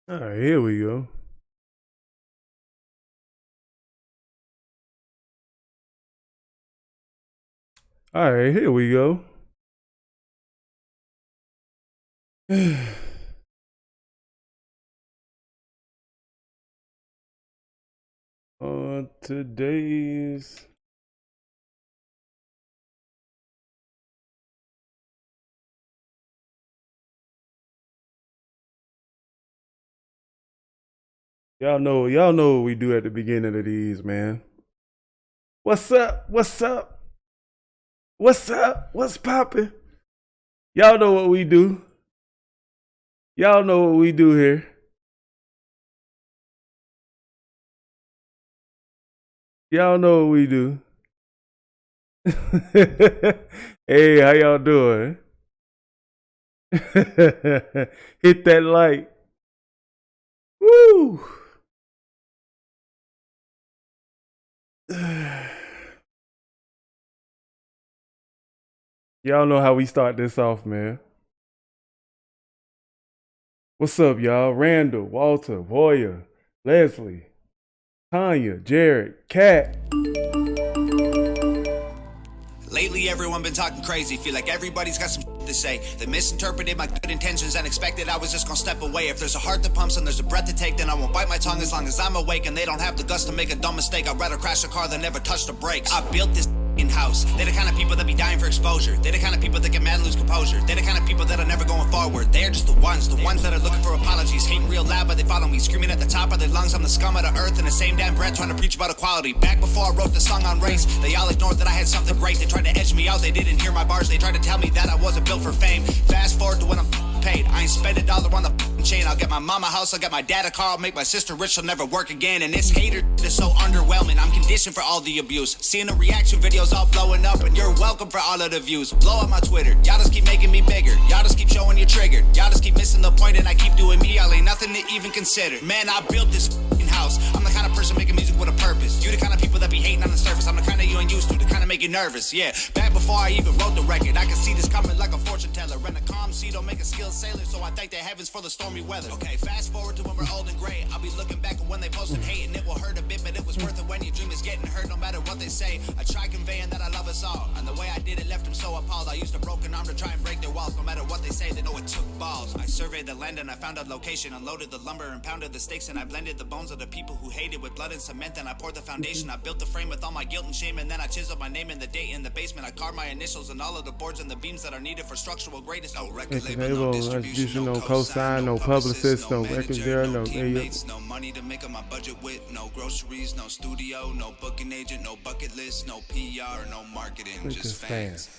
All right, here we go. All right, here we go. Today's y'all know what we do at the beginning of these, man. What's up? What's up? What's up? What's poppin'? Y'all know what we do. Y'all know what we do here. Y'all know what we do. Hey, how y'all doing? Hit that like. Woo! Y'all know how we start this off, man. What's up, y'all? Randall, Walter, Voya, Leslie, Tanya, Jared, Kat. Lately, everyone been talking crazy. Feel like everybody's got some shit to say. They misinterpreted my good intentions and expected I was just gonna step away. If there's a heart that pumps and there's a breath to take, then I won't bite my tongue as long as I'm awake. And they don't have the guts to make a dumb mistake. I'd rather crash a car than never touch the brakes. I built this in-house. They're the kind of people that be dying for exposure. They're the kind of people that get mad and lose composure. They're the kind of people that are never going forward. They're just the ones that are looking for apologies. Hating real loud, but they follow me. Screaming at the top of their lungs, I'm the scum of the earth. In the same damn breath, trying to preach about equality. Back before I wrote the song on race, they all ignored that I had something great. They tried to edge me out, they didn't hear my bars. They tried to tell me that I wasn't built for fame. Fast forward to when I'm paid. I ain't spend $1 on the chain. I'll get my mama a house, I'll get my dad a car, I'll make my sister rich, she'll never work again. And this hater is so underwhelming. I'm conditioned for all the abuse. Seeing the reaction videos all blowing up, and you're welcome for all of the views. Blow up my Twitter, y'all just keep making me bigger. Y'all just keep showing you're triggered. Y'all just keep missing the point, and I keep doing me. Y'all ain't nothing to even consider. Man, I built this house. I'm the kind of person making music with a purpose. You the kind of people that be hating on the surface. I'm the kind of you ain't used to, the kind of make you nervous. Yeah, back before I even wrote the record, I can see this coming like a fortune teller. And a calm sea don't make a skilled sailor, so I thank the heavens for the stormy weather. Okay, fast forward to when we're old and gray. I'll be looking back at when they posted hate, and it will hurt a bit, but it was worth it when your dream is getting hurt no matter what they say. I try conveying that I love us all, and the way I did it left them so appalled. I used a broken arm to try and break their walls. No matter what they say, they know it took balls. I surveyed the land and I found a location, unloaded the lumber and pounded the stakes, and I blended the bones of the people who hated with blood and cement. Then I poured the foundation. I built the frame with all my guilt and shame, and then I chiseled my name and the date in the basement. I carved my initials and all of the boards and the beams that are needed for structural greatness. No record label, no distribution, no cosign, no publicist, no record there, no teammates, no money to make up my budget with, no groceries, no studio, no booking agent, no bucket list, no PR, no marketing, just fans.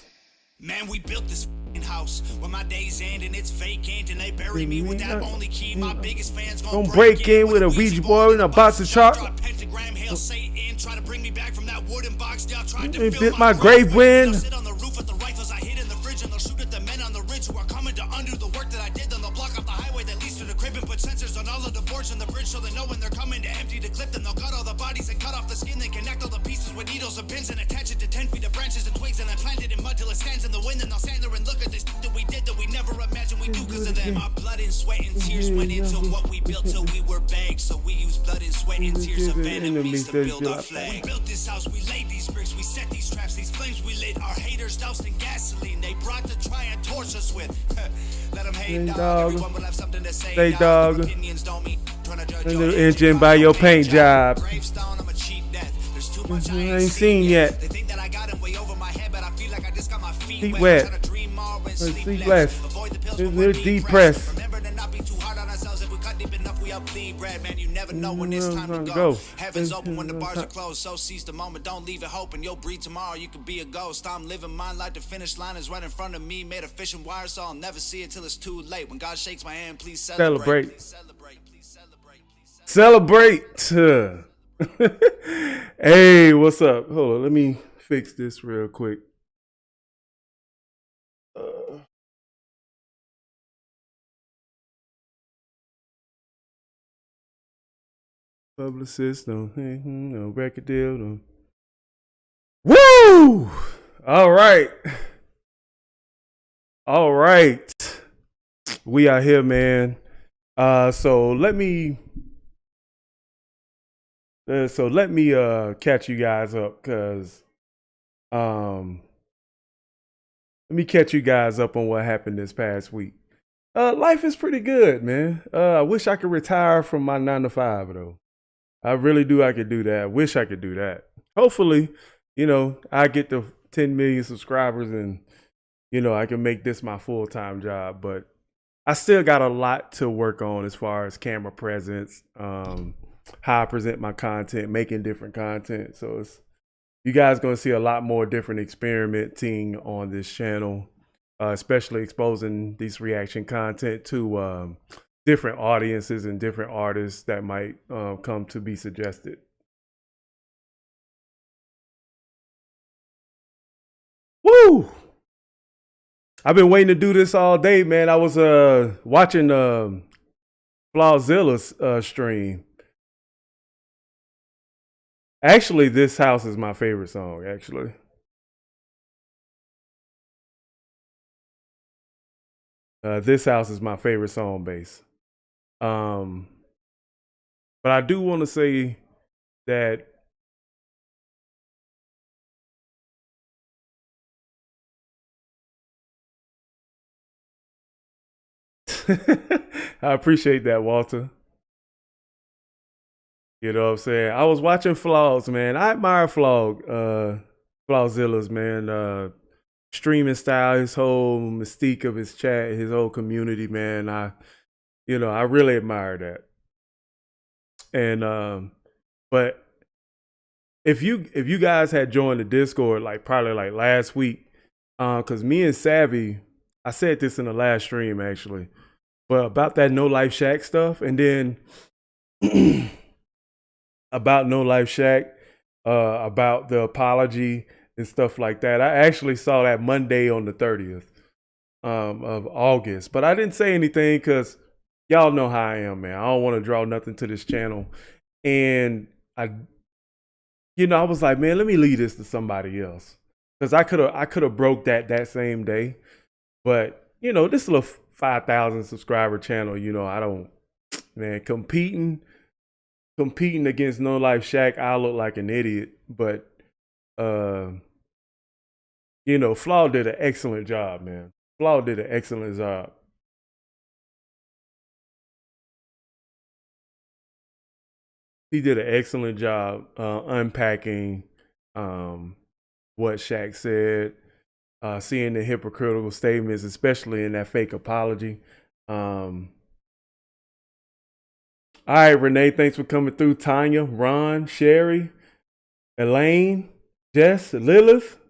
Man, we built this house when my days end and it's vacant, and they bury me with that only key. My biggest fans gon' break in with a Ouija board and a box of chocolate. Pentagram, hail Satan, try to bring me back from that wooden box. Y'all tried to fill my grave wind. Sit on the roof with the rifles I hid in the fridge, and they'll shoot at the men on the ridge who are coming to undo the work that I did. Then they'll block off the highway that leads to the crib and put sensors on all of the boards on the bridge, so they know when they're coming to empty the clip. Then they'll gut all the bodies and cut off the skin. They connect all the pieces with needles and pins and attach it to 10 feet of branches and twigs, and then plant it in mud till it stands in the wind. And they'll stand there and look at this that we did that we never imagined we do because of them. Our blood and sweat and tears went into what we built till we were bags. So we use blood and sweat and tears of enemies to build our flag. We built this house, we laid these bricks, we set these traps, these flames we lit. Our haters doused in gasoline they brought to try and torch us with. Let them hate, dog. Everyone will have something to say. Hey, dog. Opinions don't mean trying to judge your engine by your paint job. Gravestone, I'm a cheap death. There's too much I ain't seen yet. They think that I got it way over my head, but I feel like I just got my feet wet. Trying to dream more and sleep less. Avoid the pills They're depressed. Remember to not be too hard on ourselves. If we cut deep enough, we up bleed bread. Man, you never know when it's time to go. Heaven's open when the bars are closed. So seize the moment, don't leave it hoping you'll breathe tomorrow. You could be a ghost. I'm living mine like the finish line is right in front of me. Made a fishing wire, so I'll never see it till it's too late. When God shakes my hand, please celebrate. Please celebrate. Hey, what's up? Hold on, let me fix this real quick. Publicist, no record deal, no. Woo! All right. We are here, man. So let me catch you guys up, cause um let me catch you guys up on what happened this past week. Life is pretty good, man. I wish I could retire from my 9 to 5 though. I really do. I could do that. I wish I could do that. Hopefully, I get to 10 million subscribers and I can make this my full time job. But I still got a lot to work on as far as camera presence, how I present my content, making different content. So you guys gonna see a lot more different experimenting on this channel, especially exposing these reaction content to different audiences and different artists that might come to be suggested. Woo! I've been waiting to do this all day, man. I was watching Flawzilla's stream. Actually, This House is my favorite song, actually. This House is my favorite song base. But I do want to say that I appreciate that, Walter. You know what I'm saying? I was watching Flaws, man. I admire Flawzilla's, man. Streaming style, his whole mystique of his chat, his whole community, man. I really admire that. And but if you guys had joined the Discord probably last week, because me and Savvy, I said this in the last stream actually, but about that No Life Shack stuff, and then about No Life Shack, about the apology and stuff like that. I actually saw that Monday on the 30th of August, but I didn't say anything because y'all know how I am, man. I don't want to draw nothing to this channel, and I was like, man, let me leave this to somebody else, because I could have broke that same day, but this little 5,000 subscriber channel, I don't, man, competing against No Life Shack, I look like an idiot. But Flaw did an excellent job, man. Flaw did an excellent job. He did an excellent job unpacking what Shaq said, seeing the hypocritical statements, especially in that fake apology. All right, Renee, thanks for coming through. Tanya, Ron, Sherry, Elaine, Jess, Lilith.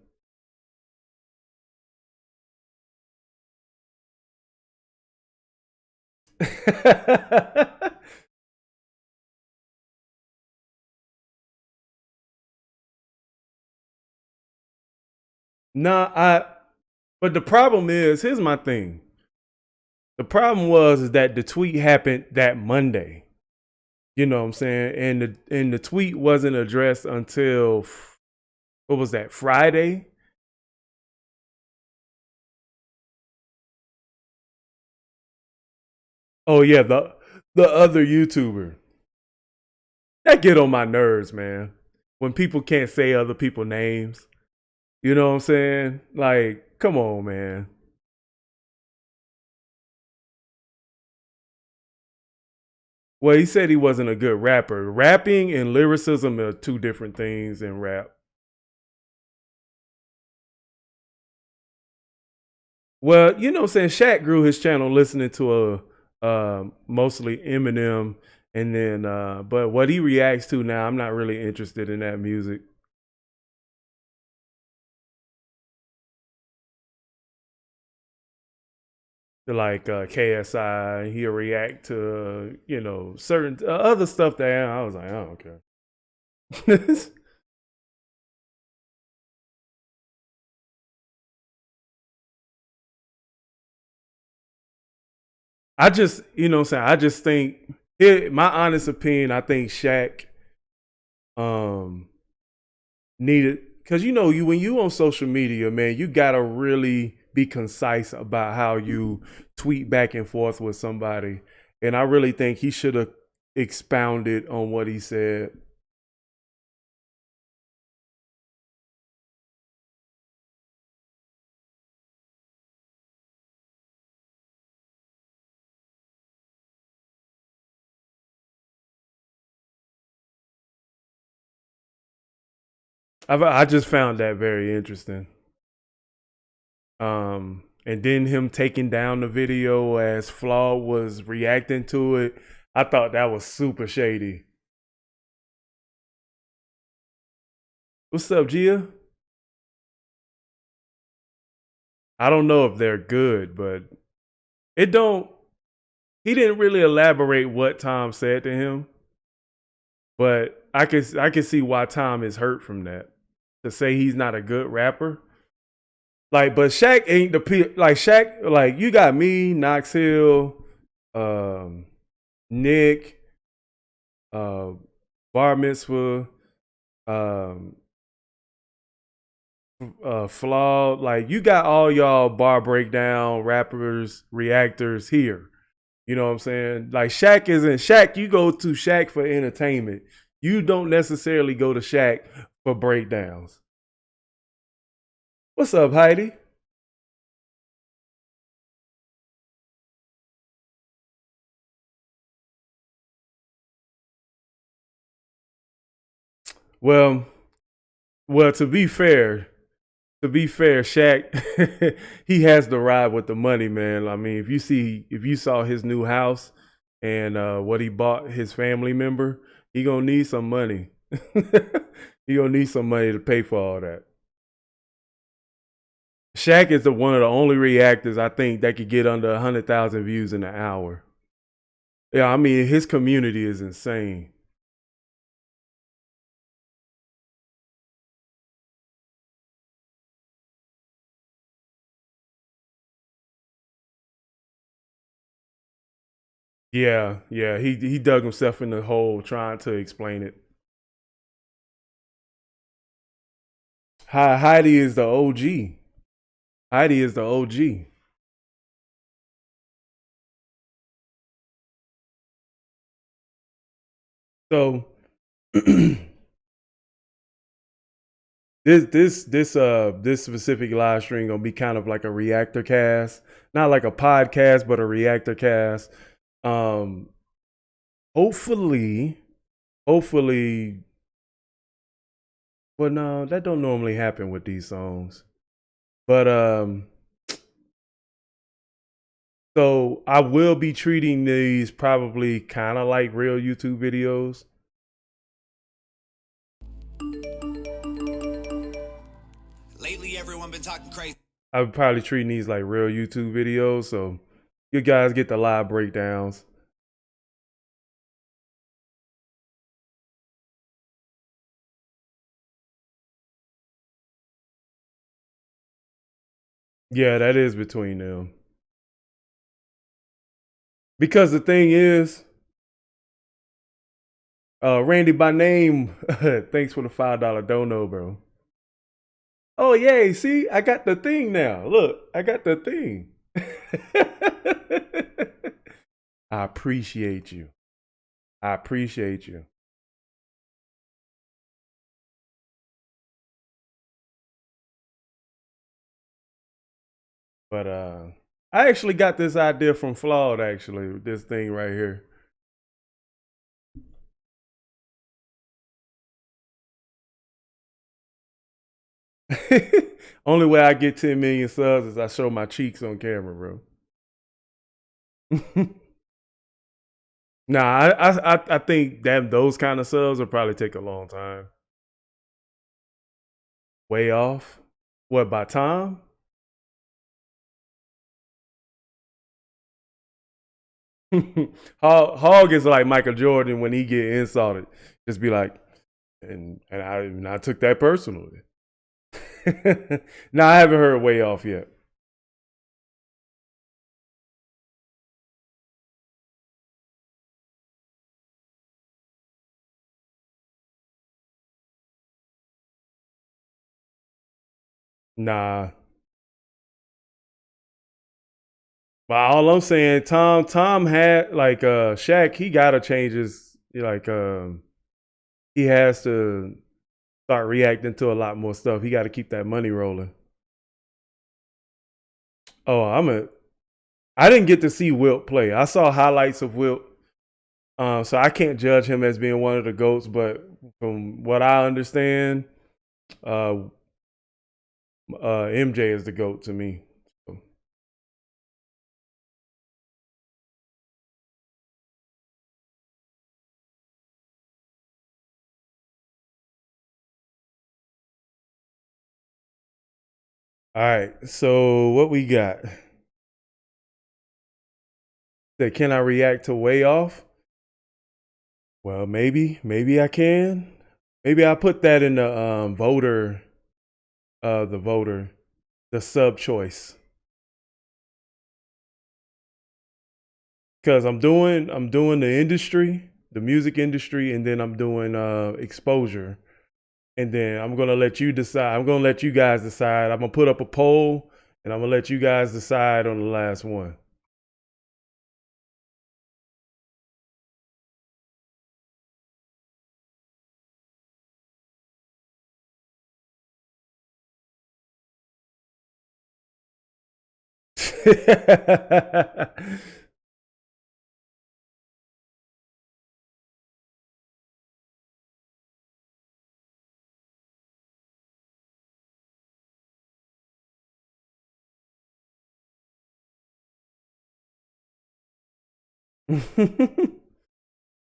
But the problem is, here's my thing. The problem is that the tweet happened that Monday. You know what I'm saying? And the tweet wasn't addressed until, what was that, Friday? Oh yeah, the other YouTuber. That get on my nerves, man. When people can't say other people's names. You know what I'm saying? Like, come on, man. Well, he said he wasn't a good rapper. Rapping and lyricism are two different things in rap. Well, you know what I'm saying? Shaq grew his channel listening to mostly Eminem, and then but what he reacts to now, I'm not really interested in that music. Like KSI, he'll react to certain other stuff that I was like, oh, okay. I just, what I'm saying, I just think, my honest opinion, I think Shaq needed, because when you on social media, man, you gotta really be concise about how you tweet back and forth with somebody. And I really think he should have expounded on what he said. I just found that very interesting. And then him taking down the video as Flaw was reacting to it, I thought that was super shady. What's up, Gia? I don't know if they're good, but it don't. He didn't really elaborate what Tom said to him, but I can see why Tom is hurt from that. To say he's not a good rapper, like, but Shaq ain't like Shaq. Like, you got me, Knox Hill, Nick, Bar Mitzvah, um, Flawed. Like, you got all y'all bar breakdown rappers, reactors here. You know what I'm saying? Like, Shaq isn't Shaq. You go to Shaq for entertainment. You don't necessarily go to Shaq for breakdowns. What's up, Heidi? Well, to be fair, Shaq, he has to ride with the money, man. I mean, if you saw his new house and what he bought his family member, he gonna need some money. He gonna need some money to pay for all that. Shaq is one of the only reactors I think that could get under 100,000 views in an hour. Yeah, I mean, his community is insane. Yeah, yeah, he dug himself in the hole trying to explain it. Heidi is the OG. Heidi is the OG. So this specific live stream gonna be kind of like a reactor cast, not like a podcast, but a reactor cast. Um, hopefully, hopefully, well, no, that don't normally happen with these songs. But so I will be treating these probably kind of like real YouTube videos. Lately, everyone been talking crazy. I would probably treating these like real YouTube videos, so you guys get the live breakdowns. Yeah, that is between them. Because the thing is, Randy by name, thanks for the $5 dono, bro. Oh yay! See, I got the thing now. Look, I got the thing. I appreciate you. I appreciate you. But I actually got this idea from Flawed. Actually, this thing right here. Only way I get 10 million subs is I show my cheeks on camera, bro. Nah, I think that those kind of subs will probably take a long time. Way off. What, by time? Hog is like Michael Jordan when he get insulted. Just be like, and I took that personally. No, I haven't heard way off yet. Nah. But all I'm saying, Tom had like Shaq, he gotta change his like he has to start reacting to a lot more stuff. He gotta keep that money rolling. Oh, I didn't get to see Wilt play. I saw highlights of Wilt. So I can't judge him as being one of the GOATs, but from what I understand, uh, MJ is the GOAT to me. So. All right, so what we got? That can I react to way off? Well, maybe I can. Maybe I put that in the voter, the sub choice. Because I'm doing the industry, the music industry, and then I'm doing exposure. And then I'm gonna let you decide. I'm gonna let you guys decide. I'm gonna put up a poll and I'm gonna let you guys decide on the last one.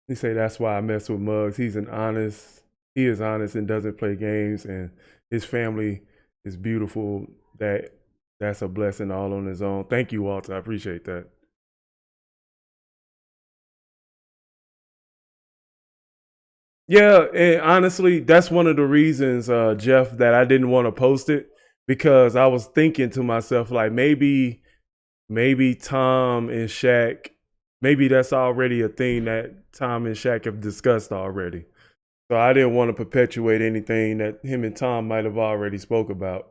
He say that's why I mess with Muggs. He is honest and doesn't play games, and his family is beautiful. That's a blessing all on his own. Thank you, Walter. I appreciate that. Yeah, and honestly, that's one of the reasons, Jeff, that I didn't want to post it because I was thinking to myself like maybe Tom and Shaq, maybe that's already a thing that Tom and Shaq have discussed already. So I didn't want to perpetuate anything that him and Tom might have already spoke about.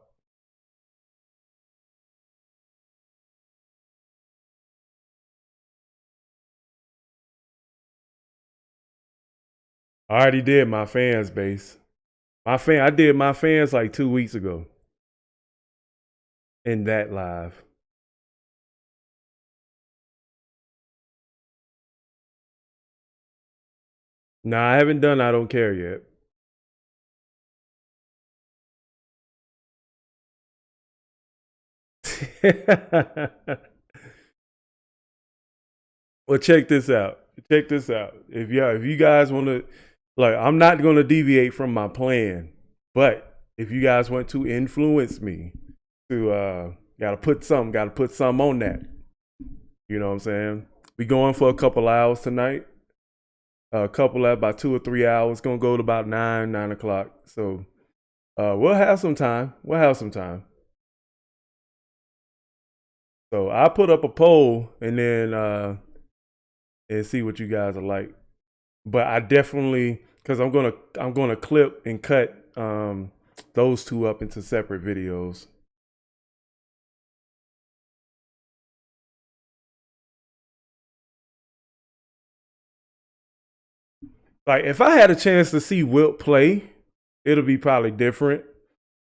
I already did my fans base. I did my fans like 2 weeks ago in that live. Nah, I haven't done I don't care yet. Well, check this out. Check this out. If you guys want to, like, I'm not going to deviate from my plan, but if you guys want to influence me to, got to put some on that. You know what I'm saying? We going for a couple hours tonight. A couple at about 2 or 3 hours. Gonna go to about 9 o'clock. So we'll have some time. We'll have some time. So I put up a poll and see what you guys are like. But I definitely because I'm gonna clip and cut those two up into separate videos. Like if I had a chance to see Wilt play, it'll be probably different.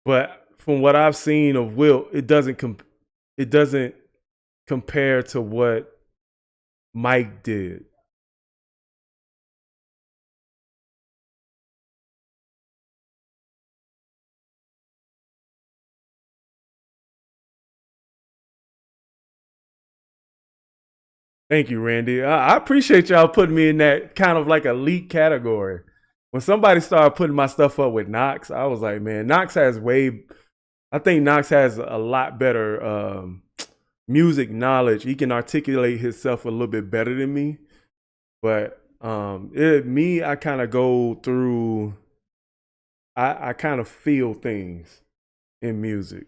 But from what I've seen of Wilt, it doesn't compare to what Mike did. Thank you, Randy. I appreciate y'all putting me in that kind of like elite category. When somebody started putting my stuff up with Knox, I was like, man, I think Knox has a lot better music knowledge. He can articulate himself a little bit better than me. But I kind of go through, I kind of feel things in music.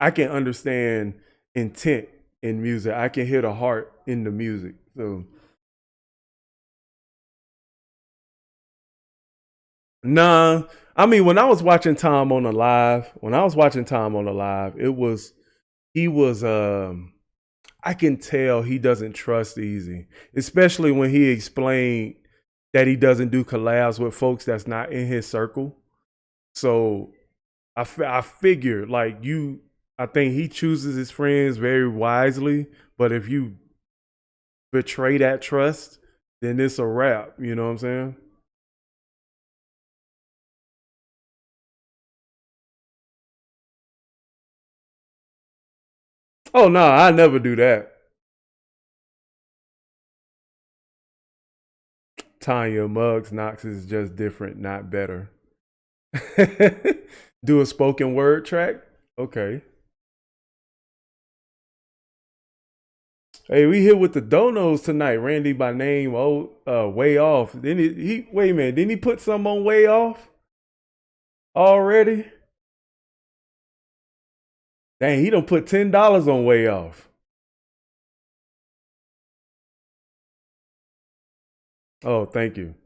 I can understand intent in music. I can hear the heart in the music. So nah, I mean when I was watching Tom on the live, it was he was I can tell he doesn't trust Easy, especially when he explained that he doesn't do collabs with folks that's not in his circle. So I figure like I think he chooses his friends very wisely. But if you betray that trust, then it's a wrap. You know what I'm saying? Oh no, I never do that. Tanya Muggs Knox is just different, not better. Do a spoken word track? Okay. Hey, we here with the donos tonight. Randy by name, way off. Then he wait a minute, didn't he put some on way off already? Dang, he don't put $10 on way off. Oh, thank you.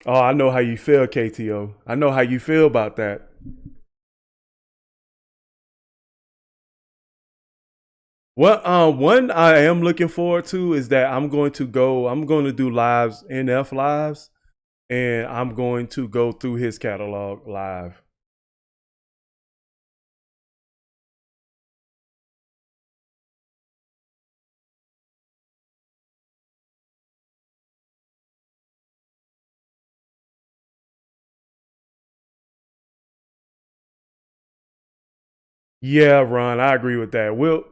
Oh, I know how you feel, KTO. I know how you feel about that. What one I am looking forward to is that I'm going to do lives, NF lives, and I'm going to go through his catalog live. Yeah, Ron, I agree with that. Wilt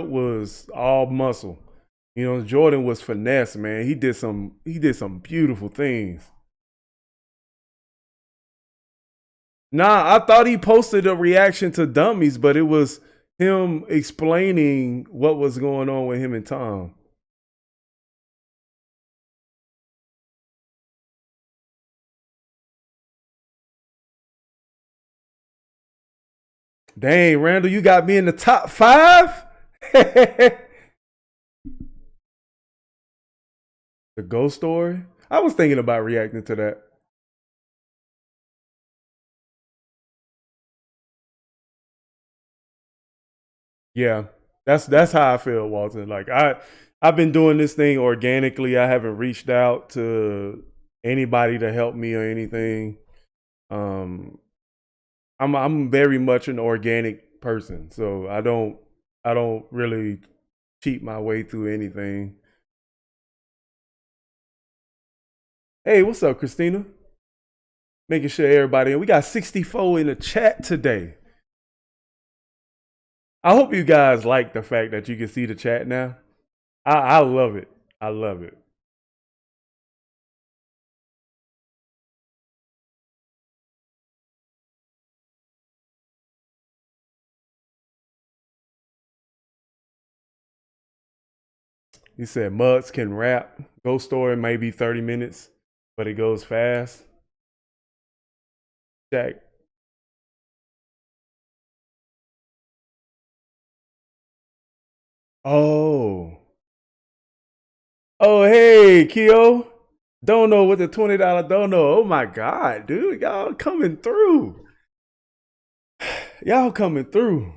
was all muscle. You know, Jordan was finesse, man. He did some beautiful things. Nah, I thought he posted a reaction to Dummies, but it was him explaining what was going on with him and Tom. Dang, Randall, you got me in the top 5? The ghost story? I was thinking about reacting to that. Yeah, that's how I feel, Walton. Like I've been doing this thing organically. I haven't reached out to anybody to help me or anything. Um, I'm very much an organic person, so I don't really cheat my way through anything. Hey, what's up, Christina? Making sure everybody. We got 64 in the chat today. I hope you guys like the fact that you can see the chat now. I love it. I love it. He said Muds can rap. Ghost Story may be 30 minutes, but it goes fast. Jack. Oh. Oh, hey, Keo. Don't know with the $20 don't know. Oh my God, dude. Y'all coming through. Y'all coming through.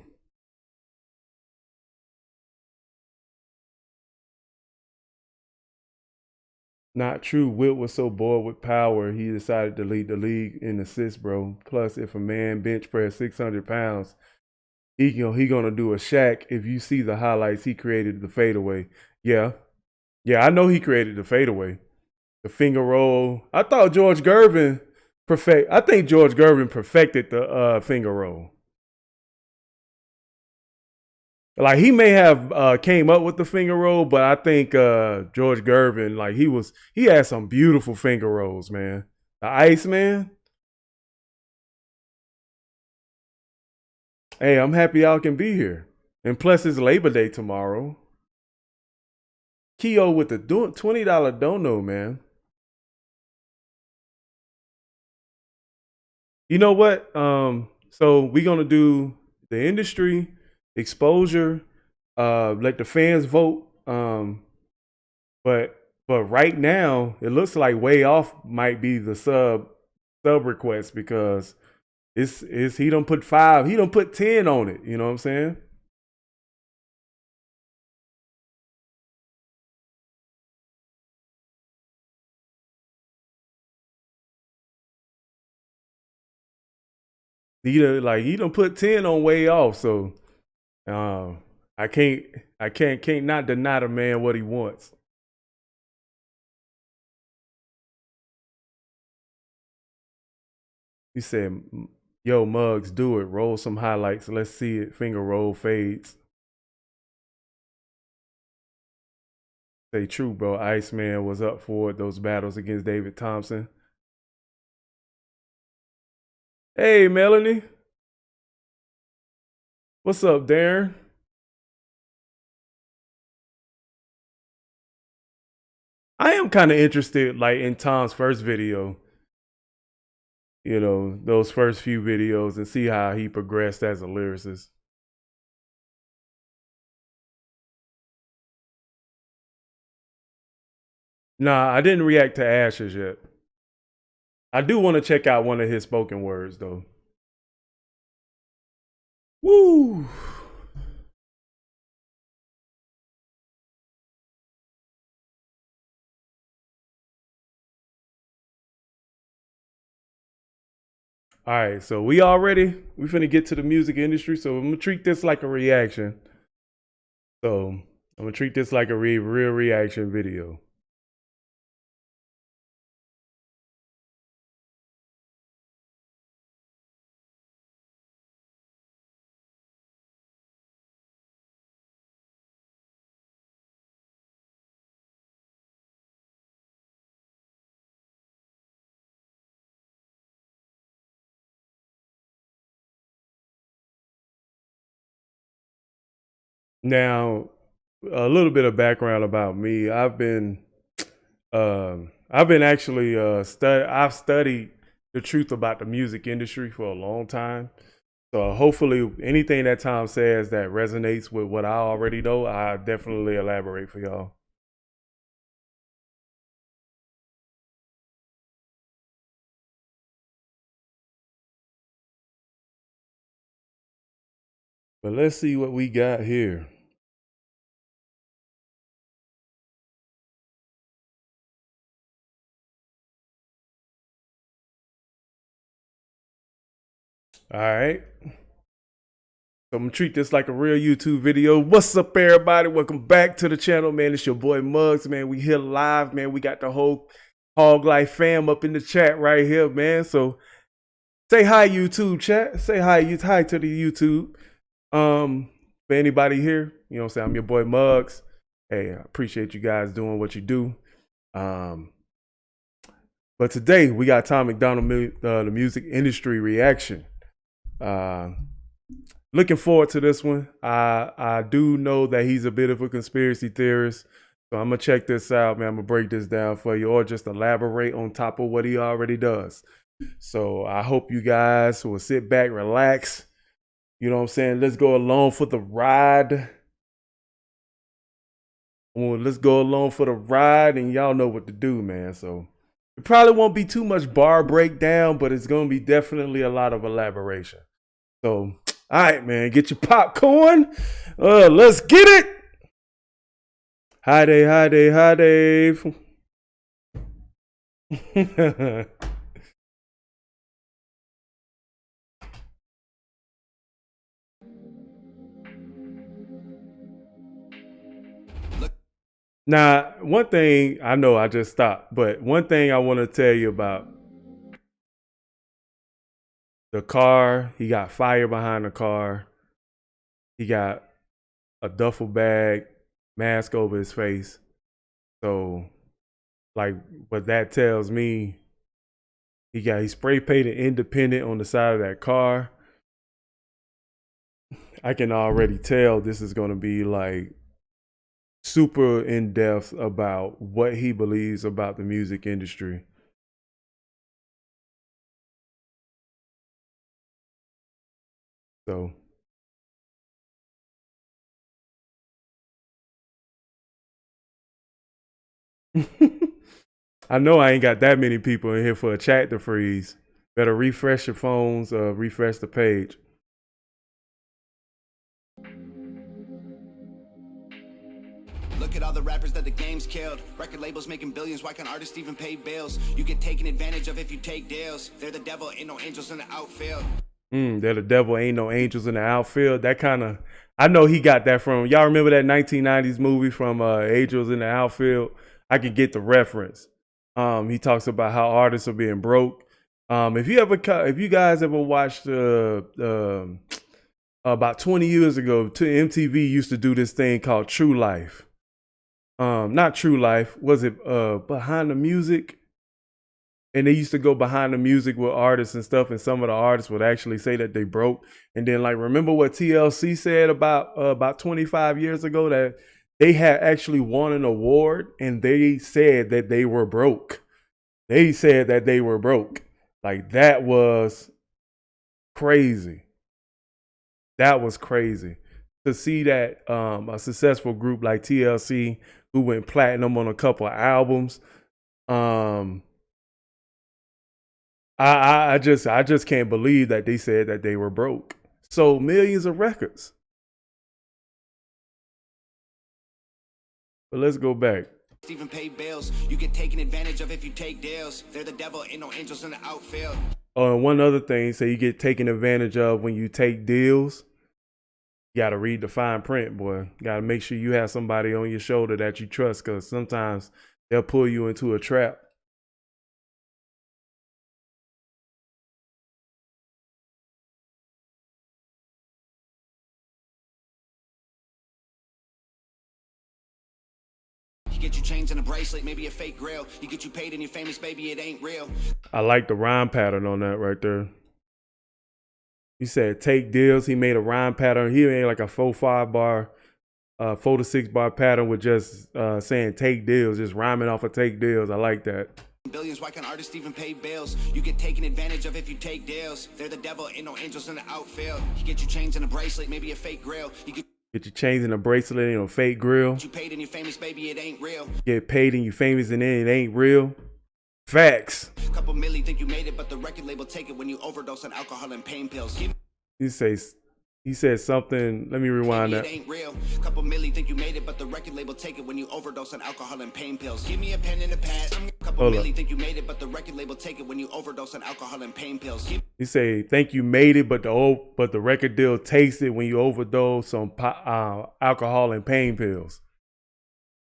Not true. Wilt was so bored with power, he decided to lead the league in assists, bro. Plus, if a man bench press 600 pounds, he gonna do a Shaq. If you see the highlights, he created the fadeaway. Yeah, yeah, I know he created the fadeaway, the finger roll. I think George Gervin perfected the finger roll. Like he may have came up with the finger roll, but I think George Gervin, like he had some beautiful finger rolls, man. The Iceman. Hey, I'm happy y'all can be here. And plus it's Labor Day tomorrow. Keo with the $20 dono, man. You know what? So we're gonna do the industry exposure, let the fans vote. But right now it looks like way off might be the sub request because it's he don't put 5, he don't put 10 on it. You know what I'm saying? he done put 10 on way off. So I can't not deny the man what he wants. He said, "Yo, Muggs, do it. Roll some highlights. Let's see it. Finger roll fades." Say true, bro. Iceman was up for it, those battles against David Thompson. Hey, Melanie. What's up, Darren? I am kind of interested, like, in Tom's first video. You know, those first few videos, and see how he progressed as a lyricist. Nah, I didn't react to Ashes yet. I do want to check out one of his spoken words, though. Woo! All right, so we finna get to the music industry, so I'm gonna treat this like a reaction. So I'm gonna treat this like a real reaction video. Now, a little bit of background about me. I've been actually I've studied the truth about the music industry for a long time. So hopefully anything that Tom says that resonates with what I already know, I definitely elaborate for y'all. But let's see what we got here. All right. So I'm gonna treat this like a real YouTube video. What's up, everybody? Welcome back to the channel, man. It's your boy Muggs, man. We here live, man. We got the whole Hog Life fam up in the chat right here, man. So say hi, YouTube chat. Say hi to the YouTube. For anybody here, you know what I'm saying? I'm your boy Muggs. Hey, I appreciate you guys doing what you do. But today we got Tom MacDonald, the music industry reaction. Looking forward to this one. I do know that he's a bit of a conspiracy theorist, so I'm gonna check this out, man. I'm gonna break this down for you, or just elaborate on top of what he already does. So I hope you guys will sit back, relax. You know what I'm saying? Let's go along for the ride. Well, let's go along for the ride, and y'all know what to do, man. So it probably won't be too much bar breakdown, but it's gonna be definitely a lot of elaboration. So, all right, man, get your popcorn. Let's get it. Hi, Dave. Hi, Dave. Hi, Dave. Now, one thing I know I just stopped, but one thing I want to tell you about the car. He got fire behind the car. He got a duffel bag, mask over his face. So, like, what that tells me, he spray painted independent on the side of that car. I can already tell this is going to be like super in depth about what he believes about the music industry. So I know I ain't got that many people in here for a chat to freeze. Better refresh your phones, refresh the page. Look at all the rappers that the game's killed. Record labels making billions, why can't artists even pay bills? You get taken advantage of if you take deals. They're the devil, ain't no angels in the outfield. That the devil ain't no angels in the outfield. That kind of, I know he got that from. Y'all remember that 1990s movie from Angels in the Outfield? I could get the reference. He talks about how artists are being broke. If you guys ever watched about 20 years ago, MTV used to do this thing called True Life. Not True Life. Was it Behind the Music? And they used to go behind the music with artists and stuff, and some of the artists would actually say that they broke. And then, like, remember what TLC said about 25 years ago, that they had actually won an award, and they said that they were broke. They said that they were broke. Like, that was crazy. That was crazy to see that a successful group like TLC, who went platinum on a couple of albums. I just can't believe that they said that they were broke. Sold millions of records. But let's go back. Even pay bills. You get taken advantage of if you take deals. They're the devil, ain't no angels in the outfield. Oh, and one other thing, so you get taken advantage of when you take deals. You got to read the fine print, boy. Got to make sure you have somebody on your shoulder that you trust, because sometimes they'll pull you into a trap. You get you chains and a bracelet, maybe a fake grill. You get you paid and you're famous, baby, it ain't real. I like the rhyme pattern on that right there. He said take deals. He made a rhyme pattern. He made like a 4-5 bar, 4 to 6 bar pattern with just saying take deals, just rhyming off of take deals. I like that. Billions, why can't artists even pay bills? You get taken advantage of if you take deals. They're the devil, ain't no angels in the outfield. You get you chains and a bracelet, maybe a fake grill. You get your chains and a bracelet and a fake grill. You paid and you're famous, baby, it ain't real. Get paid and you famous and then it ain't real. Facts. Couple milli think you made it, but the record label take it when you overdose on alcohol and pain pills. He said something. Let me rewind that. It ain't real. Couple milli think you made it, but the record label take it when you overdose on alcohol and pain pills. Give me a pen and a pad. Couple milli think you made it, but the record label take it when you overdose on alcohol and pain pills. He say, think you made it, but the record deal takes it when you overdose on alcohol and pain pills.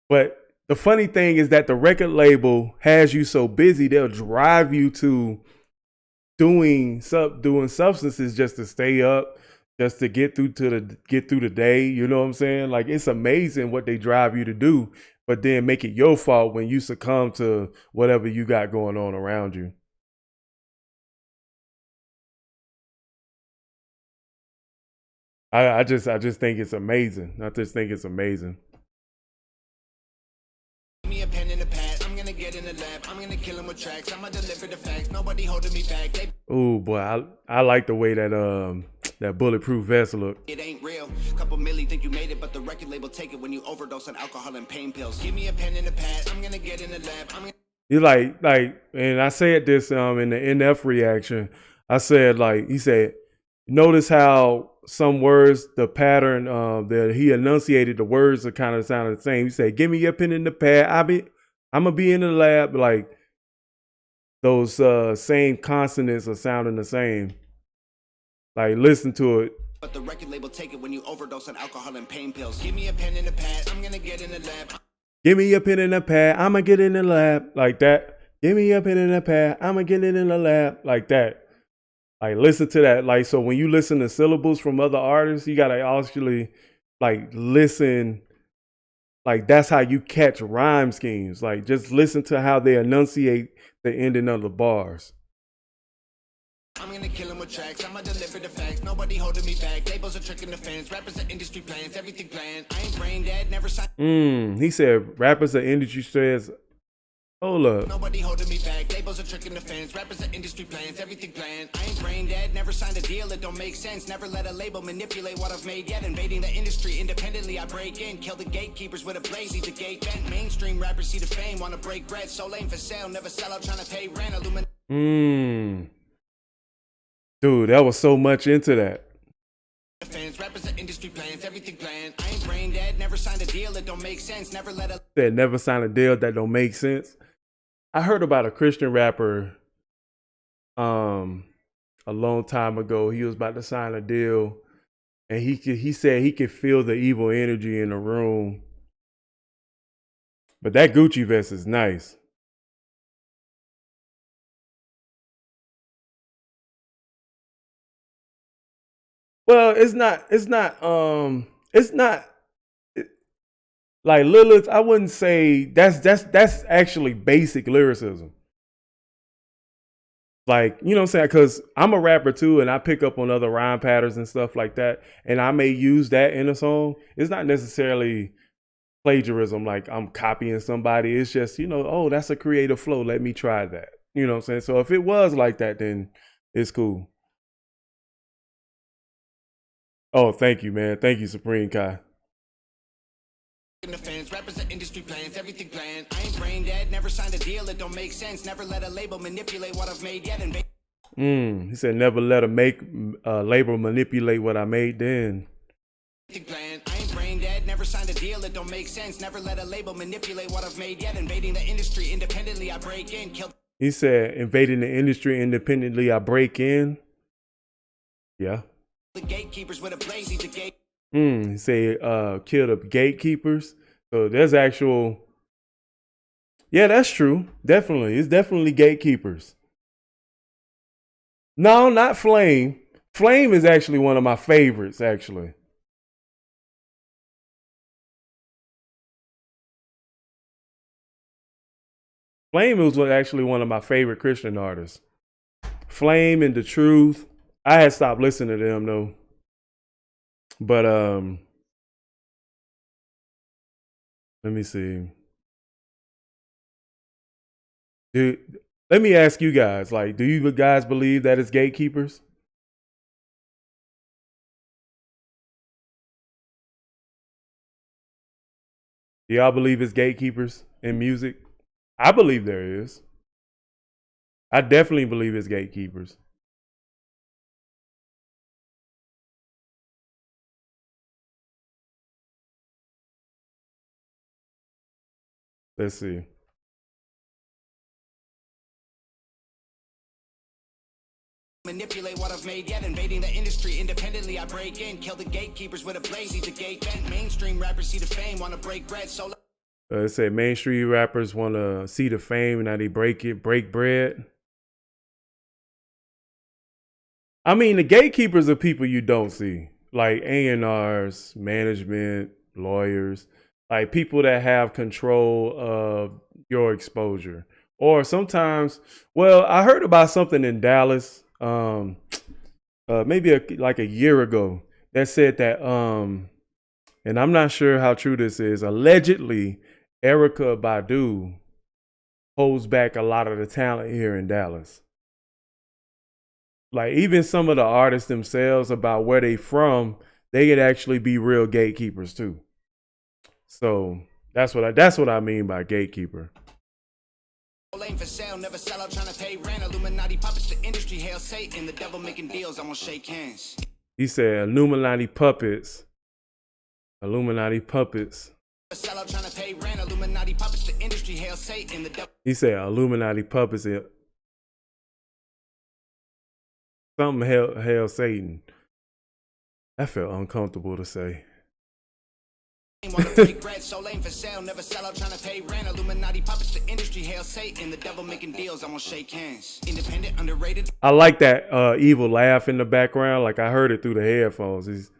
But the funny thing is that the record label has you so busy, they'll drive you to doing substances just to stay up, just to get through the day. You know what I'm saying? Like, it's amazing what they drive you to do, but then make it your fault when you succumb to whatever you got going on around you. I just think it's amazing. I just think it's amazing. Give me a pen and a pad. I'm gonna get in the lab. I'm gonna kill him with tracks. I'ma deliver the facts. Nobody holding me back. Oh boy, I like the way that bulletproof vest look. It ain't real. Couple milli think you made it, but the record label take it when you overdose on alcohol and pain pills. Give me a pen and a pad. I'm gonna get in the lab. He's like, and I said this in the NF reaction. I said, like, he said, notice how some words, the pattern that he enunciated, the words are kind of sounding the same. He said, give me your pen and the pad. I'm gonna be in the lab. Like, those same consonants are sounding the same. Like, listen to it. But the record label take it when you overdose on alcohol and pain pills. Give me a pen and a pad. I'm gonna get in the lab. Give me a pen and a pad. I'm gonna get in the lab. Like that. Give me a pen and a pad. I'm gonna get it in the lab. Like that. Like, listen to that. Like, so when you listen to syllables from other artists, you gotta actually like listen. Like, that's how you catch rhyme schemes. Like, just listen to how they enunciate the ending of the bars. I'm gonna kill him with tracks. I'ma deliver the facts. Nobody holding me back. Labels are tricking the fans. Rappers are industry plans. Everything planned. I ain't brain dead. Never signed. He said rappers are industry says. Hold up. Nobody holding me back. Labels are tricking the fans. Rappers are industry plans. Everything planned. I ain't brain dead. Never signed a deal. It don't make sense. Never let a label manipulate what I've made yet. Invading the industry independently. I break in. Kill the gatekeepers with a blade. Leave the gate bent. Mainstream rappers see the fame. Wanna break bread. So lame for sale. Never sell out. Trying to pay rent. Dude, that was so much into that. Fans, rappers are industry plans, everything planned. I ain't brain dead, never signed a deal, it don't make sense. Never let a said never sign a deal that don't make sense. I heard about a Christian rapper. I a long time ago. He was about to sign a deal, and he said he could feel the evil energy in the room. But that Gucci vest is nice. Well, it's not like Lilith. I wouldn't say that's actually basic lyricism. Like, you know what I'm saying? Because I'm a rapper too, and I pick up on other rhyme patterns and stuff like that, and I may use that in a song. It's not necessarily plagiarism, like I'm copying somebody. It's just, oh, that's a creative flow. Let me try that. You know what I'm saying? So if it was like that, then it's cool. Oh, thank you, man. Thank you, Supreme Kai. The fans, rappers are industry plans, everything planned. I ain't brain dead, never signed a deal, it don't make sense. Never let a label manipulate what I've made yet. He said never let a label manipulate what I made then. I ain't brain dead, never signed a deal, it don't make sense. Never let a label manipulate what I've made yet. Invading the industry independently, I break in, kill. He said invading the industry independently, I break in. Yeah. The gatekeepers with a blaze, the gate. He said kill the gatekeepers. So there's actual. Yeah, that's true. Definitely. It's definitely gatekeepers. No, not Flame. Flame is actually one of my favorites, actually. Flame was actually one of my favorite Christian artists. Flame and The Truth. I had stopped listening to them though. But let me see. Dude, let me ask you guys, like, do you guys believe that it's gatekeepers? Do y'all believe it's gatekeepers in music? I believe there is. I definitely believe it's gatekeepers. Let's see. Manipulate what I've made yet. Invading the industry independently, I break in, kill the gatekeepers with a blaze, the gate bent. Mainstream rappers see the fame, want to break bread. So it said mainstream rappers want to see the fame and now they break bread. I mean, the gatekeepers are people you don't see, like A&Rs, management, lawyers, like people that have control of your exposure. Or sometimes, well, I heard about something in Dallas, maybe like a year ago, that said that, and I'm not sure how true this is, allegedly, Erykah Badu holds back a lot of the talent here in Dallas. Like even some of the artists themselves, about where they from, they could actually be real gatekeepers too. So that's what I mean by gatekeeper. Lane for sale, never sell out, trying to pay rent. Illuminati puppets, the industry, hail Satan, the devil making deals, I'm gonna shake hands. He said Illuminati puppets. Illuminati puppets. Sell out, trying to pay rent. Illuminati puppets, the industry, hail Satan, the devil. He said Illuminati puppets. Something hail Satan. That felt uncomfortable to say. So lame for sale, never sell out, trying to pay rent. Illuminati puppets, the industry, hail Satan, the devil making deals, I'm gonna shake hands. Independent, underrated. I like that evil laugh in the background. Like I heard it through the headphones.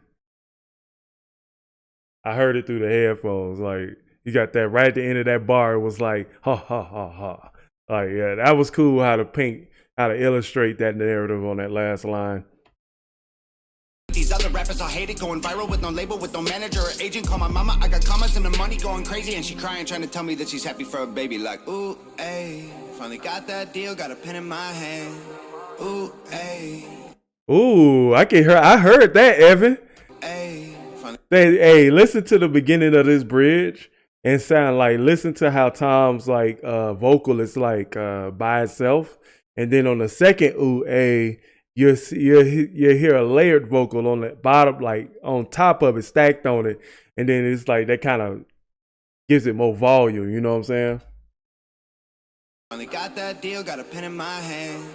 I heard it through the headphones. Like you got that right at the end of that bar. It was like ha ha ha ha. Like yeah, that was cool. How to illustrate that narrative on that last line. These other rappers I hate it, going viral with no label, with no manager or agent. Call my mama, I got commas and the money going crazy, and she crying, trying to tell me that she's happy for a baby. Like, ooh, ayy, finally got that deal, got a pen in my hand. Ooh, ayy. Ooh, I heard that, Evan. Ayy, hey, listen to the beginning of this bridge and listen to how Tom's like vocal is like by itself, and then on the second ooh, ayy, you hear a layered vocal on the bottom, like on top of it, stacked on it, and then it's like that kind of gives it more volume. You know what I'm saying? Finally got that deal, got a pen in my hand.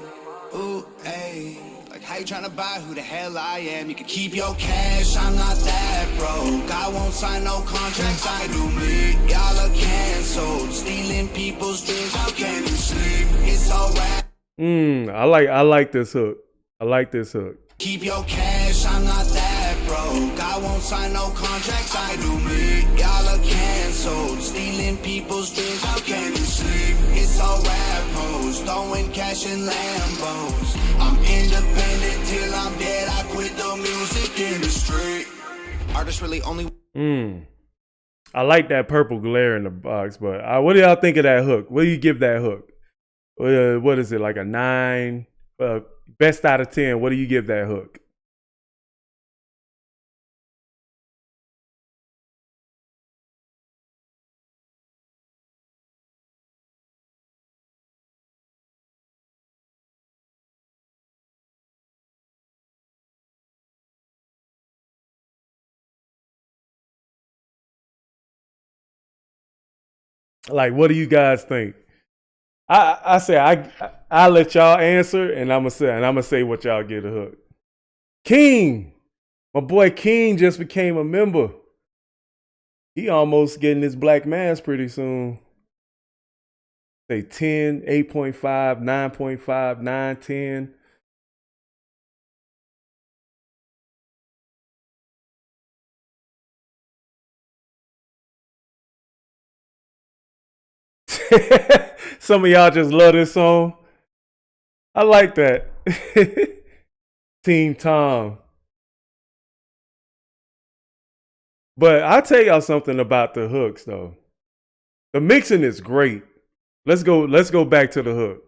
Ooh, ayy, like how you tryna buy who the hell I am? You can keep your cash, I'm not that broke. I won't sign no contracts, I do me. Y'all are canceled, stealing people's dreams. How can you sleep? It's alright. I like this hook. I like this hook. Keep your cash, I'm not that broke. I won't sign no contracts, I do me. Y'all are canceled, stealing people's dreams. How can you sleep? It's all rap hoes, throwing cash in Lambos. I'm independent till I'm dead. I quit the music industry. Artists really only. I like that purple glare in the box, but what do y'all think of that hook? What do you give that hook? What is it, like a 9? Best out of 10, what do you give that hook? Like, what do you guys think? I say I let y'all answer, and I'm gonna say what y'all give the hook. King, my boy King just became a member. He almost getting his black mass pretty soon. Say 10, 8.5, 9.5, 9, 10. Some of y'all just love this song. I like that. Team Tom. But I'll tell y'all something about the hooks though. The mixing is great. Let's go back to the hook.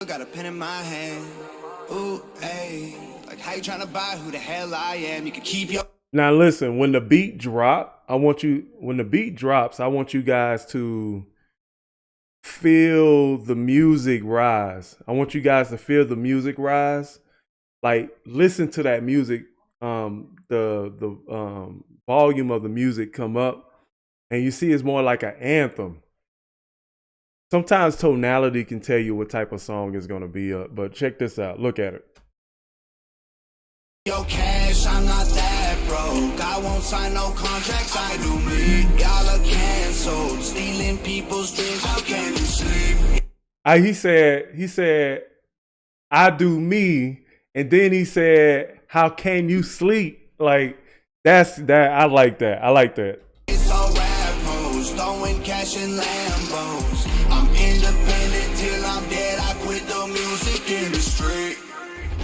Got a pen in my hand. Ooh, hey. Like how you tryna buy who the hell I am? You can keep your. Now listen, when the beat drops, I want you guys to feel the music rise. I want you guys to feel the music rise. Like listen to that music, the volume of the music come up, and you see it's more like an anthem. Sometimes tonality can tell you what type of song is going to be up, but check this out. Look at it. Your cash, I'm not that broke. I won't sign no contracts, I do me. Y'all are canceled, stealing people's dreams. How can you sleep? He said, I do me, and then he said, how can you sleep? Like that's that. I like that. I like that. It's all rap hoes, throwing cash in Lambos. I'm independent till I'm dead. I quit the music industry.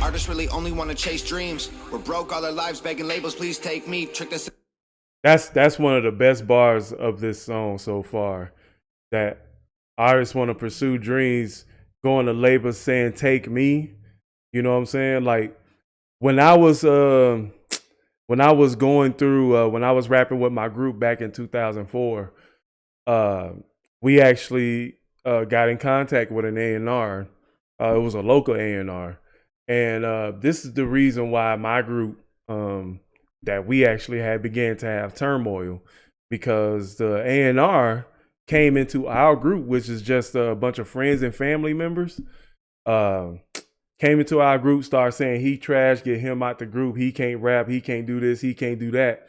Artists really only want to chase dreams. We're broke all our lives, begging labels, please take me. Trick us. That's one of the best bars of this song so far. That artists want to pursue dreams, going to labels saying take me. You know what I'm saying? Like when I was going through when I was rapping with my group back in 2004, we actually got in contact with an A&R. It was a local A&R. And this is the reason why my group that we actually had began to have turmoil, because the A&R came into our group, which is just a bunch of friends and family members. Came into our group, started saying he trash, get him out the group. He can't rap. He can't do this. He can't do that.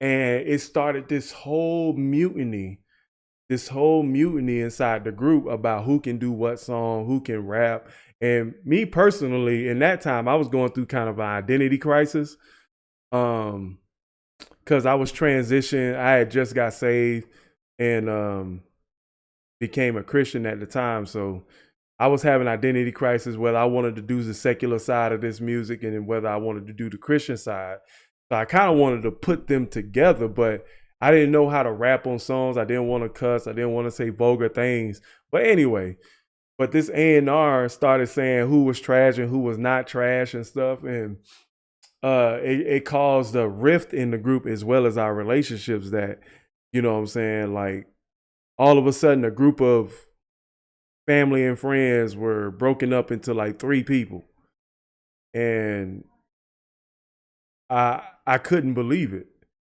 And it started this whole mutiny inside the group about who can do what song, who can rap. And me personally, in that time, I was going through kind of an identity crisis. Because I was transitioning. I had just got saved and became a Christian at the time. So I was having identity crisis, whether I wanted to do the secular side of this music and then whether I wanted to do the Christian side. So I kind of wanted to put them together, but I didn't know how to rap on songs. I didn't want to cuss. I didn't want to say vulgar things. But anyway, but this A&R started saying who was trash and who was not trash and stuff. And it caused a rift in the group as well as our relationships that, you know what I'm saying? Like all of a sudden a group of family and friends were broken up into like 3 people. And I couldn't believe it.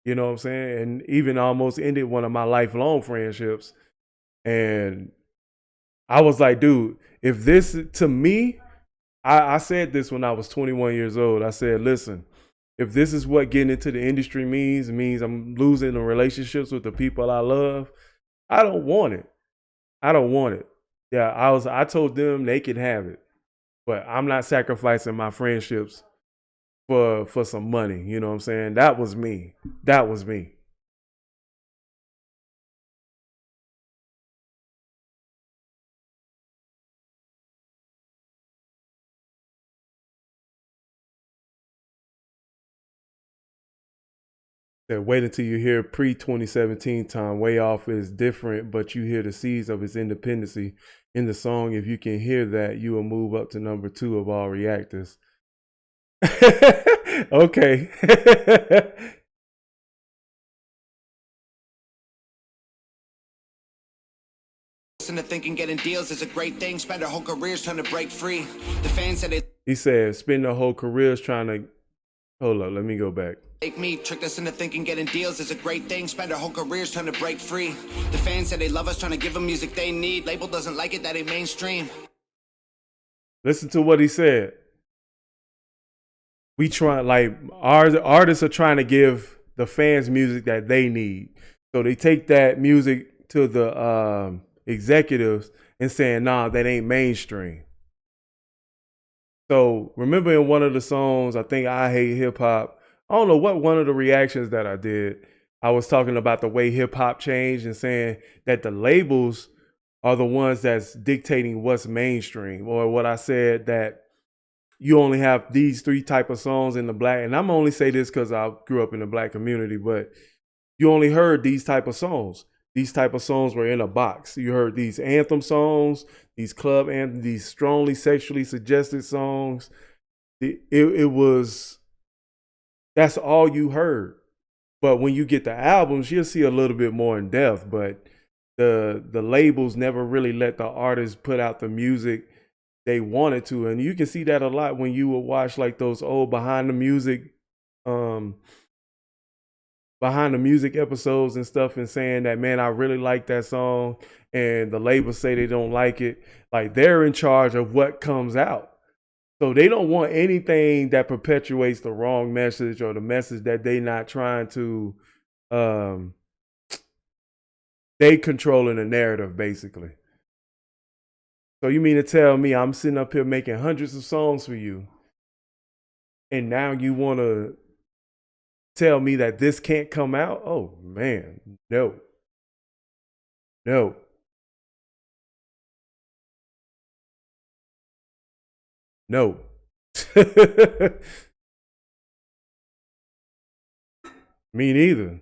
You know what I'm saying? And even almost ended one of my lifelong friendships. And I was like, dude, if this to me, I said this when I was 21 years old. I said, listen, if this is what getting into the industry means I'm losing the relationships with the people I love, I don't want it. I don't want it. Yeah, I told them they could have it, but I'm not sacrificing my friendships for some money. You know what I'm saying? That was me. That was me. That wait until you hear pre-2017 time. Way Off is different, but you hear the seeds of its independency in the song. If you can hear that, you will move up to number 2 of all reactors. Okay. To thinking getting deals is a great thing. Spend their whole careers trying to break free. The fans said it. He said, spend their whole careers trying to. Hold up, let me go back. Make me tricked us into thinking getting deals is a great thing. Spend our whole careers trying to break free. The fans said they love us, trying to give them music they need. Label doesn't like it, that ain't mainstream. Listen to what he said. We try, like, our artists are trying to give the fans music that they need. So they take that music to the executives and saying, nah, that ain't mainstream. So remember in one of the songs, I think I Hate Hip Hop, I don't know what one of the reactions that I did, I was talking about the way hip hop changed and saying that the labels are the ones that's dictating what's mainstream. Or what I said, that you only have these 3 type of songs in the black, and I'm only say this because I grew up in the black community, but you only heard these type of songs. These type of songs were in a box. You heard these anthem songs, these club anthems, these strongly sexually suggested songs. It was, that's all you heard. But when you get the albums, you'll see a little bit more in depth. But the labels never really let the artists put out the music they wanted to. And you can see that a lot when you would watch like those old behind the music episodes and stuff, and saying that, man, I really like that song, and the labels say they don't like it. Like, they're in charge of what comes out. So they don't want anything that perpetuates the wrong message or the message that they not trying to, they controlling the narrative, basically. So you mean to tell me I'm sitting up here making hundreds of songs for you, and now you want to tell me that this can't come out? Oh, man, no. No. No. Me neither.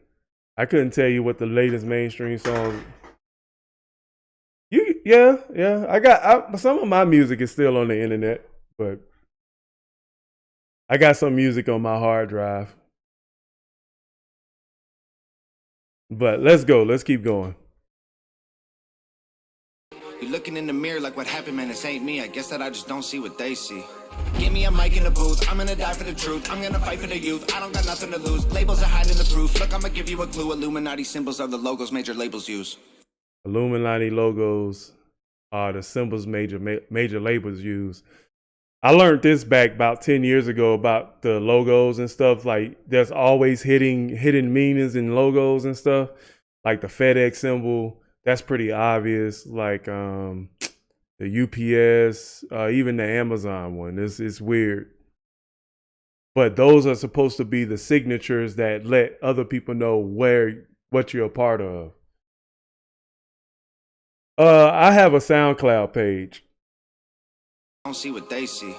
I couldn't tell you what the latest mainstream song. Yeah. I got some of my music is still on the internet, but I got some music on my hard drive. But let's go. Let's keep going. You're looking in the mirror like, what happened, man? This ain't me. I guess that I just don't see what they see. Give me a mic in the booth. I'm gonna die for the truth. I'm gonna fight for the youth. I don't got nothing to lose. Labels are hiding the proof. Look, I'm gonna give you a clue. Illuminati symbols are the logos major labels use. Illuminati logos are the symbols major labels use. I learned this back about 10 years ago about the logos and stuff. Like, there's always hidden meanings in logos and stuff. Like the FedEx symbol, that's pretty obvious. Like the UPS, even the Amazon one, it's weird. But those are supposed to be the signatures that let other people know what you're a part of. I have a SoundCloud page. Don't see what they see.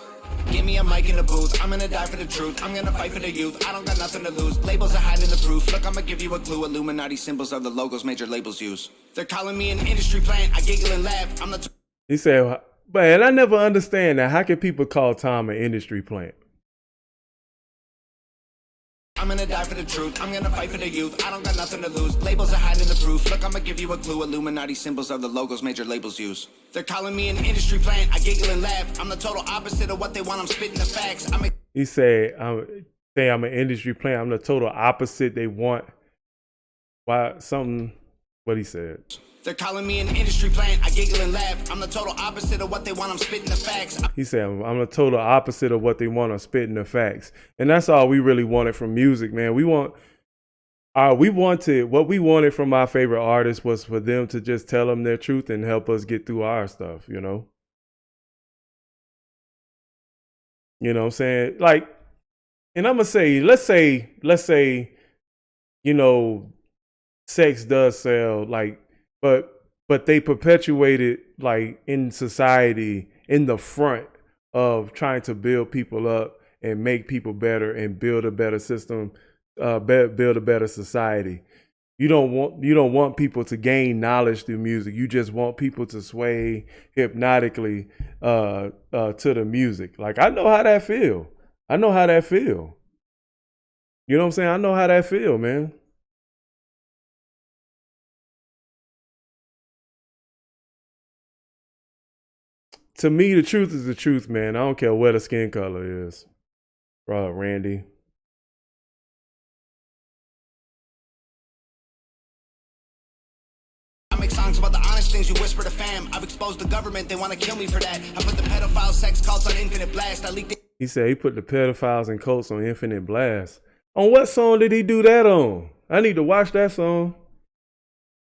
Give me a mic in the booth. I'm gonna die for the truth. I'm gonna fight for the youth. I don't got nothing to lose. Labels are hiding the proof. Look, I'm gonna give you a clue. Illuminati symbols are the logos major labels use. They're calling me an industry plant. I giggle and laugh. I'm the. He said, man, I never understand that. How can people call Tom an industry plant? I'm gonna die for the truth. I'm gonna fight for the youth. I don't got nothing to lose. Labels are hiding the proof. Look, I'm gonna give you a clue. Illuminati symbols are the logos major labels use. They're calling me an industry plant. I giggle and laugh. I'm the total opposite of what they want. I'm spitting the facts. He said, say I'm an industry plant. I'm the total opposite they want. Why something? What he said. They're calling me an industry plant. I giggle and laugh. I'm the total opposite of what they want. I'm spitting the facts. He said, I'm the total opposite of what they want. I'm spitting the facts. And that's all we really wanted from music, man. What we wanted from our favorite artists was for them to just tell them their truth and help us get through our stuff, you know? You know what I'm saying? Like, and I'm going to say, let's say, you know, sex does sell, like, but they perpetuate it like in society in the front of trying to build people up and make people better and build a better system, build a better society. You don't want people to gain knowledge through music. You just want people to sway hypnotically to the music. Like, I know how that feel. You know what I'm saying? I know how that feel, man. To me, the truth is the truth, man. I don't care what the skin color is. Randy. I make songs about the honest things you whisper to fam. I've exposed the government, they want to kill me for that. I put the pedophile sex cults on infinite blast. I leaked it. He said he put the pedophiles and cults on infinite blast. On what song did he do that on? I need to watch that song.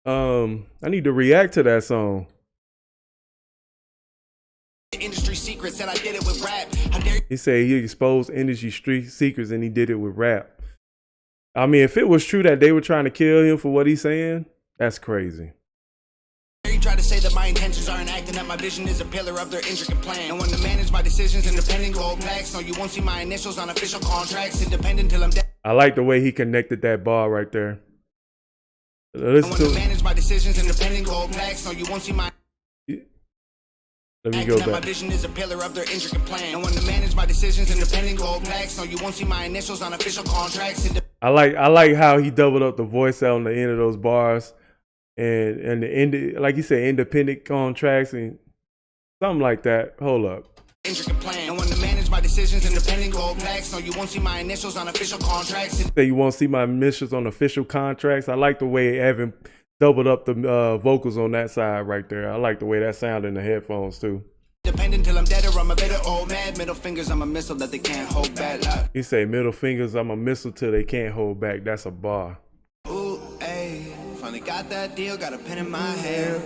I need to react to that song. Industry secrets and I did it with rap. How dare you? He said he exposed industry street secrets and he did it with rap. I mean, if it was true that they were trying to kill him for what he's saying, that's crazy. You try to say that my intentions aren't acting, that my vision is a pillar of their intricate plan. And when to manage my decisions independent, gold plaques. No, you won't see my initials on official contracts. Independent till I'm dead. I like the way he connected that bar right there. Listen and when to manage my decisions independent, gold plaques. No, you won't see my. Let me go back. My vision is a pillar of their intricate plan. And when to manage my decisions independent, gold plaques. No, you won't see my initials on official contracts. I like how he doubled up the voice on the end of those bars, and the end, like you said, independent contracts and something like that. Hold up. Intricate plan. And when to manage my decisions independent, gold plaques. No, you won't see my initials on official contracts. Say you won't see my initials on official contracts. I like the way Evan doubled up the vocals on that side right there. I like the way that sounded in the headphones too. Dependent till I'm dead or I'm a bitter old man. Middle fingers, I'm a missile that they can't hold back. He say middle fingers, I'm a missile till they can't hold back. That's a bar. Ooh, ayy, finally got that deal, got a pen in my hand.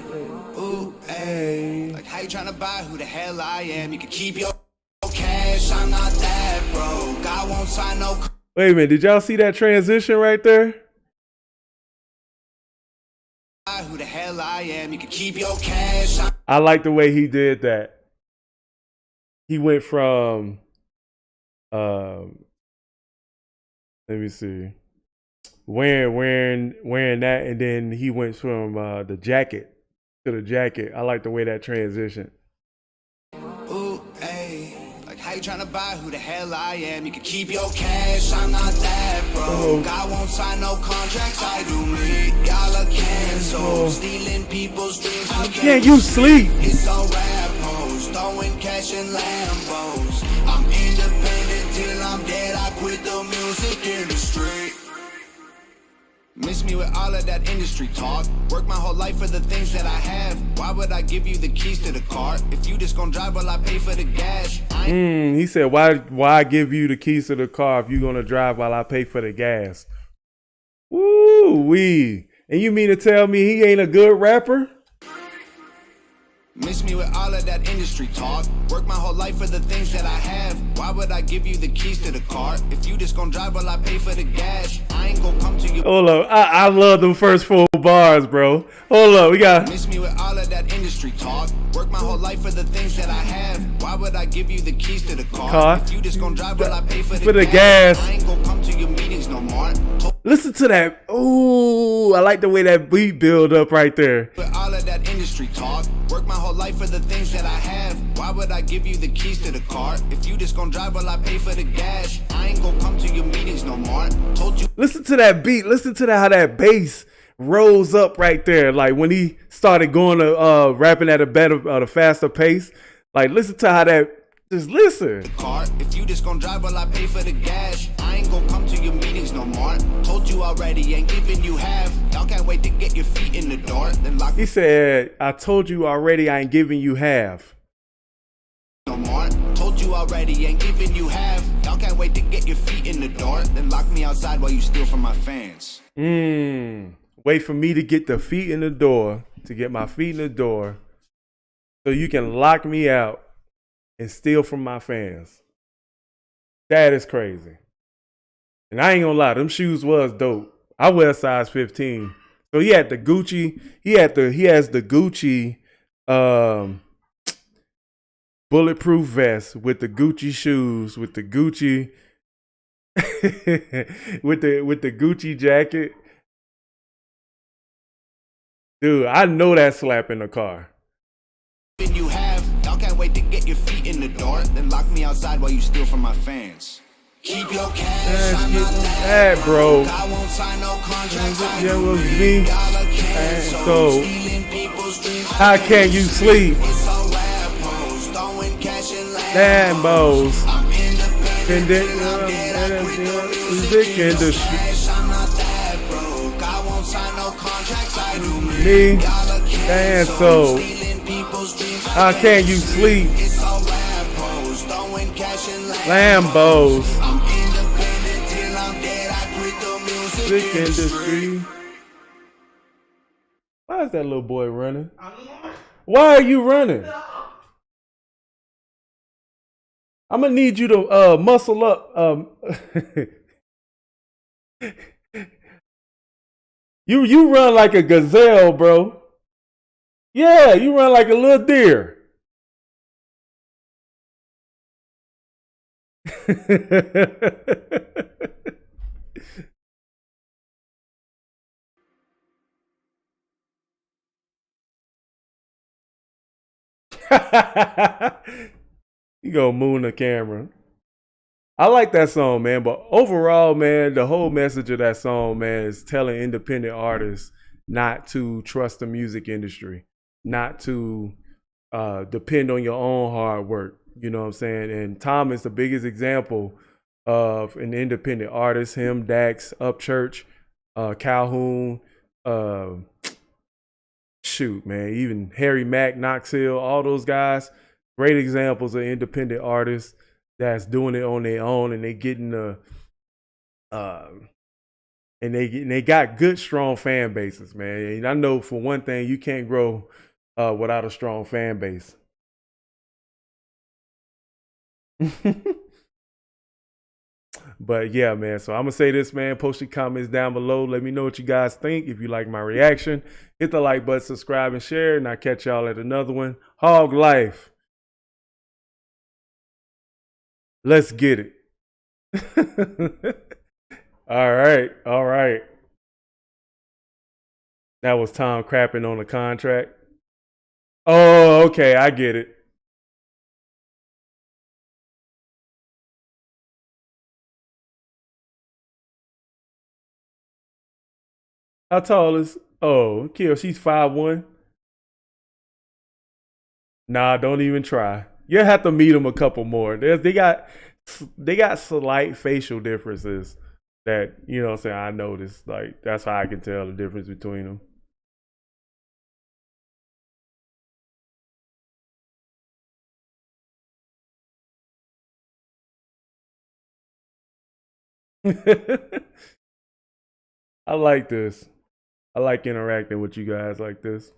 Ooh, ayy, like how you trying to buy who the hell I am? You can keep your cash, I'm not that broke. I won't sign no. Wait a minute, did y'all see that transition right there? Who the hell I am? You can keep your cash. I like the way he did that. He went from, let me see, wearing that, and then he went from the jacket to the jacket. I like the way that transition. Ooh, ayy, like how you trying to buy who the hell I am? You can keep your cash. I'm not that broke. I won't sign no contracts. I do me. Y'all are canceled. Stealing people's dreams. How can you sleep? It's all rap hoes, throwing cash in Lambos. I'm independent till I'm dead. I quit the music industry. Miss me with all of that industry talk. Work my whole life for the things that I have. Why would I give you the keys to the car if you just gonna drive while I pay for the gas? He said, why give you the keys to the car if you're gonna drive while I pay for the gas? Woo wee. And you mean to tell me he ain't a good rapper? Miss me with all of that industry talk. Work my whole life for the things that I have. Why would I give you the keys to the car if you just gonna drive while I pay for the gas? I ain't gonna come to you. Hold up, I love them first 4 bars, bro. Hold up, we got. Miss me with all of that industry talk. Work my whole life for the things that I have. Why would I give you the keys to the car if you just gonna drive while I pay for the gas? I ain't gonna come to your meetings no more. Listen to that. Ooh, I like the way that beat build up right there. With all of that industry talk. Work my whole life for the things that I have. Why would I give you the keys to the car if you just gonna drive while I pay for the gas? I ain't gonna come to your meetings no more. Told you. Listen to that beat. Listen to that, how that bass rose up right there. Like when he started going to rapping at a better, a faster pace. Like listen to how that Just listen. Car. If you just gon' drive while I pay for the gas, I ain't gon' come to your meetings no more. Told you already, ain't giving you half. Y'all can't wait to get your feet in the door. Then lock. He said, I told you already, I ain't giving you half. No more. Told you already, ain't giving you half. Y'all can't wait to get your feet in the door. Then lock me outside while you steal from my fans. Wait for me to get the feet in the door, to get my feet in the door, so you can lock me out and steal from my fans. That is crazy. And I ain't gonna lie, them shoes was dope. I wear size 15. So he had the Gucci, he has the Gucci bulletproof vest with the Gucci shoes, with the Gucci with the Gucci jacket. Dude, I know that slap in the car. You have, y'all can't wait to get your feet in the door. Then lock me outside while you steal from my fans. Keep your cash, I'm not that, bro. I won't sign no contracts. Yeah, was me. So, how can you sleep? Lambos. And then, music industry. Me, and so, how can you sleep? Lambos. Music industry. Why is that little boy running? Why are you running? I'm gonna need you to muscle up. You run like a gazelle, bro. Yeah, you run like a little deer. You gonna moon the camera. I like that song, man. But overall, man, the whole message of that song, man, is telling independent artists not to trust the music industry, not to depend on your own hard work. You know what I'm saying? And Tom is the biggest example of an independent artist. Him, Dax, Upchurch, Calhoun, shoot, man, even Harry Mack, Knoxhill, all those guys, great examples of independent artists that's doing it on their own, and they getting the and they got good, strong fan bases, man. And I know for one thing, you can't grow without a strong fan base. But yeah, man. So I'm gonna say this, man. Post your comments down below. Let me know what you guys think. If you like my reaction, hit the like button, subscribe, and share. And I'll catch y'all at another one. Hog life. Let's get it. All right. All right. That was Tom crapping on the contract. Oh, okay. I get it. How tall is? Oh, Kill, she's 5'1". Nah, don't even try. You'll have to meet them a couple more. They got slight facial differences that, you know what I'm saying, I noticed. Like, that's how I can tell the difference between them. I like this. I like interacting with you guys like this.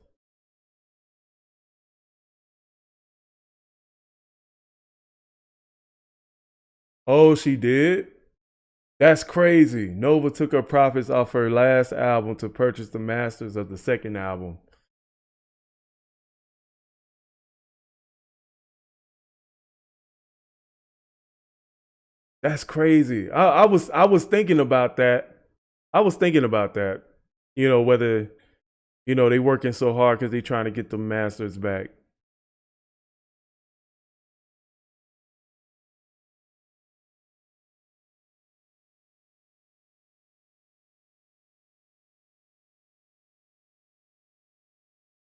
Oh, she did? That's crazy. Nova took her profits off her last album to purchase the masters of the second album. That's crazy. I was thinking about that. I was thinking about that. You know, whether, you know, they working so hard because they trying to get the masters back.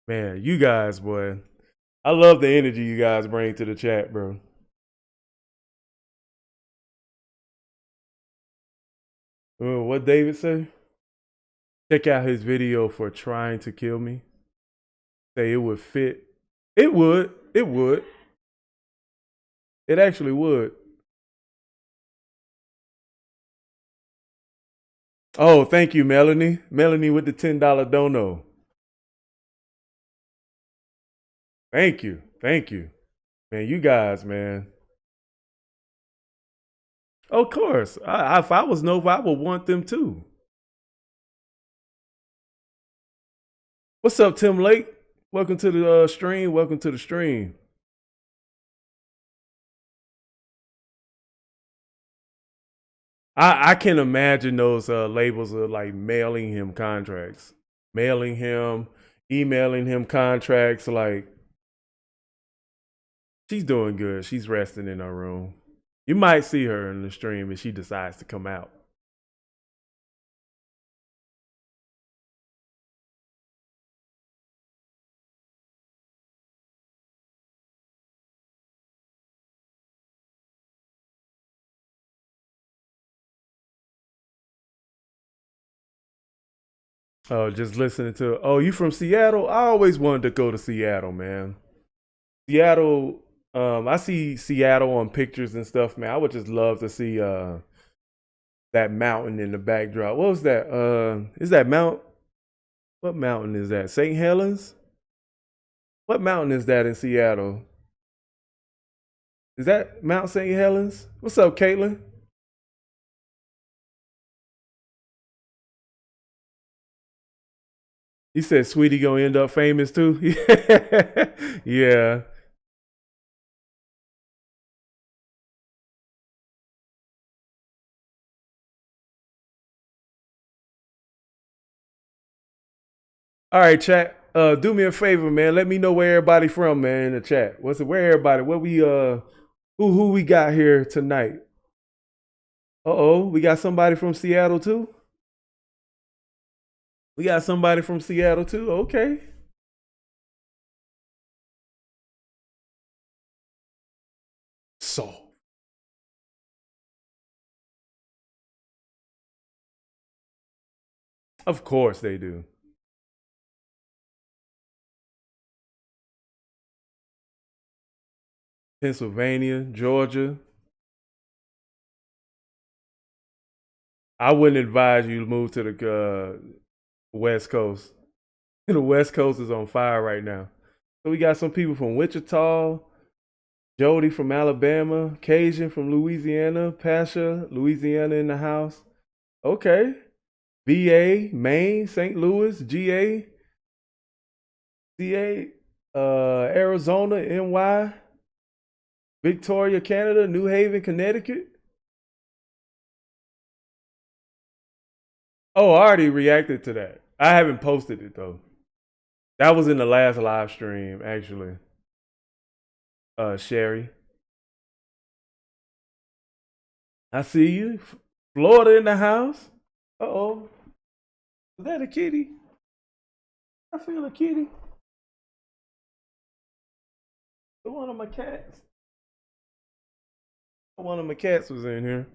Man, you guys, boy. I love the energy you guys bring to the chat, bro. What David say? Check out his video for trying to kill me. Say it would fit. It would. It would. It actually would. Oh, thank you, Melanie. Melanie with the $10 dono. Thank you. Thank you. Man, you guys, man. Of course. If I was Nova, I would want them too. What's up, Tim Lake? Welcome to the stream. Welcome to the stream. I can imagine those labels are like mailing him contracts, mailing him, emailing him contracts. Like, she's doing good. She's resting in her room. You might see her in the stream if she decides to come out. Oh, just listening to. Oh, you from Seattle? I always wanted to go to Seattle, man. Seattle. I see Seattle on pictures and stuff, man. I would just love to see that mountain in the backdrop. What was that? Is that Mount? What mountain is that? St. Helens? What mountain is that in Seattle? Is that Mount St. Helens? What's up, Caitlin? You said Sweetie gonna end up famous too? Yeah. All right, chat. Do me a favor, man. Let me know where everybody from, man, in the chat. Where everybody? What we who we got here tonight? Uh-oh, we got somebody from Seattle too? We got somebody from Seattle too? Okay. So. Of course they do. Pennsylvania, Georgia. I wouldn't advise you to move to the West Coast. The West Coast is on fire right now. So we got some people from Wichita, Jody from Alabama, Cajun from Louisiana, Pasha, Louisiana in the house. Okay. VA, Maine, St. Louis, GA, CA, Arizona, NY, Victoria, Canada, New Haven, Connecticut. Oh, I already reacted to that. I haven't posted it though. That was in the last live stream, actually. Sherry. I see you. Florida in the house. Uh-oh. Is that a kitty? I feel a kitty. One of my cats. One of my cats was in here.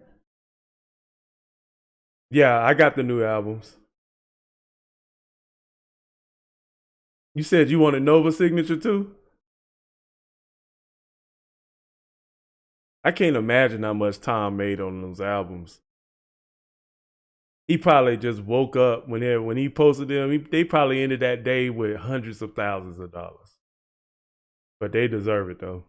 Yeah, I got the new albums. You said you wanted Nova signature too? I can't imagine how much Tom made on those albums. He probably just woke up when he posted them. They probably ended that day with hundreds of thousands of dollars. But they deserve it though.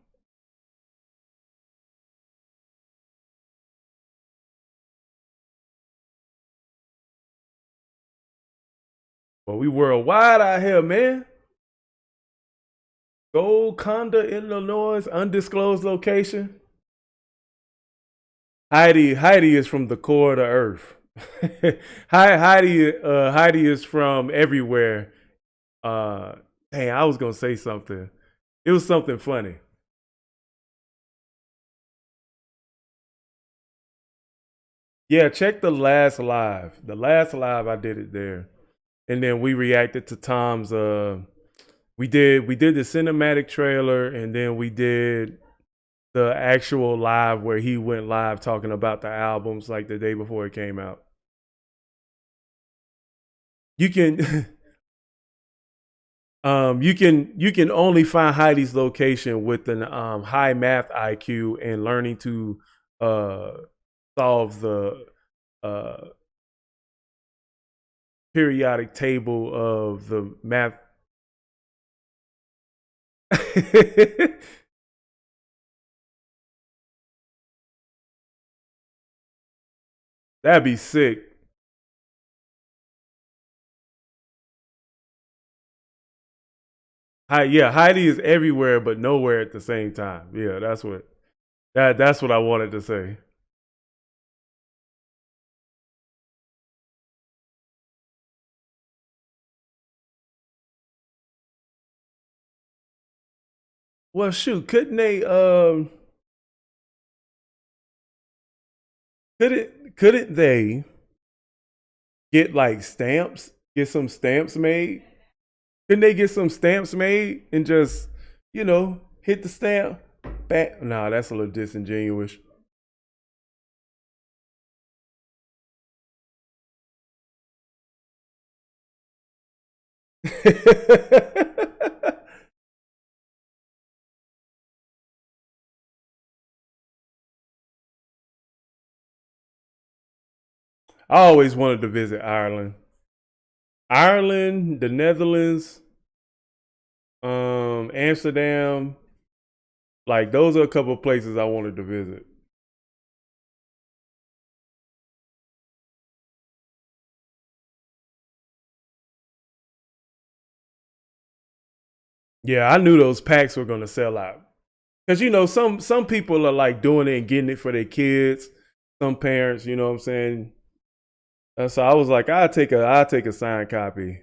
But we worldwide out here, man. Golconda, Illinois, undisclosed location. Heidi is from the core of the earth. Heidi is from everywhere. Hey, I was gonna say something. It was something funny. Yeah, check the last live. The last live I did it there. And then we reacted to Tom's we did the cinematic trailer, and then we did the actual live where he went live talking about the albums like the day before it came out. You can you can only find Heidi's location with an high math IQ and learning to uh solve the uh periodic table of the math. That'd be sick. Yeah, Heidi is everywhere but nowhere at the same time. Yeah, that's what I wanted to say. Well, shoot, couldn't they get like stamps? Get some stamps made? Couldn't they get some stamps made and just, hit the stamp back? Nah, that's a little disingenuous. I always wanted to visit Ireland. Ireland, the Netherlands, Amsterdam. Like those are a couple of places I wanted to visit. Yeah, I knew those packs were gonna sell out. Cause some people are like doing it and getting it for their kids. Some parents, you know what I'm saying. So I was like, I'll take a signed copy.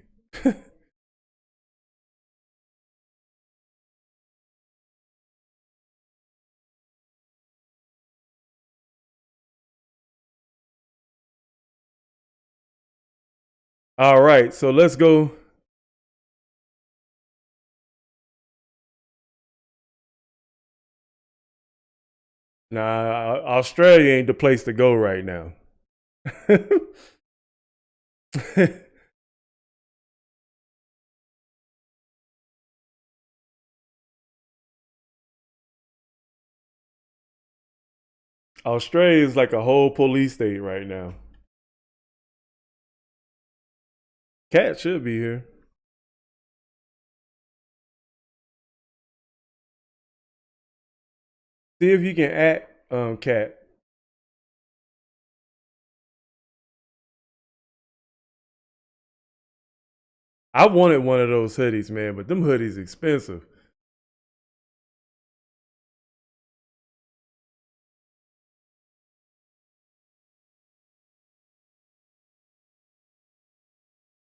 All right, so let's go. Nah, Australia ain't the place to go right now. Australia is like a whole police state right now. Cat should be here. See if you can act Cat. I wanted one of those hoodies, man, but them hoodies expensive.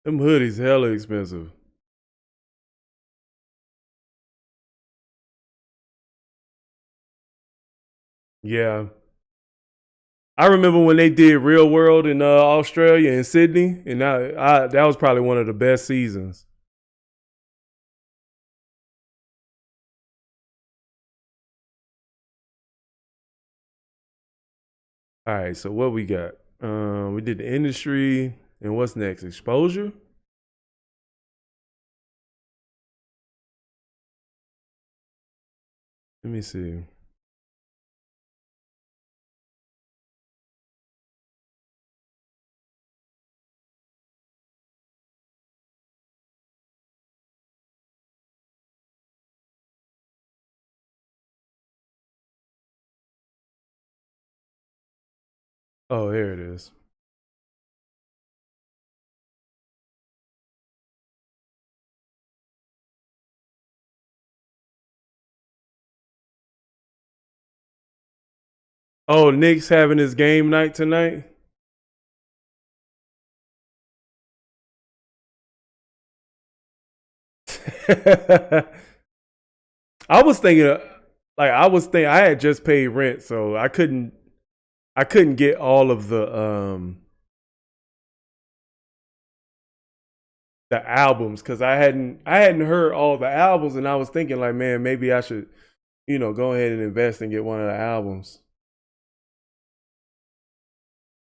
Them hoodies hella expensive. Yeah. I remember when they did Real World in Australia and Sydney, and that was probably one of the best seasons. All right, so what we got? We did the industry, and what's next? Exposure. Let me see. Oh, here it is. Oh, Nick's having his game night tonight. I was thinking, I had just paid rent, so I couldn't get all of the albums because I hadn't heard all the albums, and I was thinking like, man, maybe I should, go ahead and invest and get one of the albums.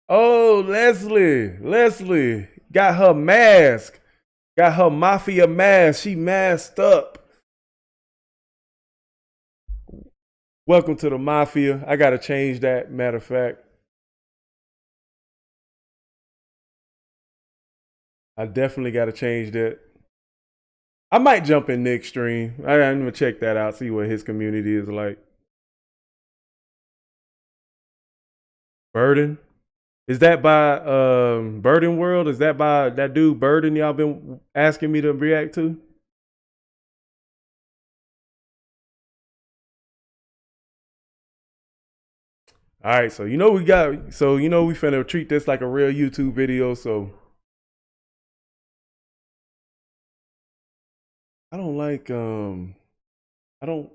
Oh, Leslie got her mask. Got her mafia mask. She masked up. Welcome to the mafia. I gotta change that, matter of fact. I definitely gotta change that. I might jump in Nick's stream. I'm gonna check that out, see what his community is like. Burden? Is that by Burden World? Is that by that dude Burden y'all been asking me to react to? All right, so we finna treat this like a real YouTube video. So I don't like I don't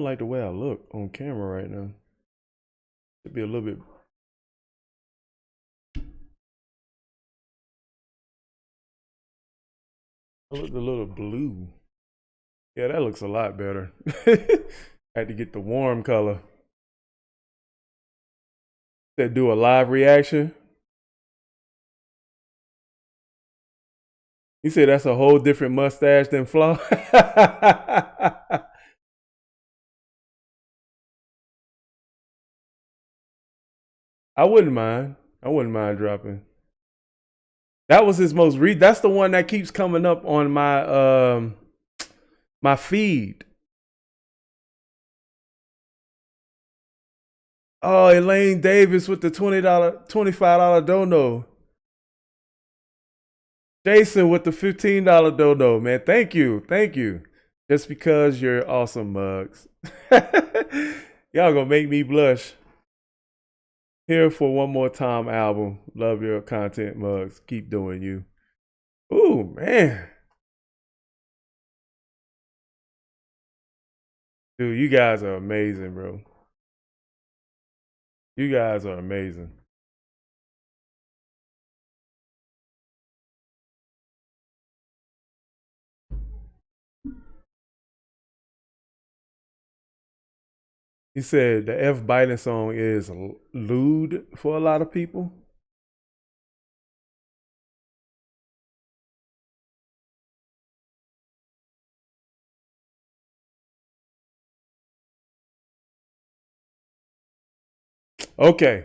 like the way I look on camera right now. Should be a little bit. I look a little blue. Yeah, that looks a lot better. I had to get the warm color. That do a live reaction. You said that's a whole different mustache than Flaw. I wouldn't mind. I wouldn't mind dropping. That was his most that's the one that keeps coming up on my my feed. Oh, Elaine Davis with the $25 dono. Jason with the $15 dono, man. Thank you. Thank you. Just because you're awesome, Mugs. Y'all gonna make me blush. Here for One More Time album. Love your content, Mugs. Keep doing you. Ooh, man. Dude, you guys are amazing, bro. You guys are amazing. He said the F Biden song is lewd for a lot of people. Okay.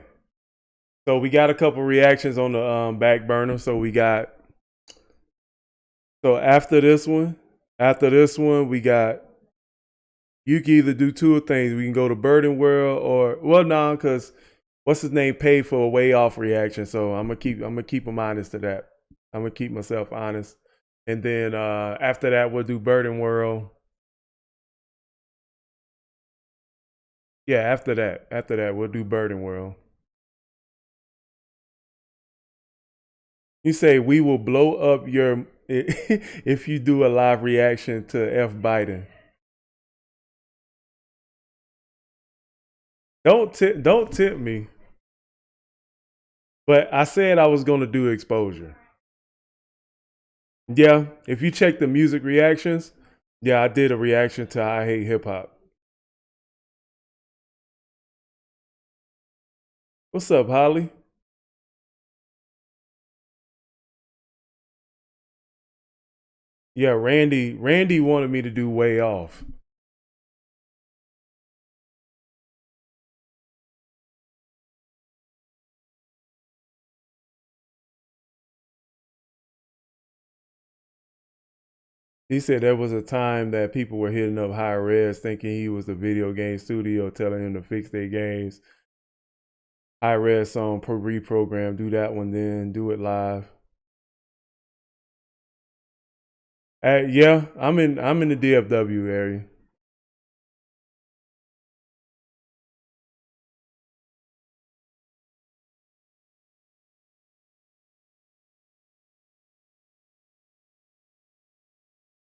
So we got a couple reactions on the back burner. So after this one, we got, you can either do two things. We can go to Burden World because what's his name paid for a way off reaction. So I'm gonna keep him honest to that. I'm gonna keep myself honest. And then after that, we'll do Burden World. Yeah, after that, we'll do Burden World. You say we will blow up your if you do a live reaction to F Biden. Don't tip me. But I said I was gonna do exposure. Yeah, if you check the music reactions, yeah, I did a reaction to I Hate Hip Hop. What's up, Holly? Yeah, Randy wanted me to do Way Off. He said there was a time that people were hitting up High Res thinking he was the video game studio telling him to fix their games. High Res song reprogram, do that one then, do it live. Yeah, I'm in the DFW area.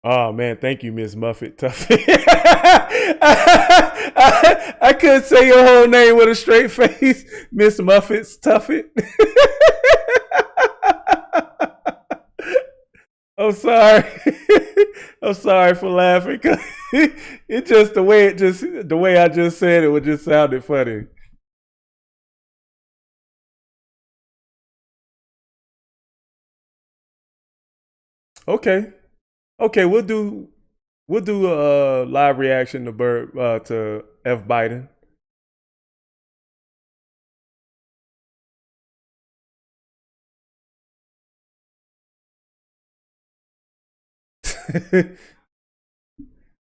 Oh man, thank you, Miss Muffet Tuffet. I couldn't say your whole name with a straight face, Miss Muffet's Tuffet. I'm sorry. I'm sorry for laughing. It just the way I just said it, just sounded funny. Okay, okay, we'll do a live reaction to to F Biden.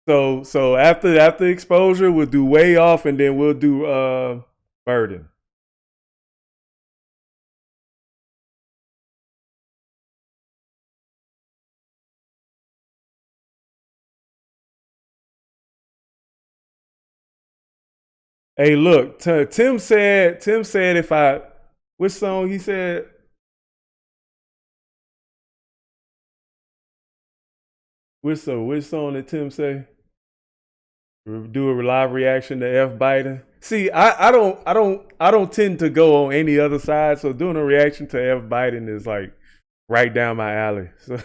So after exposure, we'll do way off, and then we'll do burden. Hey, look, Tim said if I which song he said. Which song did Tim say? Do a live reaction to F Biden. See, I don't tend to go on any other side, so doing a reaction to F Biden is like right down my alley. So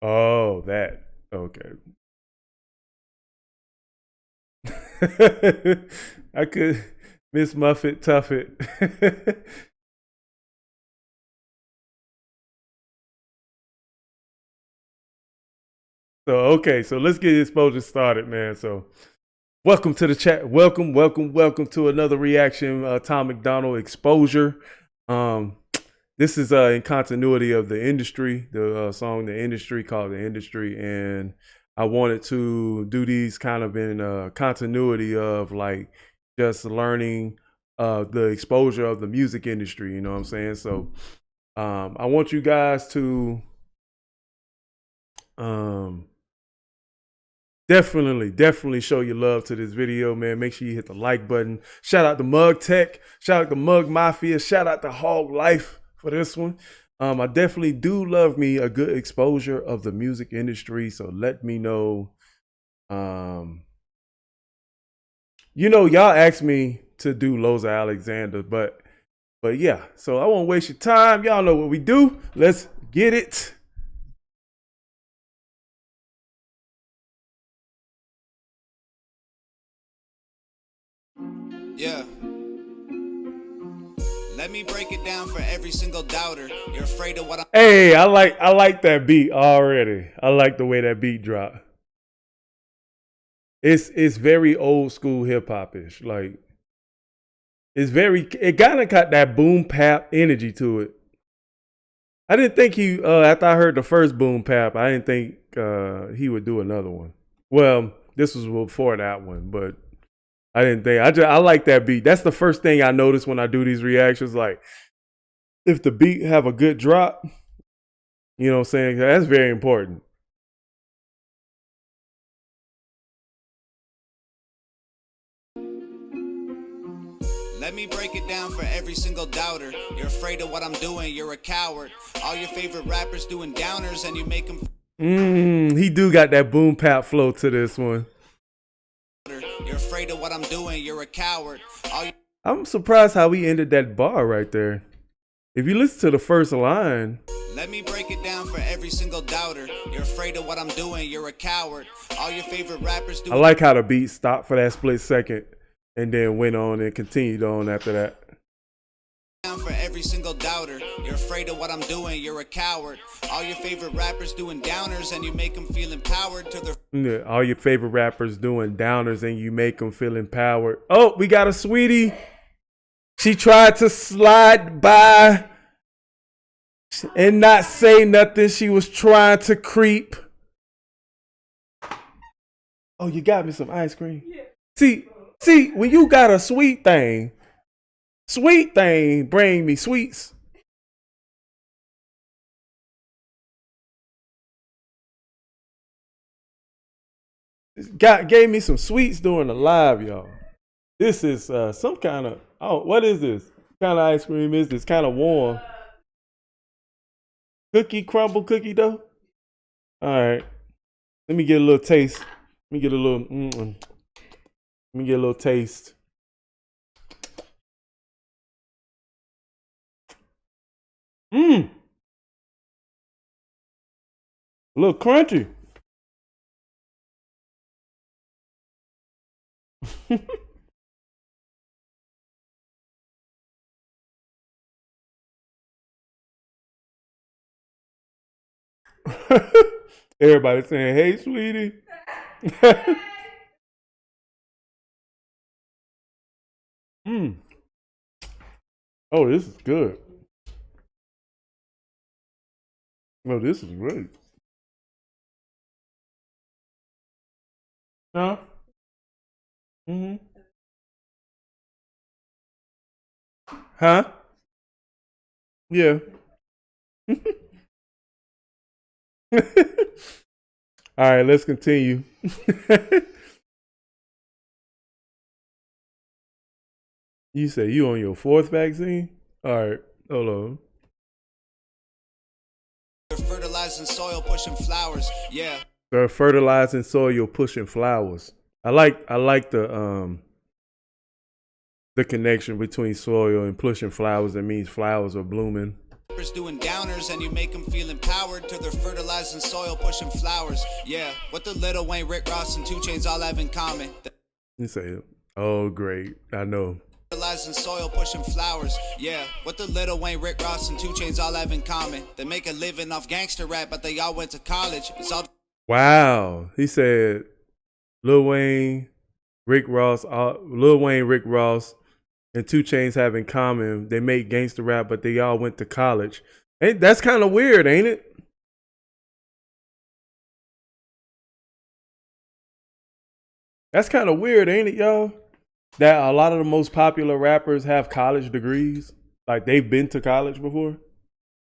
oh, that okay. I could Miss Muffet Tuffet. So okay, so let's get exposure started, man. So welcome to the chat. Welcome to another reaction. Tom MacDonald exposure. Um, this is in continuity of the industry, the song "The Industry" called "The Industry," and I wanted to do these kind of in continuity of like just learning the exposure of the music industry. You know what I'm saying? So I want you guys to um, definitely show your love to this video, man. Make sure you hit the like button. Shout out to Mug Tech. Shout out to Mug Mafia. Shout out to Hog Life for this one. I definitely do love me a good exposure of the music industry. So let me know. Y'all asked me to do Loza Alexander, but yeah. So I won't waste your time. Y'all know what we do. Let's get it. Yeah. Let me break it down for every single doubter. You're afraid of what I'm. Hey, I like that beat already. I like the way that beat dropped. It's very old school hip hop ish. Like it kind of got that boom pap energy to it. I didn't think he after I heard the first boom pap, I didn't think he would do another one. Well, this was before that one, but I didn't think I like that beat. That's the first thing I notice when I do these reactions. Like if the beat have a good drop, you know what I'm saying? That's very important. Let me break it down for every single doubter. You're afraid of what I'm doing, you're a coward. All your favorite rappers doing downers and you make them. He do got that boom pap flow to this one. You're afraid of what I'm doing, you're a coward. I'm surprised how he ended that bar right there. If you listen to the first line. Let me break it down for every single doubter. You're afraid of what I'm doing, you're a coward. All your favorite rappers do. I like how the beat stopped for that split second and then went on and continued on after that. For every single doubter, you're afraid of what I'm doing, you're a coward. All your favorite rappers doing downers and you make them feel empowered to their. Yeah, all your favorite rappers doing downers and you make them feel empowered. Oh, we got a sweetie. She tried to slide by and not say nothing. She was trying to creep. Oh, you got me some ice cream. Yeah. See, when you got a sweet thing bring me sweets. Gave me some sweets during the live, y'all. This is some kind of, what is this? What kind of ice cream is this? Kind of warm. Cookie crumble cookie dough? All right. Let me get a little taste. Let me get a little taste. A little crunchy. Everybody saying, "Hey, sweetie." mm. Oh, this is good. Oh, this is great. Huh? Mm-hmm. Huh? Yeah. All right, let's continue. You say you on your fourth vaccine? All right, hold on. Fertilizing soil, pushing flowers. Yeah. They're fertilizing soil, pushing flowers. I like the connection between soil and pushing flowers. That means flowers are blooming. Doing downers and you make them feel empowered till they're fertilizing soil, pushing flowers. Yeah. What the Lil Wayne, Rick Ross, and 2 Chainz all have in common. You say, oh, great. I know. Fertilizing soil, pushing flowers. Yeah. What the Lil Wayne, Rick Ross, and 2 Chainz all have in common. They make a living off gangster rap, but they all went to college. It's all. Wow. He said Lil Wayne, Rick Ross, and 2 Chainz have in common. They make gangster rap, but they all went to college. That's kind of weird, ain't it? That's kind of weird, ain't it, y'all? That a lot of the most popular rappers have college degrees. Like they've been to college before.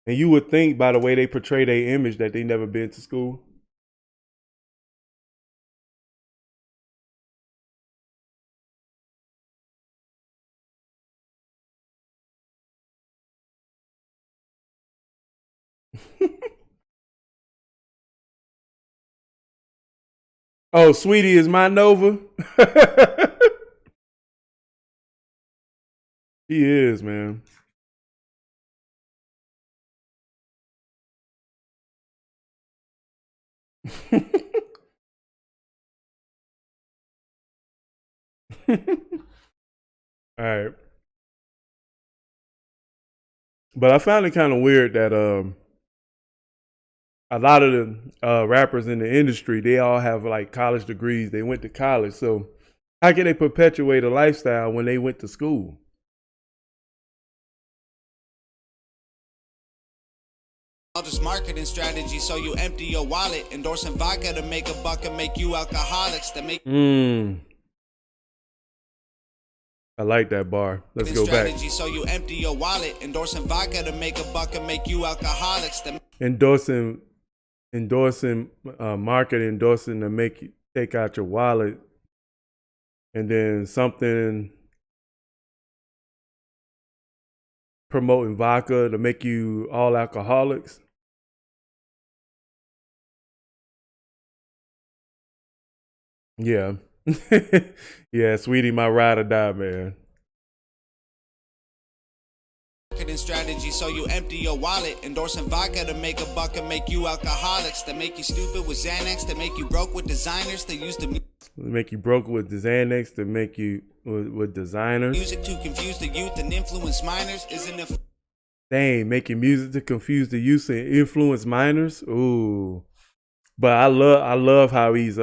And you would think by the way they portray their image that they never been to school. Oh, Sweetie is my Nova. He is, man. All right. But I found it kind of weird that a lot of the rappers in the industry, they all have like college degrees. They went to college. So how can they perpetuate a lifestyle when they went to school? All just marketing strategy, so you empty your wallet. Endorsing vodka to make a buck and make you alcoholics. That make I like that bar. Let's go back. So you empty your wallet. Endorsing vodka to make a buck and make you alcoholics. That Endorsing market endorsing to make you take out your wallet, and then something promoting vodka to make you all alcoholics. Yeah. Yeah, Sweetie, my ride or die, man. marketing strategy, so you empty your wallet. Endorsing vodka to make a buck and make you alcoholics. That make you stupid with Xanax. That make you broke with designers. They use the make you broke with the Xanax to make you with designers. music to confuse the youth and influence minors. Isn't it? Dang, making music to confuse the youth and influence minors. Ooh, but I love how he's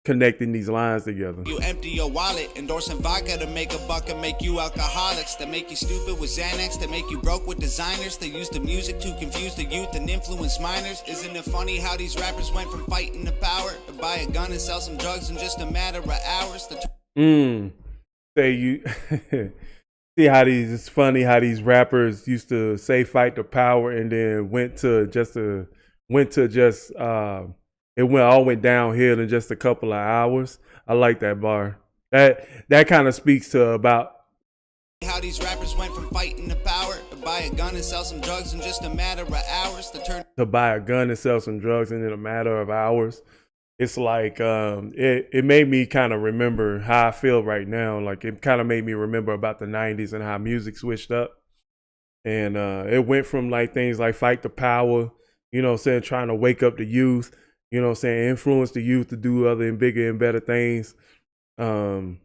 connecting these lines together. You empty your wallet. Endorsing vodka to make a buck and make you alcoholics. That make you stupid with Xanax. That make you broke with designers. They use the music to confuse the youth and influence minors. Isn't it funny how these rappers went from fighting the power to buy a gun and sell some drugs in just a matter of hours? Say you see how these, it's funny how these rappers used to say fight the power and then it went downhill in just a couple of hours. I like that bar. That kind of speaks to about how these rappers went from fighting the power to buy a gun and sell some drugs in just a matter of hours. To buy a gun and sell some drugs in a matter of hours. It's like it made me kind of remember how I feel right now. Like it kind of made me remember about the 90s and how music switched up. And it went from like things like Fight the Power, you know what I'm saying, trying to wake up the youth, you know what I'm saying, influence the youth to do other and bigger and better things. But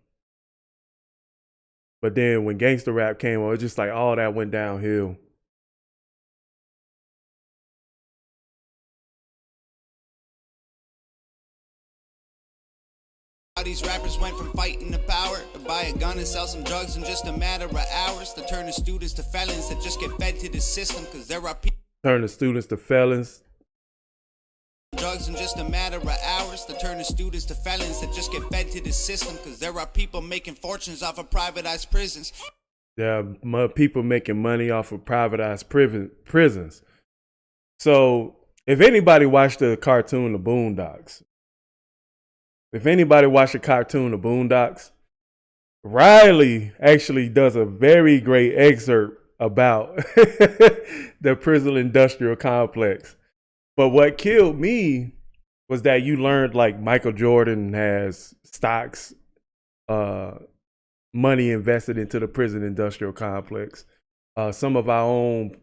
then when gangster rap came on, it's just like all that went downhill. These rappers went from fighting to power to buy a gun and sell some drugs in just a matter of hours, to turn the students to felons that just get fed to the system, because there are people Turn the students to felons. Drugs in just a matter of hours, to turn the students to felons that just get fed to the system, because there are people making fortunes off of privatized prisons. There are people making money off of privatized prisons. So if anybody watched the cartoon The Boondocks, Riley actually does a very great excerpt about the prison industrial complex. But what killed me was that you learned like Michael Jordan has stocks, money invested into the prison industrial complex. Some of our own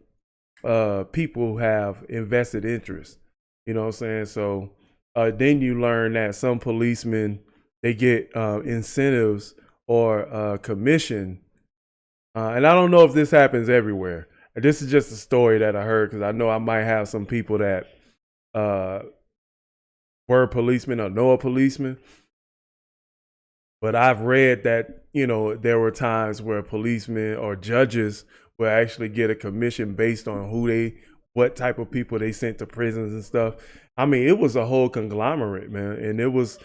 people have invested interest. You know what I'm saying? So then you learn that some policemen, they get incentives or commission. And I don't know if this happens everywhere. This is just a story that I heard because I know I might have some people that were policemen or know a policeman. But I've read that, you know, there were times where policemen or judges will actually get a commission based on what type of people they sent to prisons and stuff. I mean, it was a whole conglomerate, man. And it was,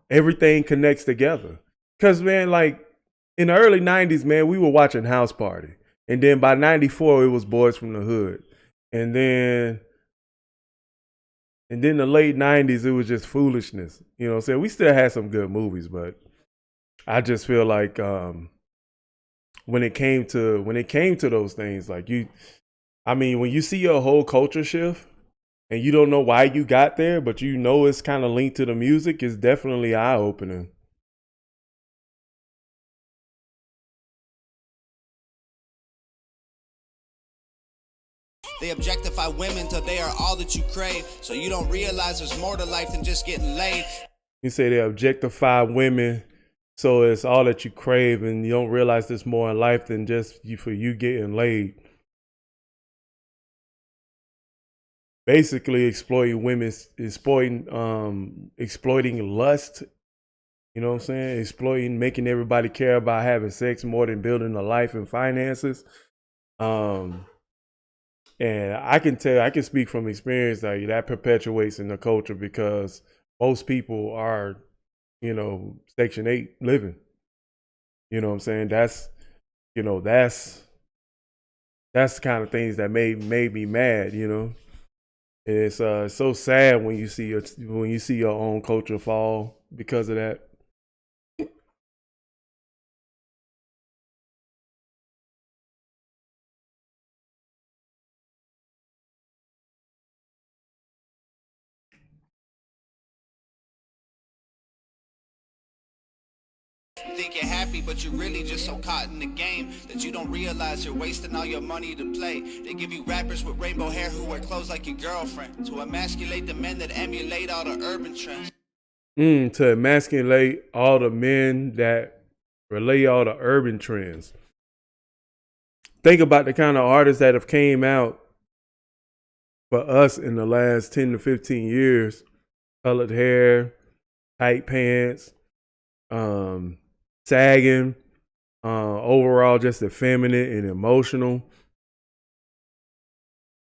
everything connects together. Cause man, like in the early 90s, man, we were watching House Party. And then by 94, it was Boys from the Hood. And then the late 90s, it was just foolishness. You know what I'm saying? We still had some good movies, but I just feel like when it came to those things, like when you see your whole culture shift and you don't know why you got there, but you know it's kind of linked to the music, it's definitely eye-opening. They objectify women till they are all that you crave, so you don't realize there's more to life than just getting laid. You say they objectify women, so it's all that you crave, and you don't realize there's more in life than just you getting laid. Basically, exploiting women, exploiting lust. You know what I'm saying? Exploiting, making everybody care about having sex more than building a life and finances. And I can speak from experience that that perpetuates in the culture because most people are, you know, Section 8 living. You know what I'm saying? That's the kind of things that made me mad, you know. It's so sad when you see your own culture fall because of that. Think you're happy, but you're really just so caught in the game that you don't realize you're wasting all your money to play. They give you rappers with rainbow hair who wear clothes like your girlfriend to emasculate the men that emulate all the urban trends. To emasculate all the men that relay all the urban trends. Think about the kind of artists that have came out for us in the last 10 to 15 years. Colored hair, tight pants, sagging, overall just effeminate and emotional.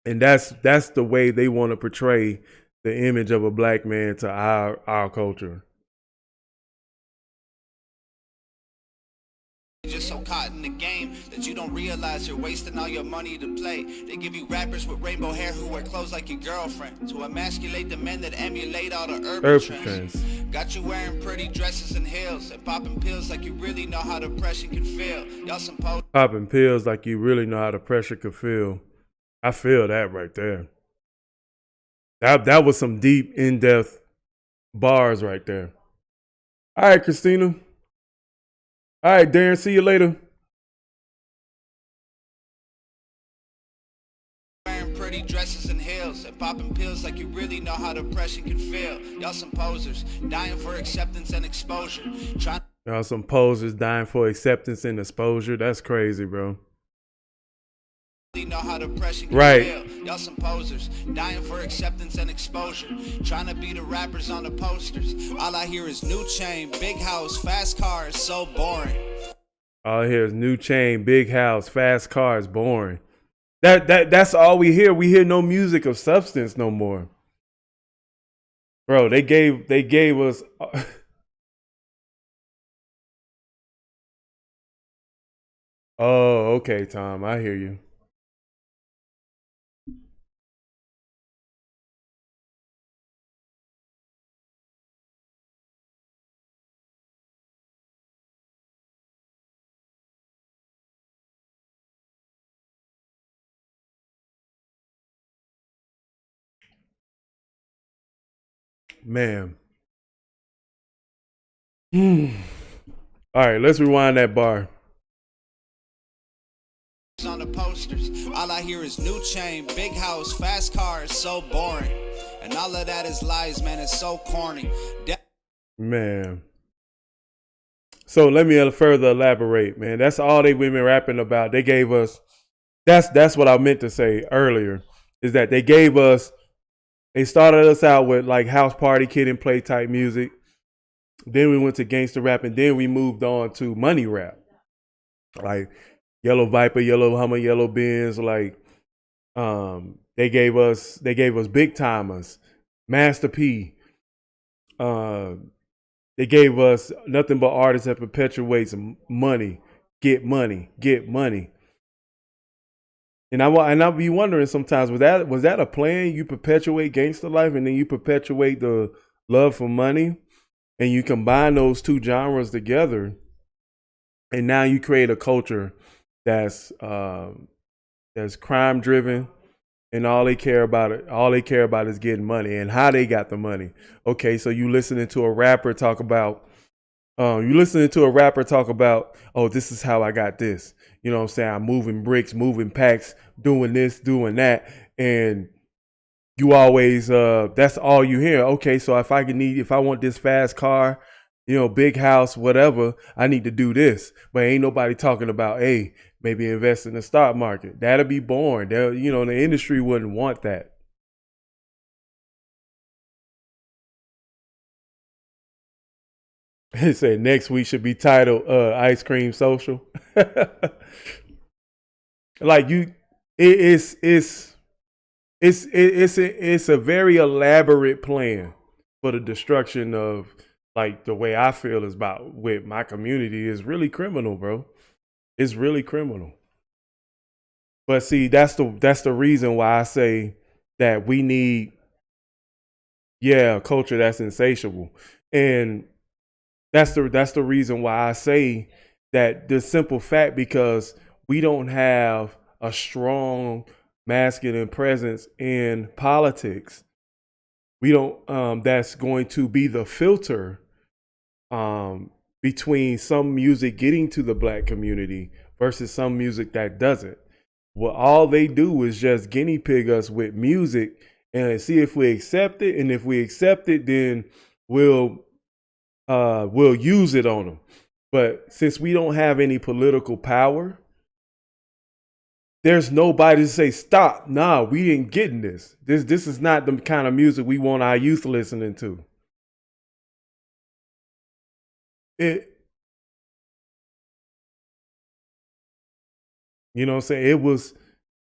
And that's the way they want to portray the image of a black man to our culture. Just so caught in the game that you don't realize you're wasting all your money to play. They give you rappers with rainbow hair who wear clothes like your girlfriend to emasculate the men that emulate all the urban trends. Got you wearing pretty dresses and heels and popping pills like you really know how the pressure can feel. Y'all some popping pills like you really know how the pressure could feel. I feel that right there. That was some deep, in-depth bars right there. All right, Christina. All right, Darren, see you later. and popping pills like you really know how depression can feel. Y'all some posers, dying for acceptance and exposure. Y'all some posers dying for acceptance and exposure. That's crazy, bro. Know how depression can right. feel. Y'all some posers, dying for acceptance and exposure. Trying to be the rappers on the posters. All I hear is new chain, big house, fast cars, so boring. All I hear is new chain, big house, fast cars, boring. That's all we hear. We hear no music of substance no more. Bro, they gave us Oh, okay, Tom. I hear you. Man. All right, let's rewind that bar. On the posters, all I hear is new chain, big house, fast cars, so boring. And all of that is lies, man. It's so corny. Man. So let me further elaborate, man. That's all they've been rapping about. They gave us, that's what I meant to say earlier, is that they started us out with like house party, kid and play type music. Then we went to gangster rap, and then we moved on to money rap. Like Yellow Viper, Yellow Hummer, Yellow Benz, like they gave us Big Timers, Master P. They gave us nothing but artists that perpetuates money, get money, get money. And I'll be wondering sometimes, was that a plan? You perpetuate gangster life and then you perpetuate the love for money, and you combine those two genres together, and now you create a culture that's crime driven, and all they care about is getting money and how they got the money. Okay, so you listening to a rapper talk about, oh, this is how I got this. You know what I'm saying? I'm moving bricks, moving packs, doing this, doing that. And you always, that's all you hear. Okay, so if I want this fast car, big house, whatever, I need to do this. But ain't nobody talking about, hey, maybe invest in the stock market. That'll be boring. The industry wouldn't want that. It said next week should be titled Ice Cream Social. Like it's a very elaborate plan for the destruction of, like, the way I feel is about with my community is really criminal, bro. It's really criminal. But see, that's the reason why I say that we need, a culture that's insatiable. And that's the reason why I say that, the simple fact, because we don't have a strong masculine presence in politics. We don't, that's going to be the filter between some music getting to the black community versus some music that doesn't. Well, all they do is just guinea pig us with music and see if we accept it. And if we accept it, then we'll use it on them. But since we don't have any political power, there's nobody to say, stop. Nah, we ain't getting this. This is not the kind of music we want our youth listening to. You know what I'm saying?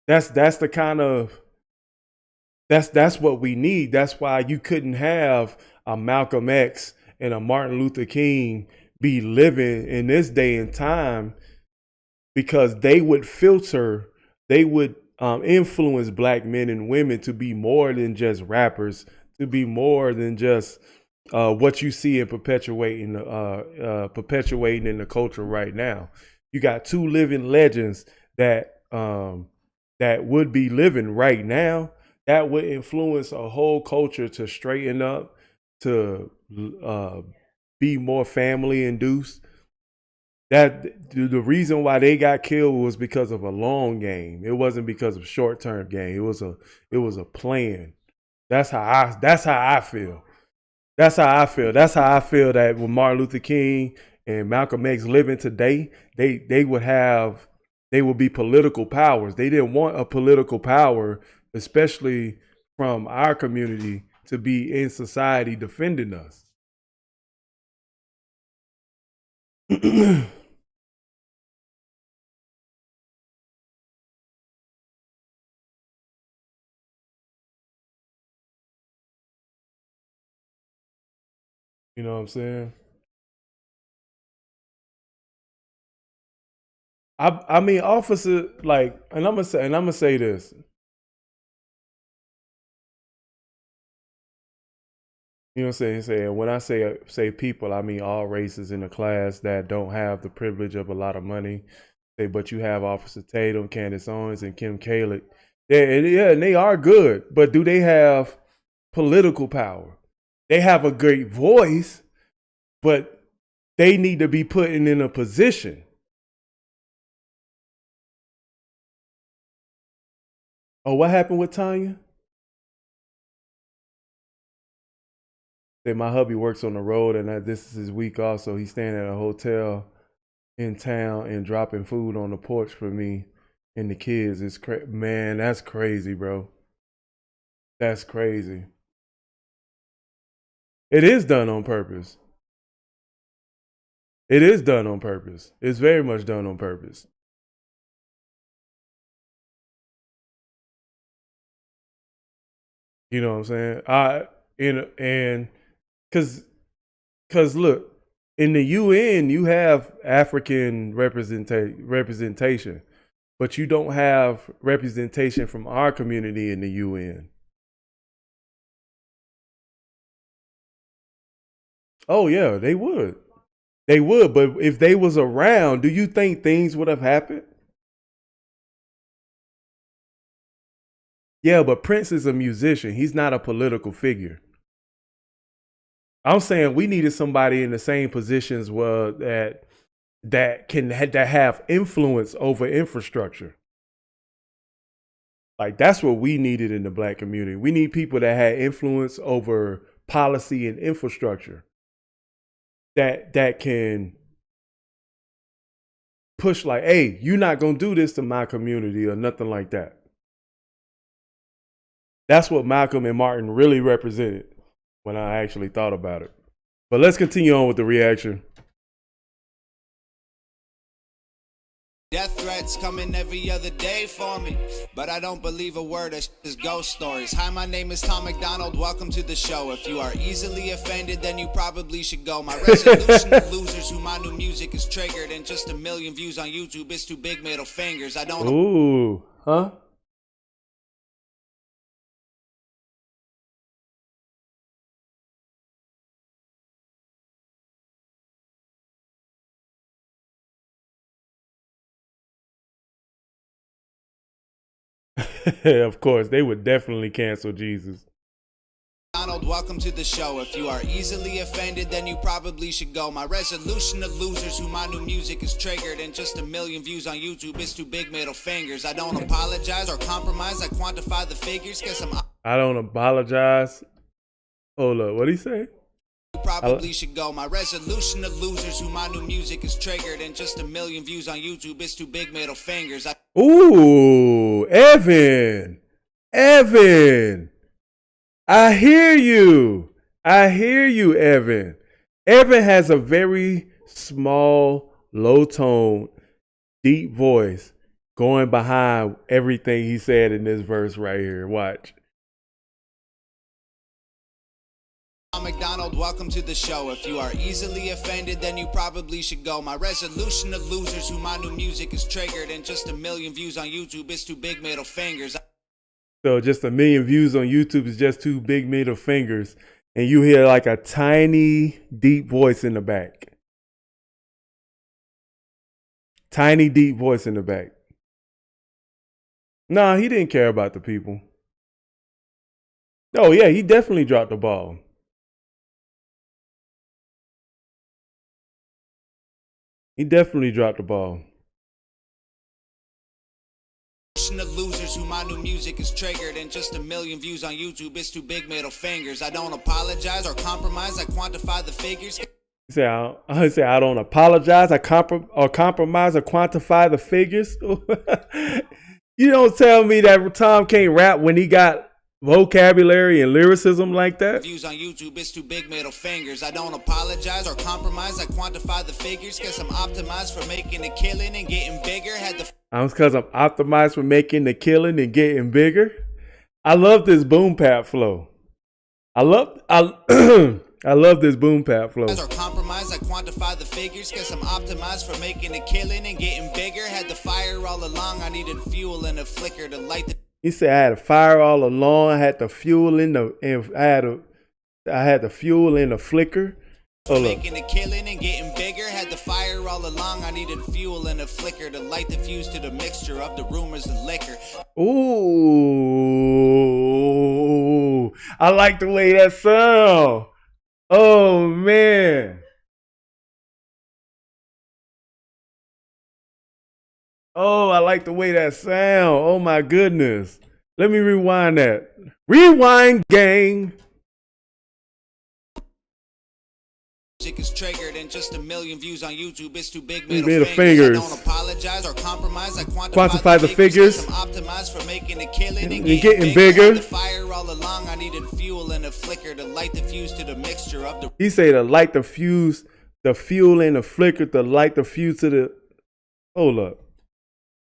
That's the kind of, that's what we need. That's why you couldn't have a Malcolm X and a Martin Luther King be living in this day and time, because they would influence black men and women to be more than just rappers, to be more than just what you see and perpetuating in the culture right now. You got two living legends that would be living right now, that would influence a whole culture to straighten up, to be more family induced. That the reason why they got killed was because of a long game. It wasn't because of short-term game. It was a plan. That's how I feel. That's how I feel. That's how I feel that with Martin Luther King and Malcolm X living today, they would be political powers. They didn't want a political power, especially from our community, to be in society defending us. You know what I'm saying? I mean, officer, like, and I'm gonna say this. You know what I'm saying? When I say people, I mean all races in the class that don't have the privilege of a lot of money. But you have Officer Tatum, Candace Owens, and Kim Kalick. And they are good, but do they have political power? They have a great voice, but they need to be put in a position. Oh, what happened with Tanya? Say my hubby works on the road, and this is his week off, so he's staying at a hotel in town and dropping food on the porch for me and the kids. It's man, that's crazy, bro. That's crazy. It is done on purpose. It is done on purpose. It's very much done on purpose. You know what I'm saying? And cause look, in the UN you have African representation, but you don't have representation from our community in the UN. Oh yeah, they would. They would, but if they was around, do you think things would have happened? Yeah, but Prince is a musician. He's not a political figure. I'm saying we needed somebody in the same positions that have influence over infrastructure. Like that's what we needed in the black community. We need people that had influence over policy and infrastructure. That can push like, hey, you're not gonna do this to my community or nothing like that. That's what Malcolm and Martin really represented when I actually thought about it. But let's continue on with the reaction. Death threats coming every other day for me, but I don't believe a word of is ghost stories. Hi, my name is Tom MacDonald. Welcome to the show. If you are easily offended, then you probably should go. My resolution to losers who my new music is triggered, and just 1 million views on YouTube is too big middle fingers. I don't. Ooh, huh? Of course, they would definitely cancel Jesus. Donald, welcome to the show. If you are easily offended, then you probably should go. My resolution to losers who my new music is triggered, and just 1 million views on YouTube is too big middle fingers. I don't apologize or compromise. I quantify the figures because I don't apologize. Hold up, what'd he say? You probably should go. My resolution to losers who my new music is triggered, and just 1 million views on YouTube is too big middle fingers. Ooh, Evan. I hear you, Evan. Evan has a very small, low tone, deep voice going behind everything he said in this verse right here. Watch. MacDonald, welcome to the show. If you are easily offended, then you probably should go. My resolution to losers who my new music is triggered, and just 1 million views on YouTube is too big middle fingers. So just 1 million views on YouTube is just too big middle fingers, and you hear like a tiny, deep voice in the back. Tiny, deep voice in the back. Nah, he didn't care about the people. Oh yeah, he definitely dropped the ball. He definitely dropped the ball. The losers haters who my new music is triggered, and just 1 million views on YouTube, it's too big middle fingers. I don't apologize or compromise, I quantify the figures. He said, I don't apologize, I compromise or quantify the figures. You don't tell me that Tom can't rap when he got vocabulary and lyricism like that. Views on YouTube, it's too big middle fingers. I don't apologize or compromise, I quantify the figures. Cause I'm optimized for making a killing and getting bigger. Because I'm optimized for making the killing and getting bigger. I love this boom bap flow. I love this boom bap flow. Or compromise, I quantify the figures. Cause I'm optimized for making a killing and getting bigger. Had the fire all along, I needed fuel and a flicker to light the. He said I had a fire all along. I had the fuel in the, and I had the fuel in the flicker. Making a killing and getting bigger. Had the fire all along. I needed fuel and a flicker to light the fuse to the mixture of the rumors and liquor. Ooh, I like the way that sound. Oh man. Oh, I like the way that sound. Oh my goodness. Let me rewind that. Rewind, gang. Music is triggered, and just 1 million views on YouTube, it's too big middle fingers. I don't apologize or compromise, I quantify the figures. I'm optimized for making a killing and getting bigger. The fire all along, I needed fuel and a flicker to light the fuse to the mixture of the. He say to light the fuse, the fuel and the flicker to light the fuse to the. Hold up.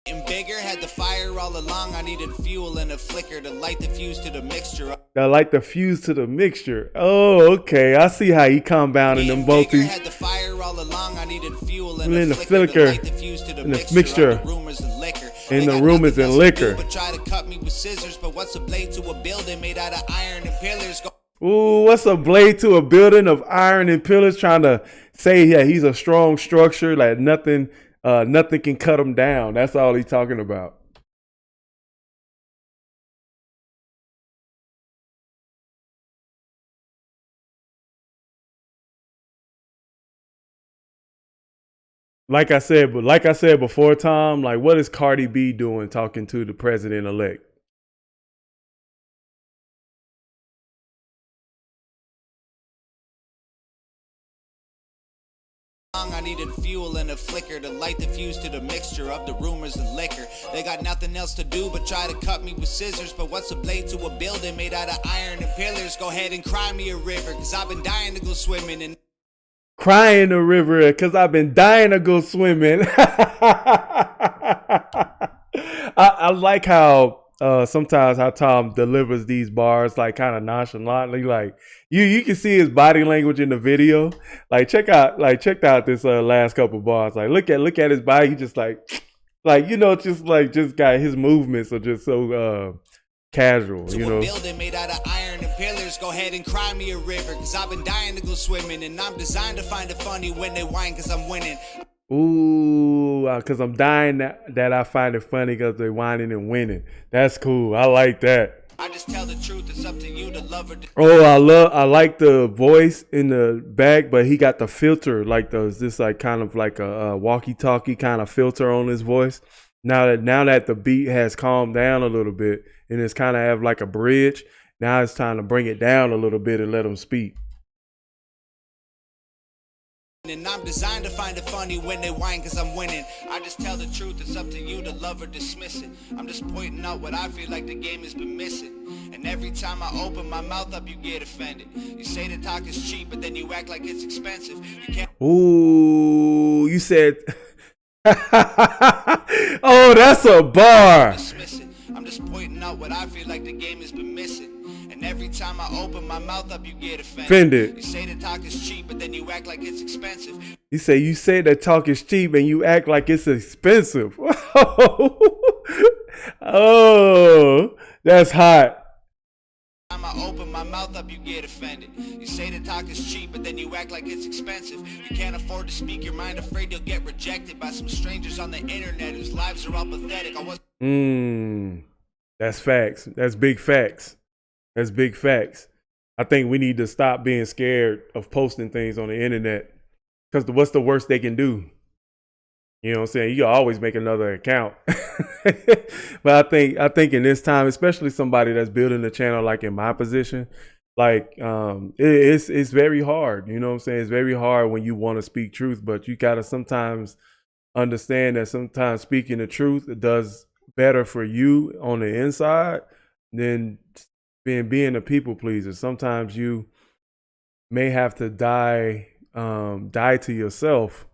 Getting bigger, had the fire all along. I needed fuel and a flicker to light the fuse to the mixture. To light the fuse to the mixture. Oh, okay. I see how he compounding them both. Had the fire all along. I needed fuel and a flicker to light the fuse to the mixture. Rumors and liquor. In the rumors and liquor. But try to cut me with scissors. But what's a blade to a building made out of iron and pillars? Ooh, what's a blade to a building of iron and pillars? Trying to say, yeah, he's a strong structure, like nothing can cut him down. That's all he's talking about. Like I said before, Tom, like what is Cardi B doing talking to the president-elect? I needed fuel and a flicker to light the fuse to the mixture of the rumors and liquor. They got nothing else to do but try to cut me with scissors. But what's a blade to a building made out of iron and pillars? Go ahead and cry me a river, cause I've been dying to go swimming. And crying a river, cause I've been dying to go swimming. I like how sometimes how Tom delivers these bars like kind of nonchalantly, like you can see his body language in the video. Like check out this last couple bars. Like look at his body. He just like just got his movements are just so casual, you know. Building made out of iron and pillars. Go ahead and cry me a river, cause I've been dying to go swimming, and I'm designed to find it funny when they whine, cause I'm winning. Ooh, cause I'm dying that I find it funny cause they're whining and winning. That's cool. I like that. I just tell the truth. It's up to you to love or. Oh, I like the voice in the back, but he got the filter, like this like kind of like a walkie-talkie kind of filter on his voice. Now that the beat has calmed down a little bit and it's kind of have like a bridge, now it's time to bring it down a little bit and let him speak. And I'm designed to find it funny when they whine, cause I'm winning. I just tell the truth. It's up to you to love or dismiss it. I'm just pointing out what I feel like the game has been missing. And every time I open my mouth up, you get offended. You say the talk is cheap, but then you act like it's expensive. You can't. Ooh, you said. Oh, that's a bar. I'm just pointing out what I feel like the game has been missing. And every time I open my mouth up, you get offended. You say the talk is cheap, but then you act like it's expensive. You say that talk is cheap and you act like it's expensive. Oh, that's hot. Every time I open my mouth up, you get offended. You say the talk is cheap, but then you act like it's expensive. You can't afford to speak your mind, afraid you'll get rejected by some strangers on the internet whose lives are all pathetic. That's facts. That's big facts. That's big facts. I think we need to stop being scared of posting things on the internet, because what's the worst they can do? You know what I'm saying? You can always make another account. But I think in this time, especially somebody that's building a channel like in my position, like it's very hard. You know what I'm saying? It's very hard when you want to speak truth, but you gotta sometimes understand that sometimes speaking the truth it does better for you on the inside than being a people pleaser. Sometimes you may have to die to yourself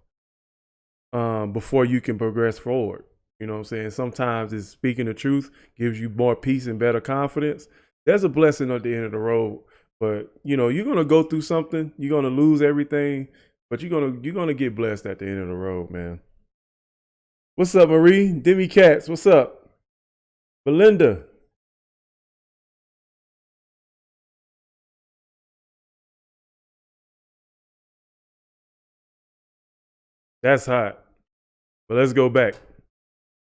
before you can progress forward. You know what I'm saying? Sometimes it's speaking the truth gives you more peace and better confidence. There's a blessing at the end of the road, but you're gonna go through something. You're gonna lose everything, but you're gonna get blessed at the end of the road, man. What's up, Marie? Demi Katz, what's up? Belinda. That's hot. But let's go back.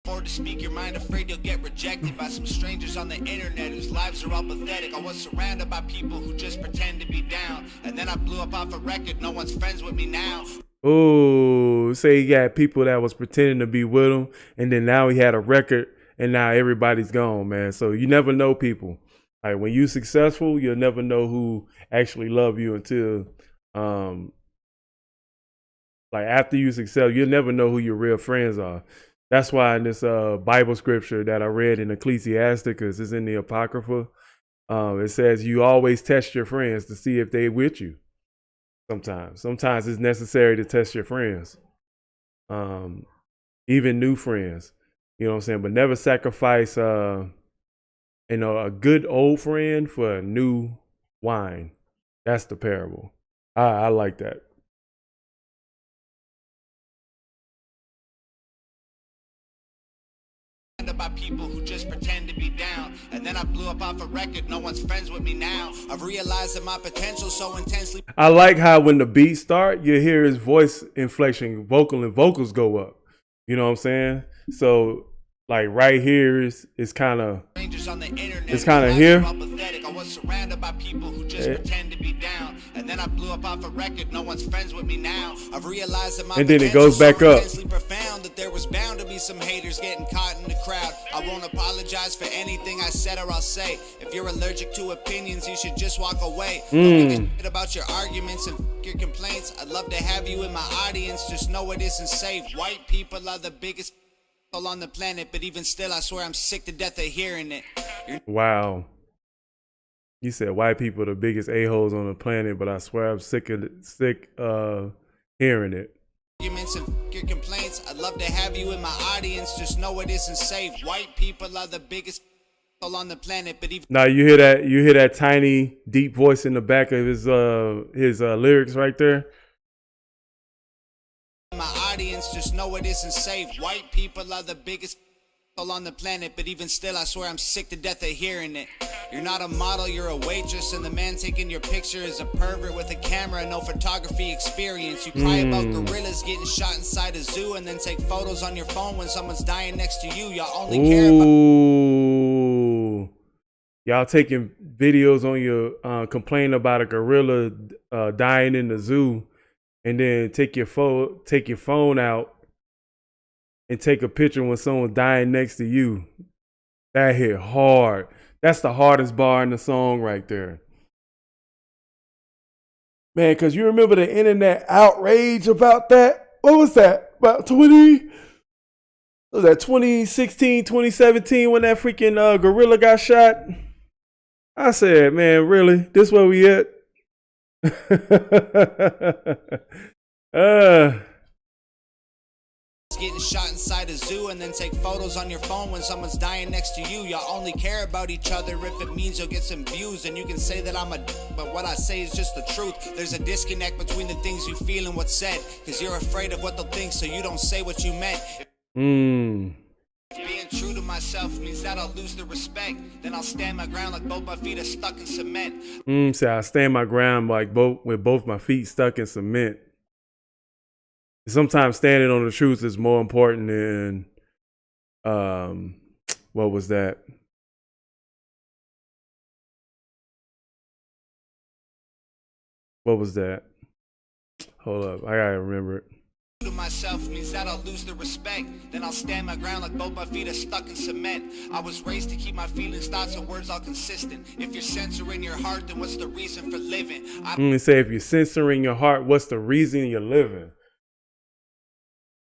To speak your mind, afraid you'll get rejected by some strangers on the internet whose lives are all pathetic. I was surrounded by people who just pretend to be down, and then I blew up off a record. No one's friends with me now. Oh, say he got people that was pretending to be with him, and then now he had a record, and now everybody's gone, man. So you never know people. Like when you successful, you'll never know who actually love you until like after you successful, you'll never know who your real friends are. That's why in this Bible scripture that I read in Ecclesiasticus, it's in the Apocrypha, it says you always test your friends to see if they with you. Sometimes it's necessary to test your friends, even new friends. You know what I'm saying? But never sacrifice, a good old friend for a new wine. That's the parable. I like that. By people who just pretend to be down, and then I blew up off a record. No one's friends with me now. I've realized that my potential so intensely. I like how when the beat start, you hear his voice inflection, vocals go up. You know what I'm saying? So like right here is kind of here. I was surrounded by people who just pretend to be down, and then I blew up off a record. No one's friends with me now. I've realized that my and then it goes back up. Profound that there was bound to be some haters getting caught in the crowd. I won't apologize for anything I said or I'll say. If you're allergic to opinions, you should just walk away. Don't give a shit about your arguments and your complaints. I'd love to have you in my audience. Just know it isn't safe. White people are the biggest on the planet, but even still, I swear I'm sick to death of hearing it. Wow. You said white people are the biggest a-holes on the planet, but I swear I'm sick hearing it. Arguments and your complaints. I'd love to have you in my audience. Just know it isn't safe. White people are the biggest on the planet, but even now you hear that tiny deep voice in the back of his lyrics right there. My audience, just know it isn't safe. White people are the biggest on the planet, but even still, I swear I'm sick to death of hearing it. You're not a model, you're a waitress, and the man taking your picture is a pervert with a camera and no photography experience. You cry about gorillas getting shot inside a zoo, and then take photos on your phone when someone's dying next to you. Y'all only care about y'all taking videos on your complaining about a gorilla dying in the zoo, and then take your phone out and take a picture when someone's dying next to you. That hit hard. That's the hardest bar in the song right there. Man, because you remember the internet outrage about that? What was that? About 2016, 2017 when that freaking gorilla got shot? I said, man, really? This where we at? Getting shot inside a zoo and then take photos on your phone when someone's dying next to you. Y'all only care about each other if it means you'll get some views, and you can say that I'm a but what I say is just the truth. There's a disconnect between the things you feel and what's said, because you're afraid of what they'll think, so you don't say what you meant. Being true to myself means that I'll lose the respect. Then I'll stand my ground like both my feet are stuck in cement. So I stand my ground like with both my feet stuck in cement. Sometimes standing on the truth is more important than what was that? What was that? Hold up, I gotta remember it. To myself means that I'll lose the respect. Then I'll stand my ground like both my feet are stuck in cement. I was raised to keep my feelings, thoughts, and words all consistent. If you're censoring your heart, then what's the reason for living? Say if you're censoring your heart, what's the reason you're living?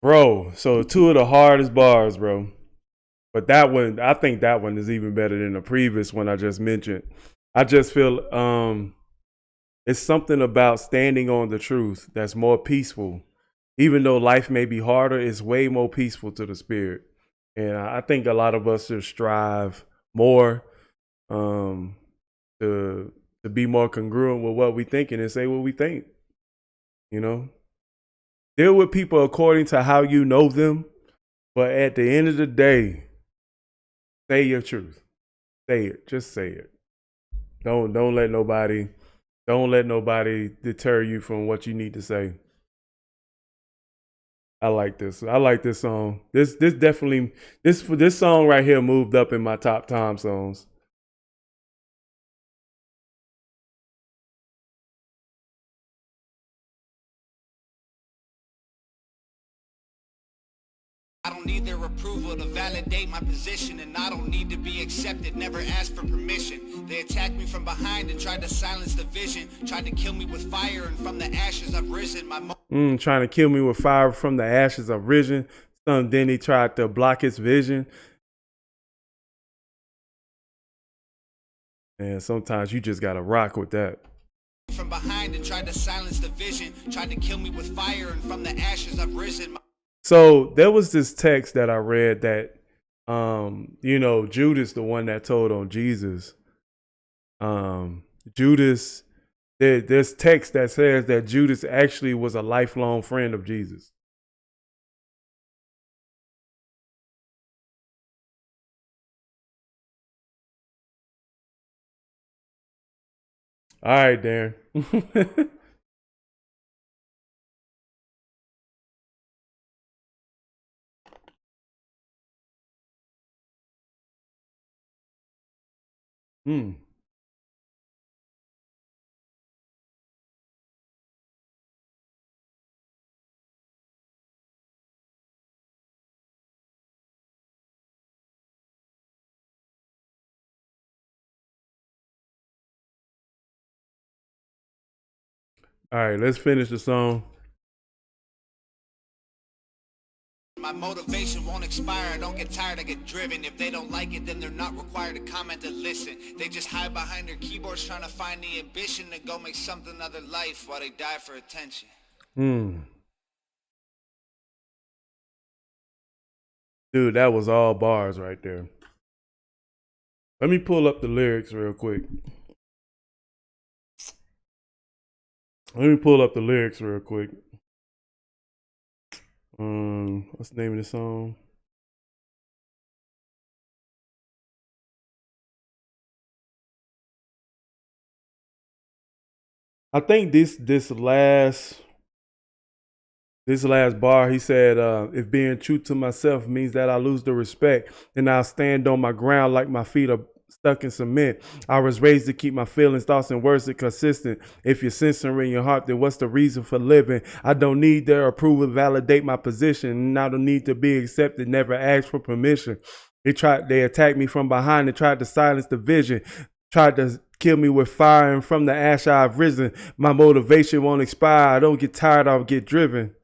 Bro, so two of the hardest bars, bro. But that one, I think that one is even better than the previous one I just mentioned. I just feel it's something about standing on the truth that's more peaceful. Even though life may be harder, it's way more peaceful to the spirit. And I think a lot of us should strive more to be more congruent with what we thinking and say what we think. You know? Deal with people according to how you know them. But at the end of the day, say your truth. Say it. Just say it. Don't let nobody deter you from what you need to say. I like this. I like this song. This definitely this song right here moved up in my top time songs. I don't need their approval to validate my position, and I don't need to be accepted, never asked for permission. They attacked me from behind and tried to silence the vision, tried to kill me with fire, and from the ashes I've risen. Trying to kill me with fire from the ashes I've risen. Then he tried to block his vision. And sometimes you just gotta rock with that. From behind and tried to silence the vision, tried to kill me with fire, and from the ashes I've risen. So there was this text that I read that, Judas, the one that told on Jesus, Judas, there's text that says that Judas actually was a lifelong friend of Jesus. All right, Darren. All right, let's finish the song. My motivation won't expire. I don't get tired, I get driven. If they don't like it, then they're not required to comment and listen. They just hide behind their keyboards trying to find the ambition to go make something of their life while they die for attention. Dude, that was all bars right there. Let me pull up the lyrics real quick. What's the name of the song? I think this last bar, he said, if being true to myself means that I lose the respect, then I'll stand on my ground like my feet are stuck in cement. I was raised to keep my feelings, thoughts, and words consistent. If you're censoring your heart, then what's the reason for living? I don't need their approval to validate my position, and I don't need to be accepted, never ask for permission. They attacked me from behind and tried to silence the vision, tried to kill me with fire, and from the ash I've risen. My motivation won't expire. I don't get tired, I'll get driven.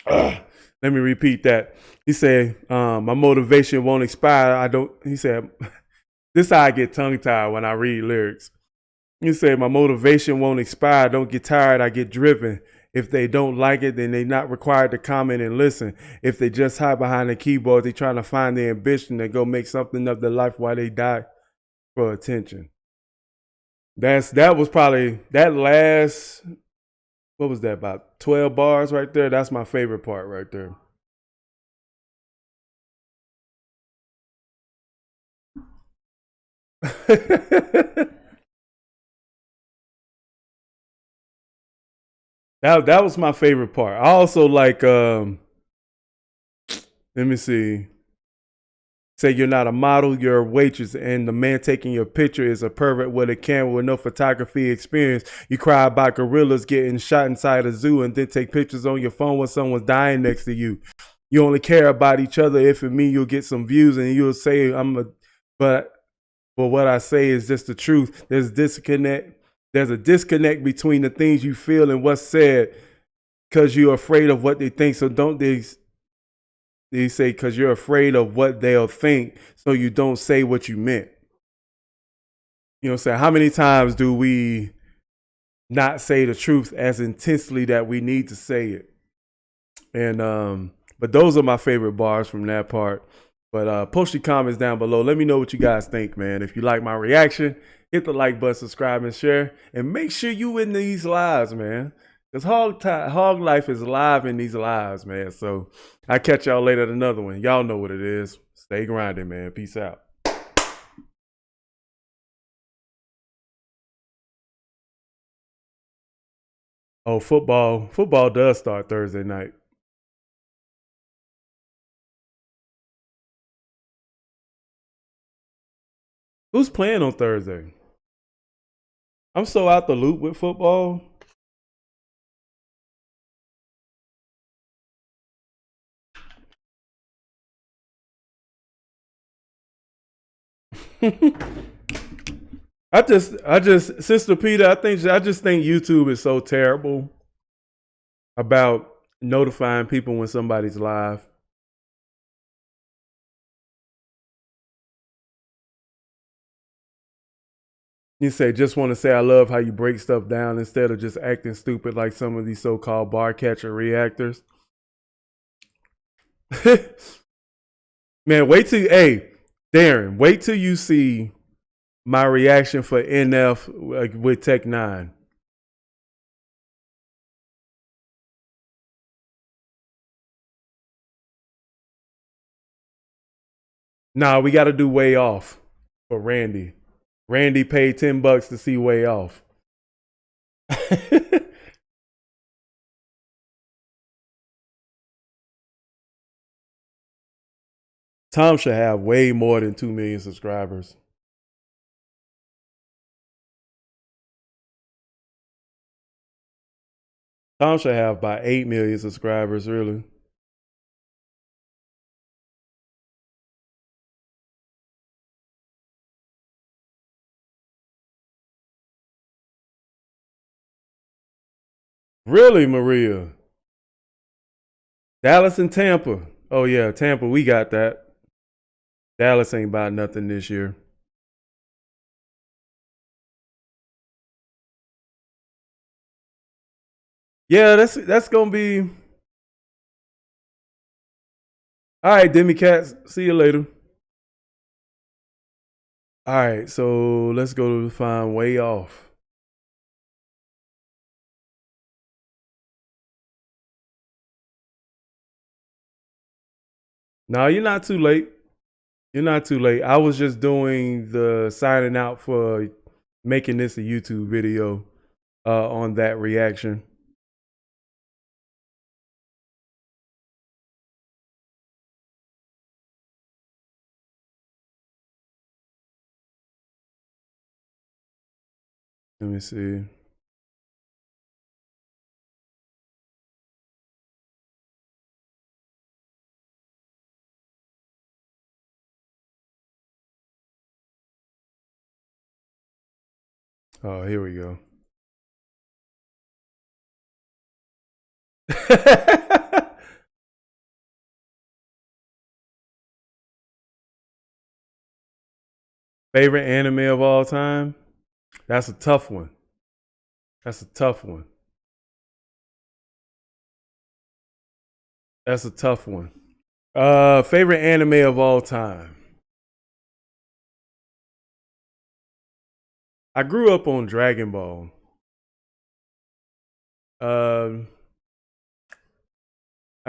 Let me repeat that. He said, my motivation won't expire. He said, this is how I get tongue tied when I read lyrics. He said, my motivation won't expire. I don't get tired, I get driven. If they don't like it, then they're not required to comment and listen. If they just hide behind the keyboard, they're trying to find their ambition to go make something of their life while they die for attention. That was probably that last, what was that, about 12 bars right there? That's my favorite part right there. That was my favorite part. I also like let me see. Say you're not a model, you're a waitress, and the man taking your picture is a pervert with a camera with no photography experience. You cry about gorillas getting shot inside a zoo and then take pictures on your phone when someone's dying next to you. You only care about each other if it means you'll get some views and you'll say but what I say is just the truth. There's a disconnect between the things you feel and what's said because you're afraid of what they think. So don't they say because you're afraid of what they'll think, so you don't say what you meant. You know what I'm saying? How many times do we not say the truth as intensely that we need to say it? And but those are my favorite bars from that part. But post your comments down below. Let me know what you guys think, man. If you like my reaction, hit the like button, subscribe, and share. And make sure you in these lives, man. Because hog life is live in these lives, man. So I'll catch y'all later at another one. Y'all know what it is. Stay grinding, man. Peace out. Oh, football. Football does start Thursday night. Who's playing on Thursday? I'm so out the loop with football. I just, Sister Peter, I just think YouTube is so terrible about notifying people when somebody's live. You say, just want to say I love how you break stuff down instead of just acting stupid like some of these so-called bar catcher reactors. Man, Darren, wait till you see my reaction for NF with Tech 9. Nah, we got to do Way Off for Randy. Randy paid $10 to see Way Off. Tom should have way more than 2 million subscribers. Tom should have about 8 million subscribers, really. Really, Maria? Dallas and Tampa. Oh, yeah, Tampa, we got that. Dallas ain't about nothing this year. Yeah, that's gonna be. All right, Demi Cats. See you later. All right, so let's go to find Way Off. No, you're not too late. You're not too late. I was just doing the signing out for making this a YouTube video on that reaction. Let me see. Oh, here we go. Favorite anime of all time? That's a tough one. That's a tough one. That's a tough one. Favorite anime of all time. I grew up on Dragon Ball. I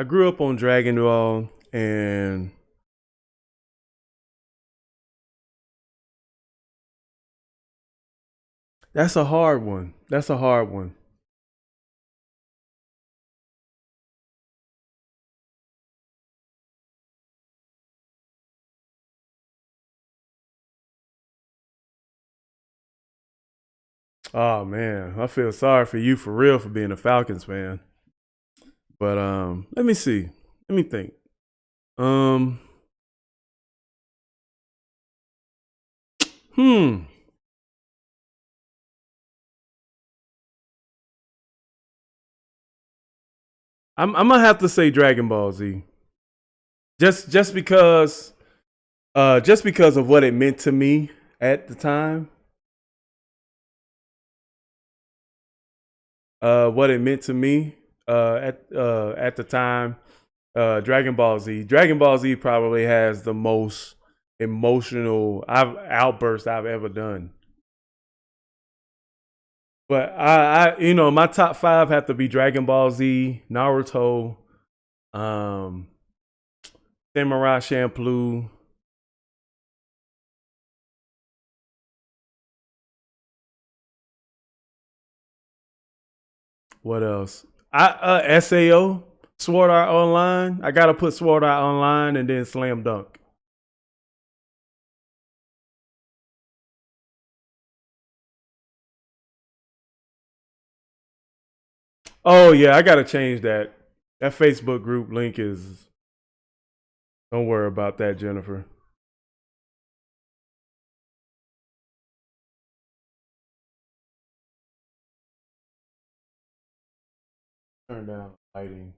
grew up on Dragon Ball, and that's a hard one. That's a hard one. Oh man, I feel sorry for you for real for being a Falcons fan. But let me see. Let me think. Hmm. I'm gonna have to say Dragon Ball Z. Just because of what it meant to me at the time. What it meant to me at the time. Dragon Ball Z. Dragon Ball Z probably has the most emotional outburst I've ever done. But I my top 5 have to be Dragon Ball Z, Naruto, Samurai Champloo. What else? SAO, Sword Art Online. I gotta put Sword Art Online and then Slam Dunk. Oh yeah, I gotta change that. That Facebook group link is. Don't worry about that, Jennifer. Turn down lighting.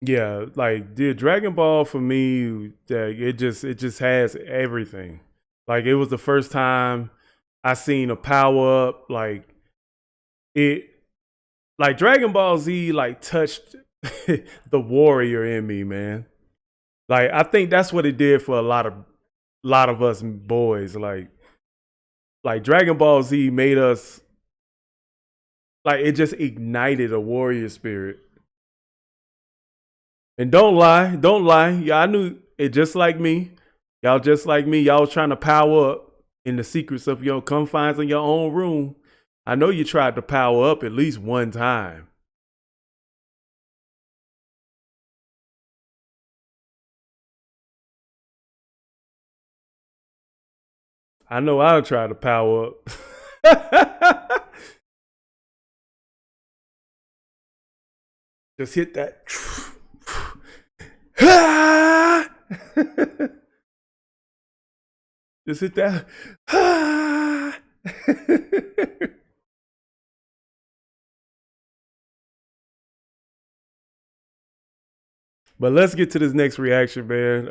Yeah, like Dragon Ball for me, it just has everything. Like it was the first time I seen a power up. Like it, like Dragon Ball Z, like touched the warrior in me, man. Like I think that's what it did for a lot of us boys. Like Dragon Ball Z made us like it just ignited a warrior spirit. And don't lie. Yeah, I knew it just like me. Y'all just like me. Y'all was trying to power up in the secrets of your confines in your own room. I know you tried to power up at least one time. I know I'll try to power up. Just hit that. Just hit that. But let's get to this next reaction, man.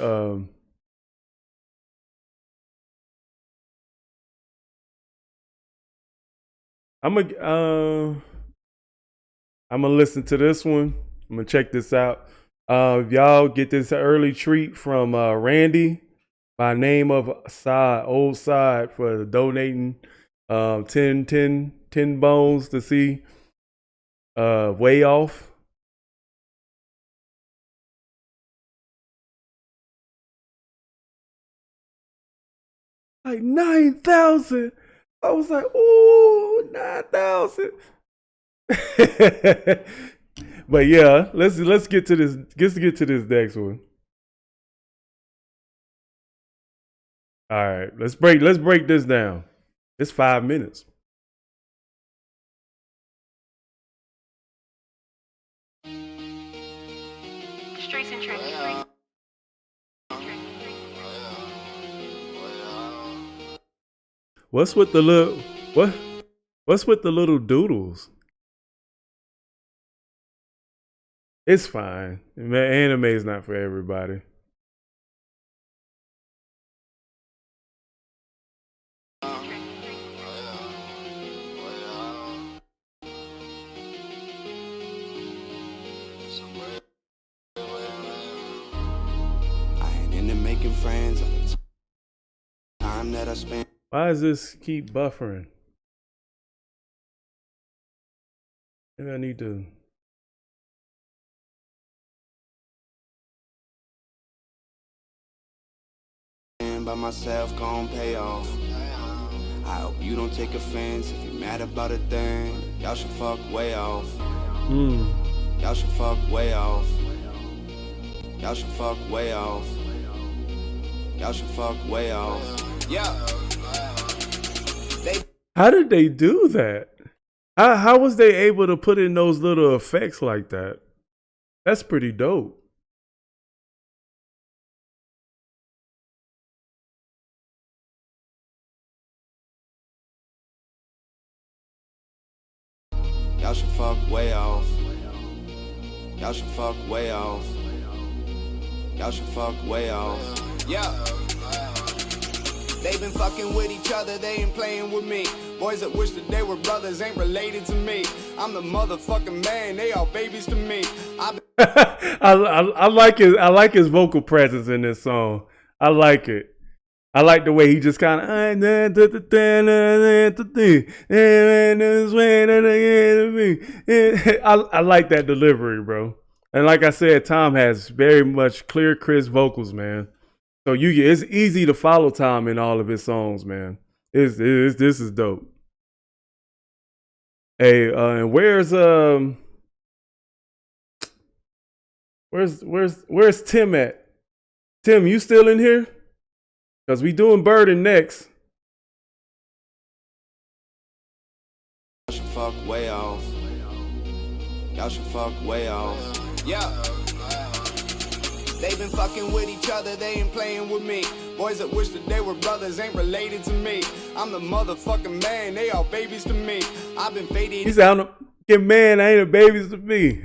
I'm gonna listen to this one. I'm gonna check this out. Y'all get this early treat from Randy by name of Old Side for donating 10 bones to see Way Off. Like 9,000. I was like, ooh, 9,000. But yeah, let's get to this. Let's get to this next one. All right, let's break this down. It's 5 minutes. Streets and tricks. What's with the little What's with the little doodles? It's fine. Anime is not for everybody. Making friends all the time that I spend. Why does this keep buffering? Maybe I need to. By myself gon' pay off. I hope you don't take offense if you're mad about a thing. Y'all should fuck way off. Y'all should fuck way off. Y'all should fuck way off. Y'all should fuck way off. Yeah. How did they do that? How was they able to put in those little effects like that? That's pretty dope. Y'all should fuck way off. Y'all should fuck way off. Y'all should fuck way off. Yeah. They been fucking with each other, they ain't playing with me. Boys that wish that they were brothers ain't related to me. I'm the motherfucking man, they all babies to me. I like his vocal presence in this song. I like it. I like the way he just kind of I like that delivery, bro. And like I said, Tom has very much clear, crisp vocals, man. So it's easy to follow Tom in all of his songs, man. This is dope. Hey, and where's Tim at? Tim, you still in here? Cause we doing Burden next. Y'all should fuck way off. Y'all should fuck way off. Yeah. They been fucking with each other, they ain't playing with me. Boys that wish that they were brothers ain't related to me. I'm the motherfucking man, they all babies to me. I've been faded. He said, man, I ain't a babies to me.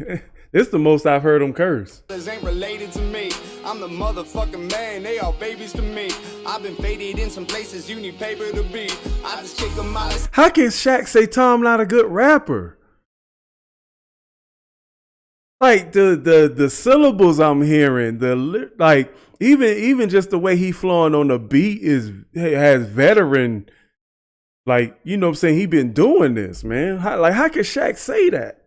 This is the most I've heard him curse. Ain't related to me. I'm the motherfucking man, they all babies to me. I've been faded in some places you need paper to be. I just kick them out. How can Shaq say Tom not a good rapper? Like the syllables I'm hearing, like even just the way he flowing on the beat has veteran, like, you know what I'm saying, he been doing this, man. How can Shaq say that?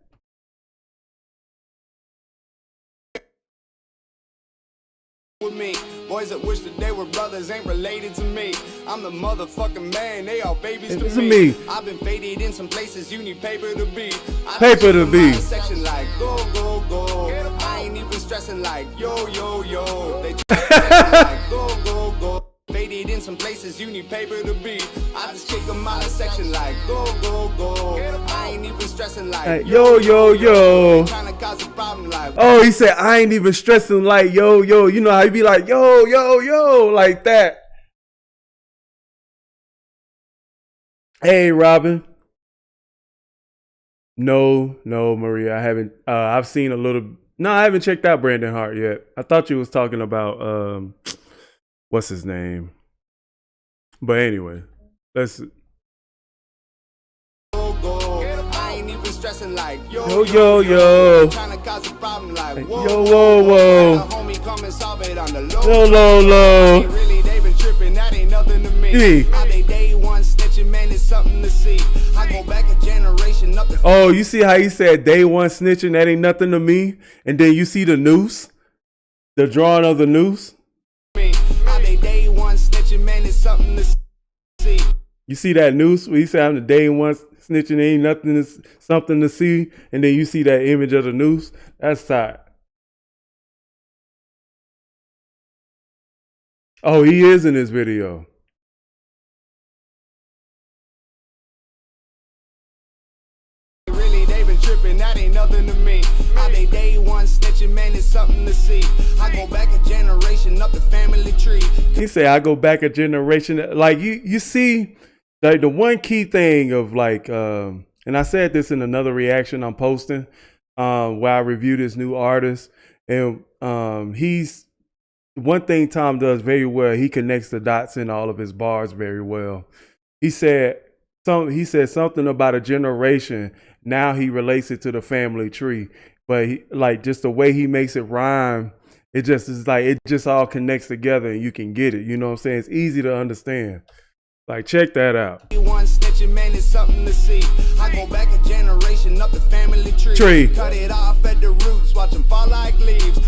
With me, boys that wish that they were brothers ain't related to me. I'm the motherfucking man, they all babies to me. I've been faded in some places you need paper to be. Paper to be. Section like go go go. I ain't even stressing like yo yo yo. They like go go go. Faded in some places you need paper to be. I just kick them out of section like go go go. I ain't even stressing like yo yo yo. Trying to cause a problem like oh, he said I ain't even stressing like yo yo. You know how he be like yo yo yo like that. Hey Robin. No Maria, I haven't. I've seen a little. No, I haven't checked out Brandon Hart yet. I thought you was talking about what's his name? But anyway, let's. I ain't even stressing like yo yo yo. Trying to cause a problem like yo whoa whoa. Homie, come and solve it on the low low low. Really, they been tripping. That ain't nothing to me. How they day one snitching, man, it's something to see. I go back a generation up. Oh, you see how he said day one snitching? That ain't nothing to me. And then you see the noose, the drawing of the noose. How they day one snitching, man, it's something to see. You see that noose where he said I'm the day one snitching, ain't nothing, something to see, and then you see that image of the noose. That's tight. Oh, he is in this video. Really, they been tripping. That ain't nothing to me. How they day one snitching, man, it's something to see. I go back a generation up the family tree. He said I go back a generation. Like you see. Like the one key thing of like, and I said this in another reaction I'm posting, where I review this new artist, and he's one thing Tom does very well. He connects the dots in all of his bars very well. He said something about a generation. Now he relates it to the family tree, but like just the way he makes it rhyme, it just is like it just all connects together and you can get it. You know what I'm saying? It's easy to understand. Like, check that out. One snitching, man, it's something to see. I go back a generation up the family tree. Cut it off at the roots, watch them fall like leaves.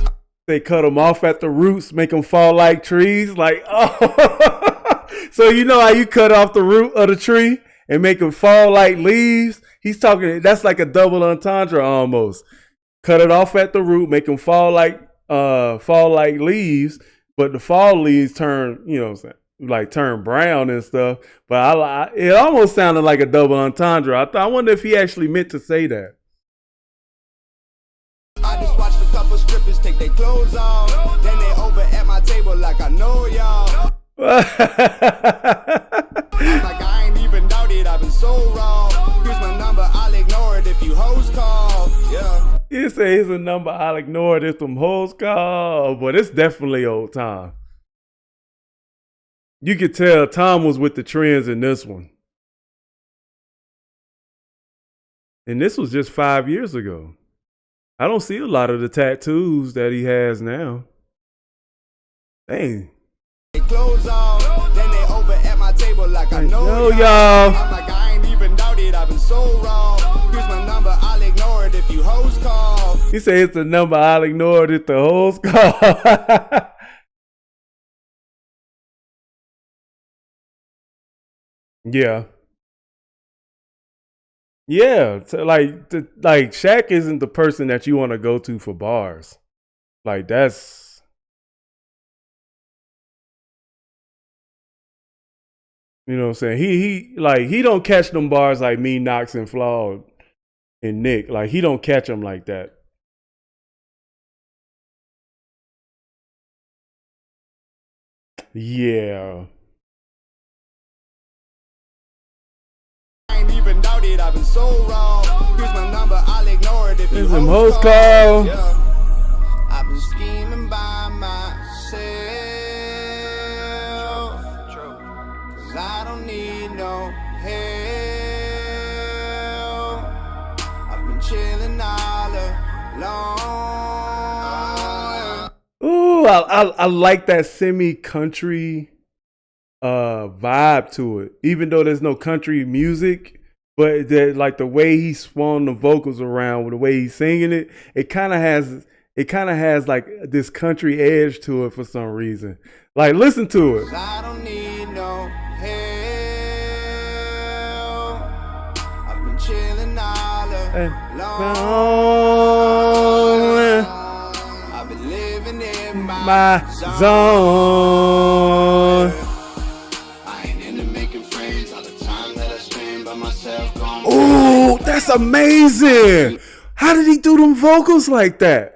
They cut them off at the roots, make them fall like trees. Like, oh. So you know how you cut off the root of the tree and make them fall like leaves? He's talking, that's like a double entendre almost. Cut it off at the root, make them fall like fall like leaves, but the fall leaves turn, you know what I'm saying, like turn brown and stuff. But it almost sounded like a double entendre. I wonder if he actually meant to say that. I just watched a couple strippers take their clothes off. Then they over at my table like I know y'all. I'm like, I ain't even doubted, I've been so wrong. Here's my number, I'll ignore it if you hoes call. Yeah. He said here's a number, I'll ignore it if some hoes call. But it's definitely old Tom. You could tell Tom was with the trends in this one. And this was just 5 years ago. I don't see a lot of the tattoos that he has now. Dang. Clothes off, then they over at my table like I know y'all. I'm like, I ain't even doubted, I've been so wrong. Here's my number, I'll ignore it if you hoes call. He said it's the number, I'll ignore it if the hoes call. Yeah. Yeah, like Shaq isn't the person that you want to go to for bars. Like that's you know what I'm saying? He don't catch them bars like me, Knox, and Flawed and Nick. Like he don't catch them like that. Yeah. I've been so wrong. Here's my number, I'll ignore it if you hoes call. Yeah. I've been scheming by myself. Cause I don't need no help. I've been chilling all alone. Ooh, I like that semi-country vibe to it. Even though there's no country music. But like the way he swung the vocals around, with the way he's singing it, it kind of has like this country edge to it for some reason. Like listen to it. I don't need no help. I've been chilling all alone. I've been living in my zone. Oh, that's amazing! How did he do them vocals like that?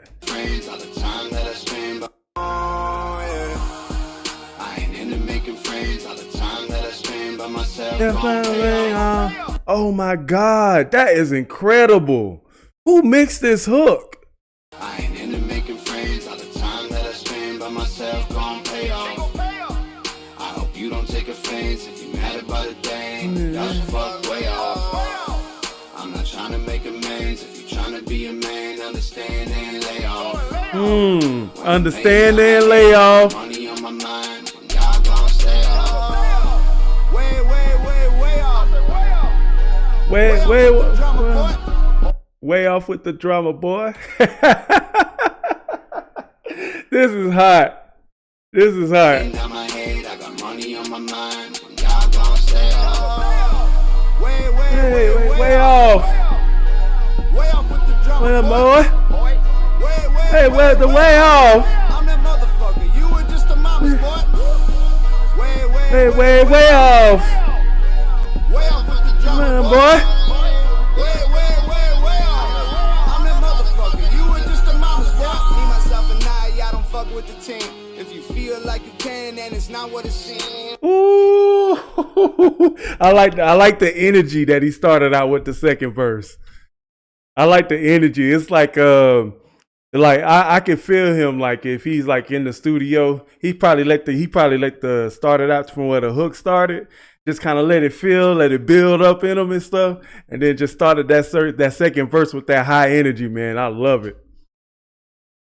Oh my God, that is incredible! Who mixed this hook? I ain't into making friends. All the time that I spend by myself gon' pay off. I hope you don't take offense if you mad about a thing. Y'all should fuck way off. I'm not trying to make amends. If you trying to be a man, understand and lay off. Understand and lay off. Money on my mind, y'all gon' stay off. Way off. Way off with the drama, boy. This is hot. This is hot. Down my head, I got money on my mind. Y'all gon' stay off. Way off. Way off with the drama, Well, boy. Hey, where's the way off? I'm that motherfucker. You were just a mama's boy. Way off. Way off with the drama, Man, boy. boy. Way off. I'm that motherfucker. You were just a mama's boy. Me, myself, and y'all don't fuck with the team. If you feel like you can, then it's not what it seems. Ooh, I like the energy that he started out with the second verse. I like the energy. It's like I can feel him. Like if he's like in the studio, he probably let the start it out from where the hook started. Just kind of let it build up in him and stuff, and then just started that second verse with that high energy. Man, I love it.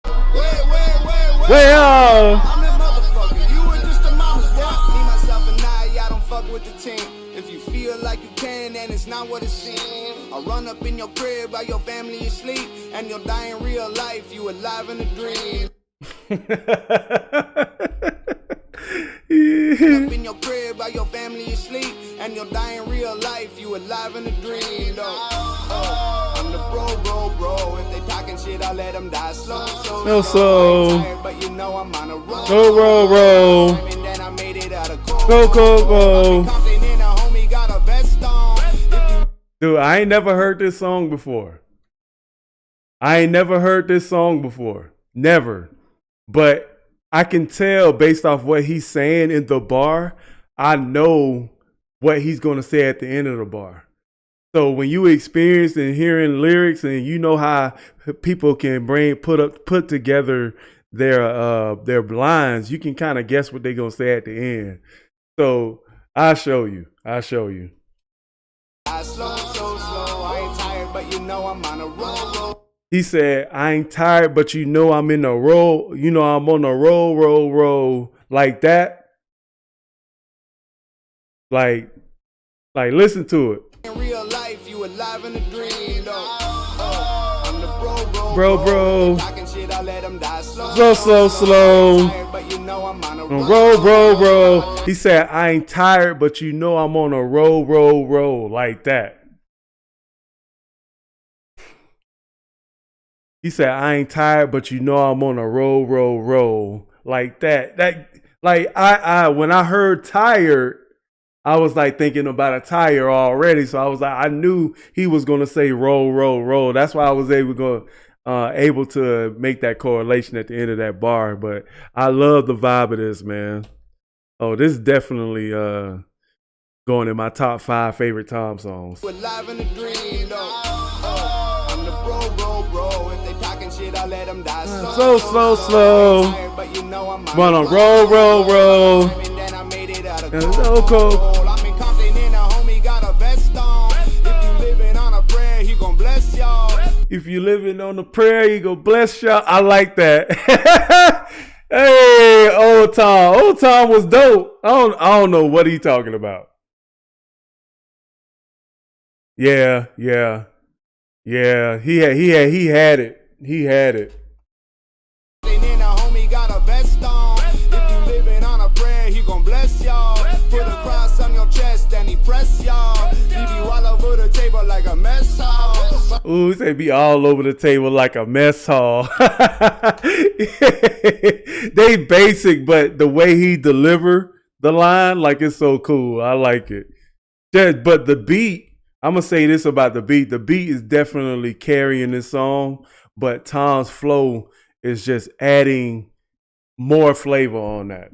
Way off. I'm that motherfucker. You were just a mama's boy. Me, myself, and y'all don't fuck with the team. If you feel like you can, then it's not what it seems. I run up in your crib while your family is asleep, and you'll die in real life. You alive in a dream. Up in your crib while your family is asleep, and you'll die in real life. You alive in a dream. I'm I'm the bro. If they talking shit, I'll let them die slow. No, so. I ain't tired, but you know I'm on a roll. Roll. And then I made it out of Go. Compton in a homie got a vest on. Dude, I ain't never heard this song before. Never. But I can tell based off what he's saying in the bar, I know what he's going to say at the end of the bar. So when you experience and hearing lyrics and you know how people can put together their lines, you can kind of guess what they're going to say at the end. So I'll show you. Slow. I ain't tired, but you know I'm on a roll. He said, I ain't tired, but you know I'm in a roll. You know I'm on a roll. Like that. Like listen to it. In real life, you alive in a dream, though. I'm the Bro. Talking shit, I let them die slow. Slow. But you know I'm on a Roll. He said, I ain't tired, but you know I'm on a roll. Like that. He said, I ain't tired, but you know I'm on a roll. Like that. I when I heard tired, I was like thinking about a tire already. So I was like, I knew he was going to say roll. That's why I was able to make that correlation at the end of that bar. But I love the vibe of this, man. Oh, this is definitely going in my top 5 favorite Tom songs. We're live in a dream, though. I'm the bro. If they talking shit, I let them die Slow. But you know I'm Run on roll. And then I made it out of I'm in Compton in a homie got a vest on. If you living on a prayer, he gon' bless y'all. If you living on a prayer, he gonna bless y'all. I like that. Hey, old Tom was dope. I don't know what he talking about. Yeah. He had it. In a homie got a vest on. If you living on a prayer, he gon' bless y'all. Put a cross on your chest and he press y'all. Leave you all over the table like a mess hall. Ooh, he said be all over the table like a mess hall. They basic, but the way he deliver the line, like it's so cool. I like it. But the beat, I'm gonna say this about the beat. The beat is definitely carrying this song, but Tom's flow is just adding more flavor on that.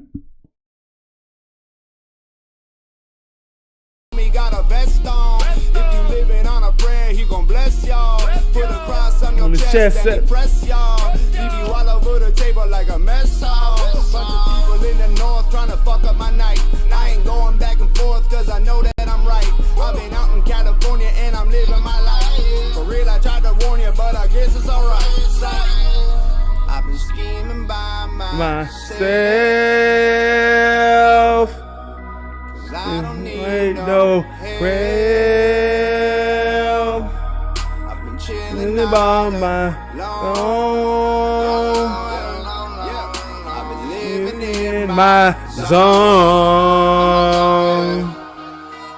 He got a vest on. If you living on a prayer, he gon' bless y'all. Put a cross on your chest and he press y'all. Leave you all over the table like a mess hall. Bunch of people in the north trying to fuck up my night. I ain't going back and forth cause I know that I'm right. I've been out in California and I'm living my life. For real, I tried to warn you, but I guess it's alright. I've been scheming by myself. I don't need no help. I've been chilling by my own. I've been living in my zone.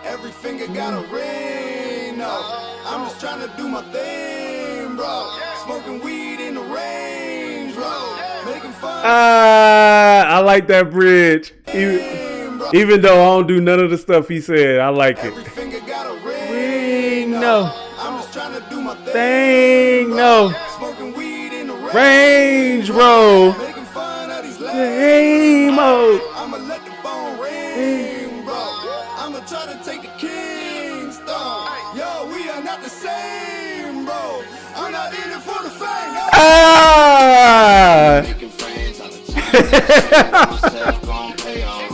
Every finger got a ring. No, I'm just trying to do my thing, bro. Smoking weed in the range, bro. Making fun. I like that bridge. Even though I don't do none of the stuff he said, I like it. Every finger got a ring. No. I'm just trying to do my thing. No. Smoking weed in the Range roll. Making fun of these Game mode. I'ma let the phone ring, bro. I'ma try to take the King's throne. Yo, we are not the same, bro. I'm not in it for the fame. No. Ah! Making friends on the myself gon' pay off.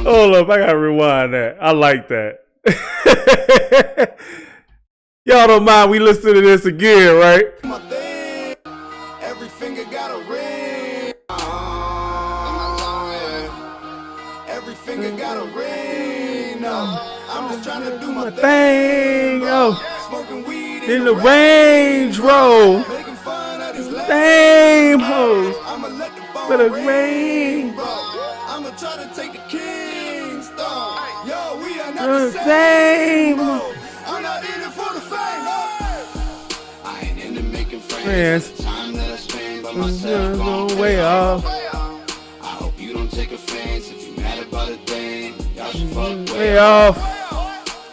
Hold up, I gotta rewind that. I like that. Y'all don't mind we listen to this again, right? Every finger got a ring. Every finger got a ring. No, I'm just trying to do my thing. Oh, smoking weed in the range roll. Making fun of these Same hoes. I'ma let the phone For the ring, rain. bro. I'ma try to take the King's throne. Yo, we are not The the same, same. bro. I'm not in it for the fame. No. friends. The time that I spend by myself Going way off. I hope you don't take offense if you're mad about a thing. Y'all should fuck Way off.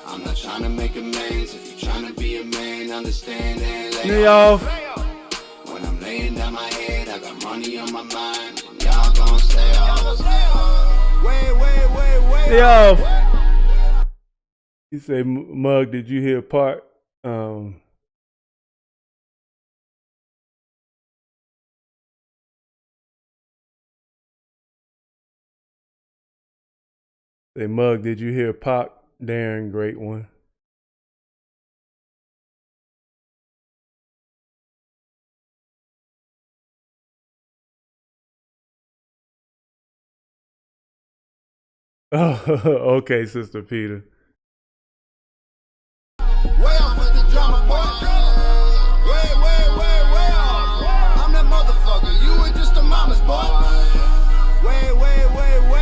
I'm not trying to make amends. If you're trying to be a man, understand and lay Way off. off. When I'm laying down my head, I got money on my mind. And y'all gon' stay off. Way off. He say, Mug, did you hear part? Say, Mug, did you hear Pac? Darren, great one. Oh, okay, Sister Peter. Way off with the drama, boy. Way off. I'm that motherfucker. You were just a mama's boy. Way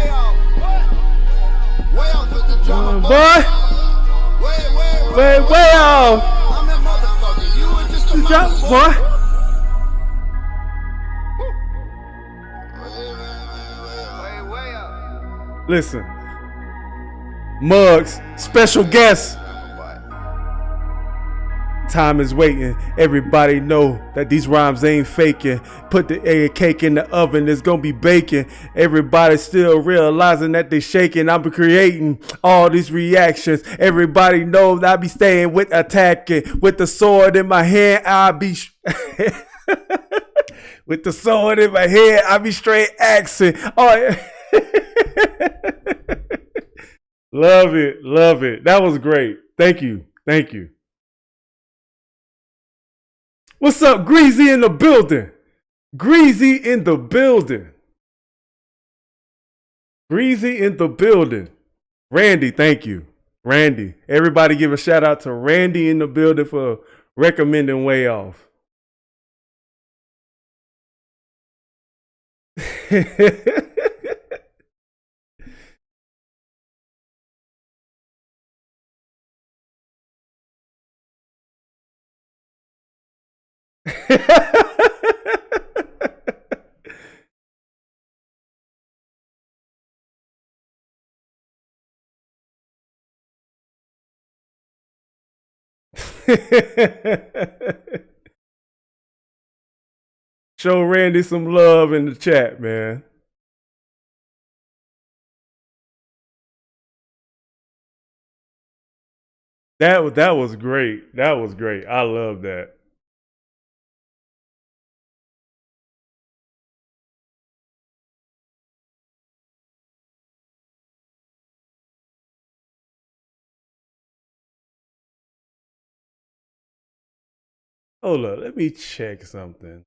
off. Way off with the drama, Boy, way off. I'm that motherfucker. You were just a Drop, mama's boy. Way up. Listen, Mug's special guest. Time is waiting. Everybody know that these rhymes ain't faking. Put the egg cake in the oven, it's gonna be baking. Everybody still realizing that they shaking. I'm creating all these reactions. Everybody knows I be staying with attacking. With the sword in my hand, I be with the sword in my head, I be straight axing. Oh, love it. That was great. Thank you. What's up, Greasy in the building? Greasy in the building. Randy, thank you. Randy. Everybody give a shout out to Randy in the building for recommending Way Off. Show Randy some love in the chat, man. That was great. I love that. Hold up, let me check something.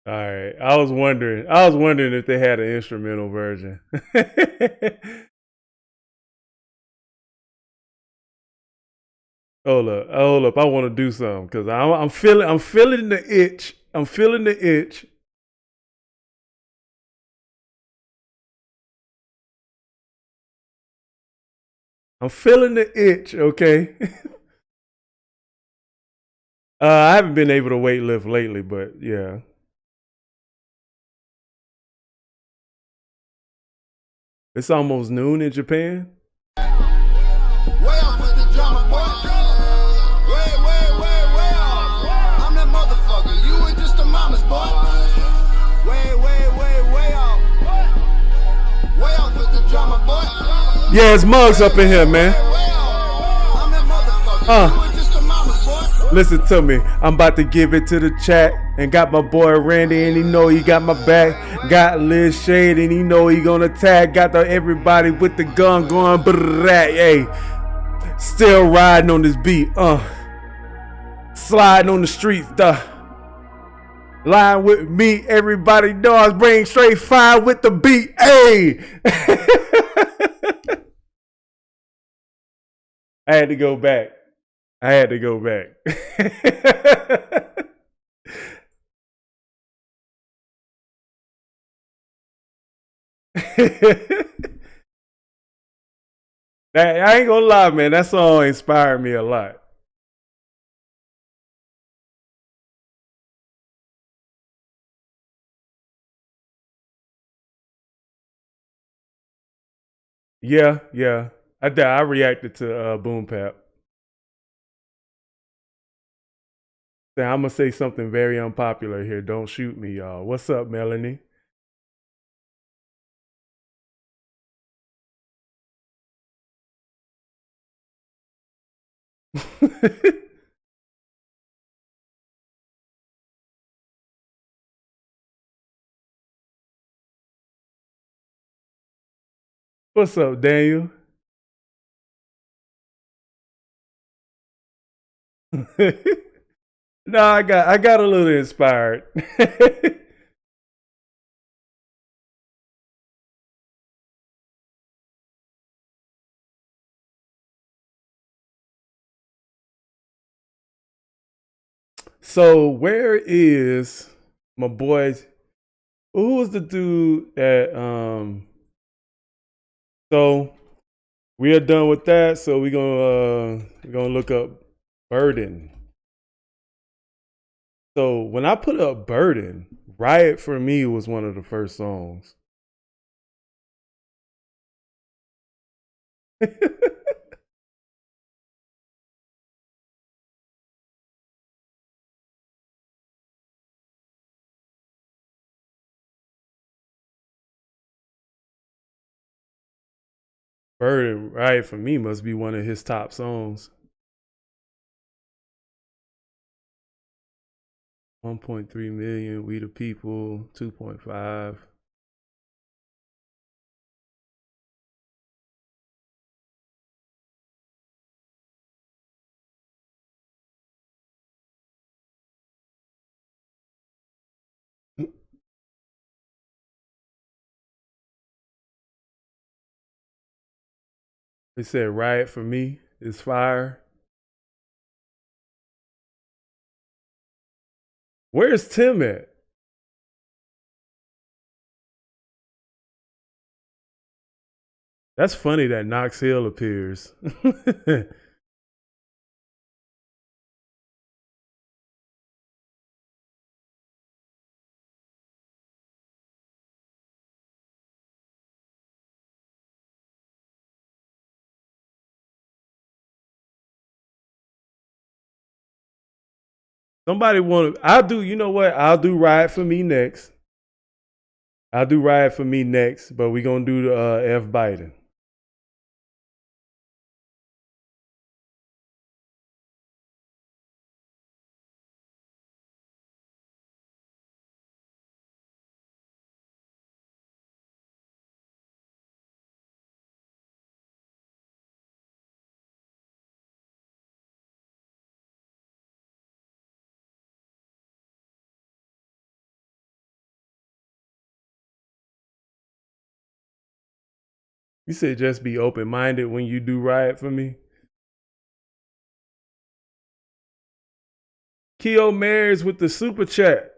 All right. I was wondering if they had an instrumental version. Hold up. I want to do something because I'm feeling the itch. I'm feeling the itch. Okay. I haven't been able to weight lift lately, but yeah. It's almost noon in Japan. Way off with the drama, boy. Way off. I'm that motherfucker. You were just a mama's boy. Way off. Way off with the drama, boy. Yeah, it's Mugs up in here, man. I'm that motherfucker. You were just a mama's boy. Listen to me. I'm about to give it to the chat. And got my boy Randy, and he know he got my back. Got Liz Shade, and he know he gonna tag. Got everybody with the gun going, hey. Still riding on this beat, sliding on the streets, Line with me, everybody know I bring straight fire with the beat. Hey! I had to go back. I ain't gonna lie, man. That song inspired me a lot. Yeah. I reacted to Boom Pap. Now, I'm gonna say something very unpopular here. Don't shoot me, y'all. What's up, Melanie? What's up, Daniel? No, I got a little inspired. So where is my boy? Who was the dude that so we are done with that, so we're gonna look up Burden. So when I put up Burden, Riot for Me was one of the first songs. Burden, Riot for Me must be one of his top songs. 1.3 million, We the People, 2.5. They said Riot for Me is fire. Where's Tim at? That's funny that Knox Hill appears. Somebody want I'll do, you know what? I'll do Riot for Me next. But we're gonna do the F Biden. You said just be open minded when you do Riot for Me. Keo Mares with the super chat.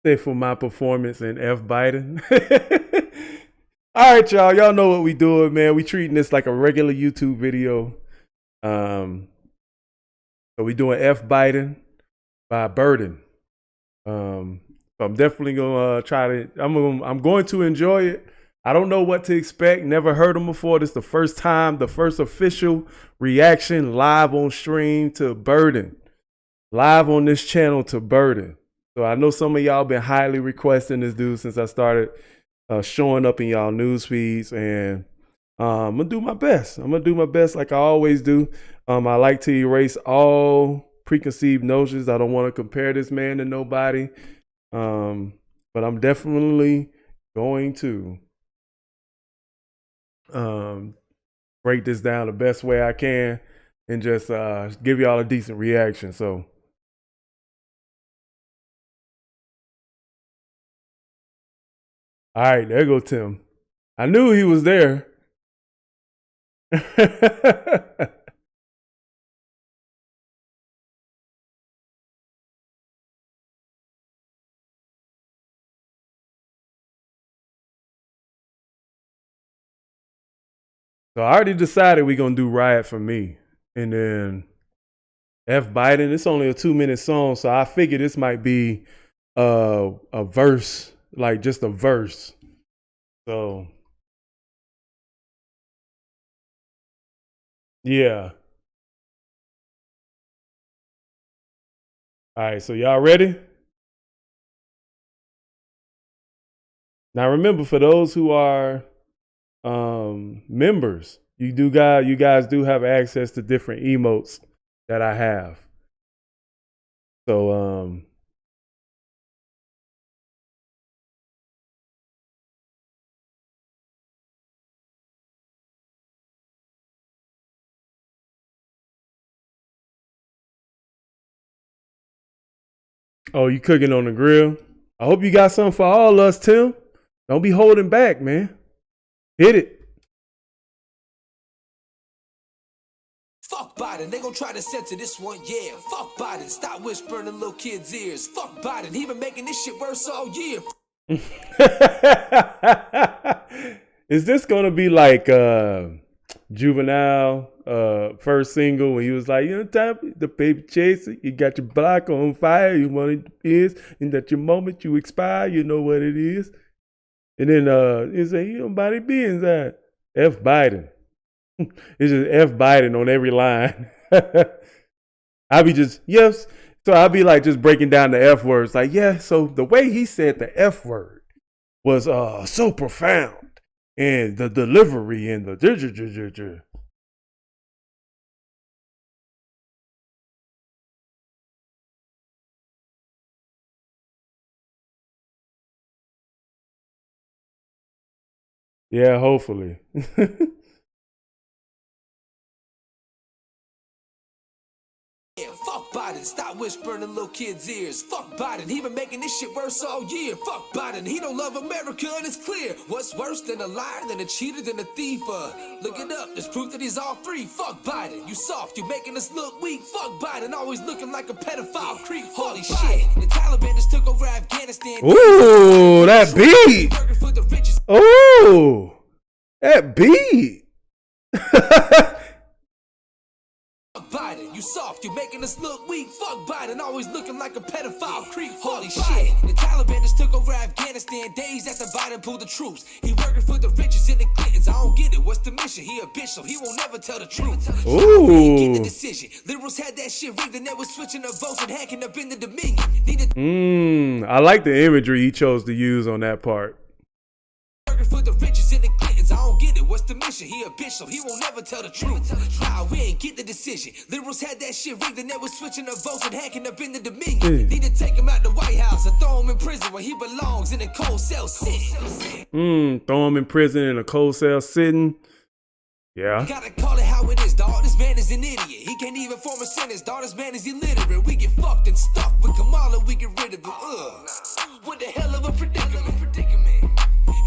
Say for my performance in F Biden. All right, y'all. Y'all know what we doing, man. We treating this like a regular YouTube video. So we doing F Biden by Burden. So I'm definitely gonna try to. I'm going to enjoy it. I don't know what to expect. Never heard him before. This is the first time, the first official reaction live on stream to Burden, live on this channel to Burden. So I know some of y'all been highly requesting this dude since I started showing up in y'all news feeds, and I'm gonna do my best. I'm gonna do my best like I always do. I like to erase all preconceived notions. I don't want to compare this man to nobody, but I'm definitely going to break this down the best way I can and just give y'all a decent reaction. So, all right, there go Tim. I knew he was there. So I already decided we're gonna do Riot for Me. And then F Biden. It's only a 2-minute song, so I figured this might be a verse, like just a verse. So yeah. All right, so y'all ready? Now remember, for those who are members, you guys do have access to different emotes that I have. So oh, you cooking on the grill? I hope you got something for all us, Tim. Don't be holding back, man. Hit it. Fuck Biden, they gon' try to censor this one, yeah. Fuck Biden, stop whispering in little kids' ears. Fuck Biden, he been making this shit worse all year. Is this gonna be like Juvenile first single when he was like, you know, time the baby chaser, you got your block on fire, you want it is, and that your moment you expire, you know what it is. And then he said, you know, body be inside. F Biden. It's just F Biden on every line. I'll be just, yes. So I'll be like just breaking down the F words. Like, yeah, so the way he said the F word was so profound. And the delivery and the yeah, hopefully. Fuck Biden, stop whispering in little kids' ears. Fuck Biden, he been making this shit worse all year. Fuck Biden, he don't love America and it's clear. What's worse than a liar, than a cheater, than a thief? Look it up, there's proof that he's all three. Fuck Biden, you soft, you making us look weak. Fuck Biden, always looking like a pedophile creep. Holy shit, the Taliban just took over Afghanistan. Ooh, that beat. Ooh, that beat. Biden, you soft, you making us look weak. Fuck Biden, always looking like a pedophile creep. Holy shit, the Taliban just took over Afghanistan days after Biden pulled the troops. He working for the riches and the Clintons. I don't get it, what's the mission? He a bishop, he won't never tell the truth. Ooh. Get the decision. Liberals had that shit rigged and they was switching the votes and hacking up in the Dominion. I like the imagery he chose to use on that part. For the riches and the Clintons, I don't get it. What's the mission? He a bishop, he won't never tell the truth. Nah, we ain't get the decision. Liberals had that shit rigged and they was switching the votes and hacking up in the Dominion. Need to take him out the White House and throw him in prison where he belongs, in a cold cell sitting. Throw him in prison in a cold cell sitting. Yeah. Gotta call it how it is, dawg. This man is an idiot. He can't even form a sentence, dawg. This man is illiterate. We get fucked and stuck with Kamala, we get rid of him. What the hell of a predicament.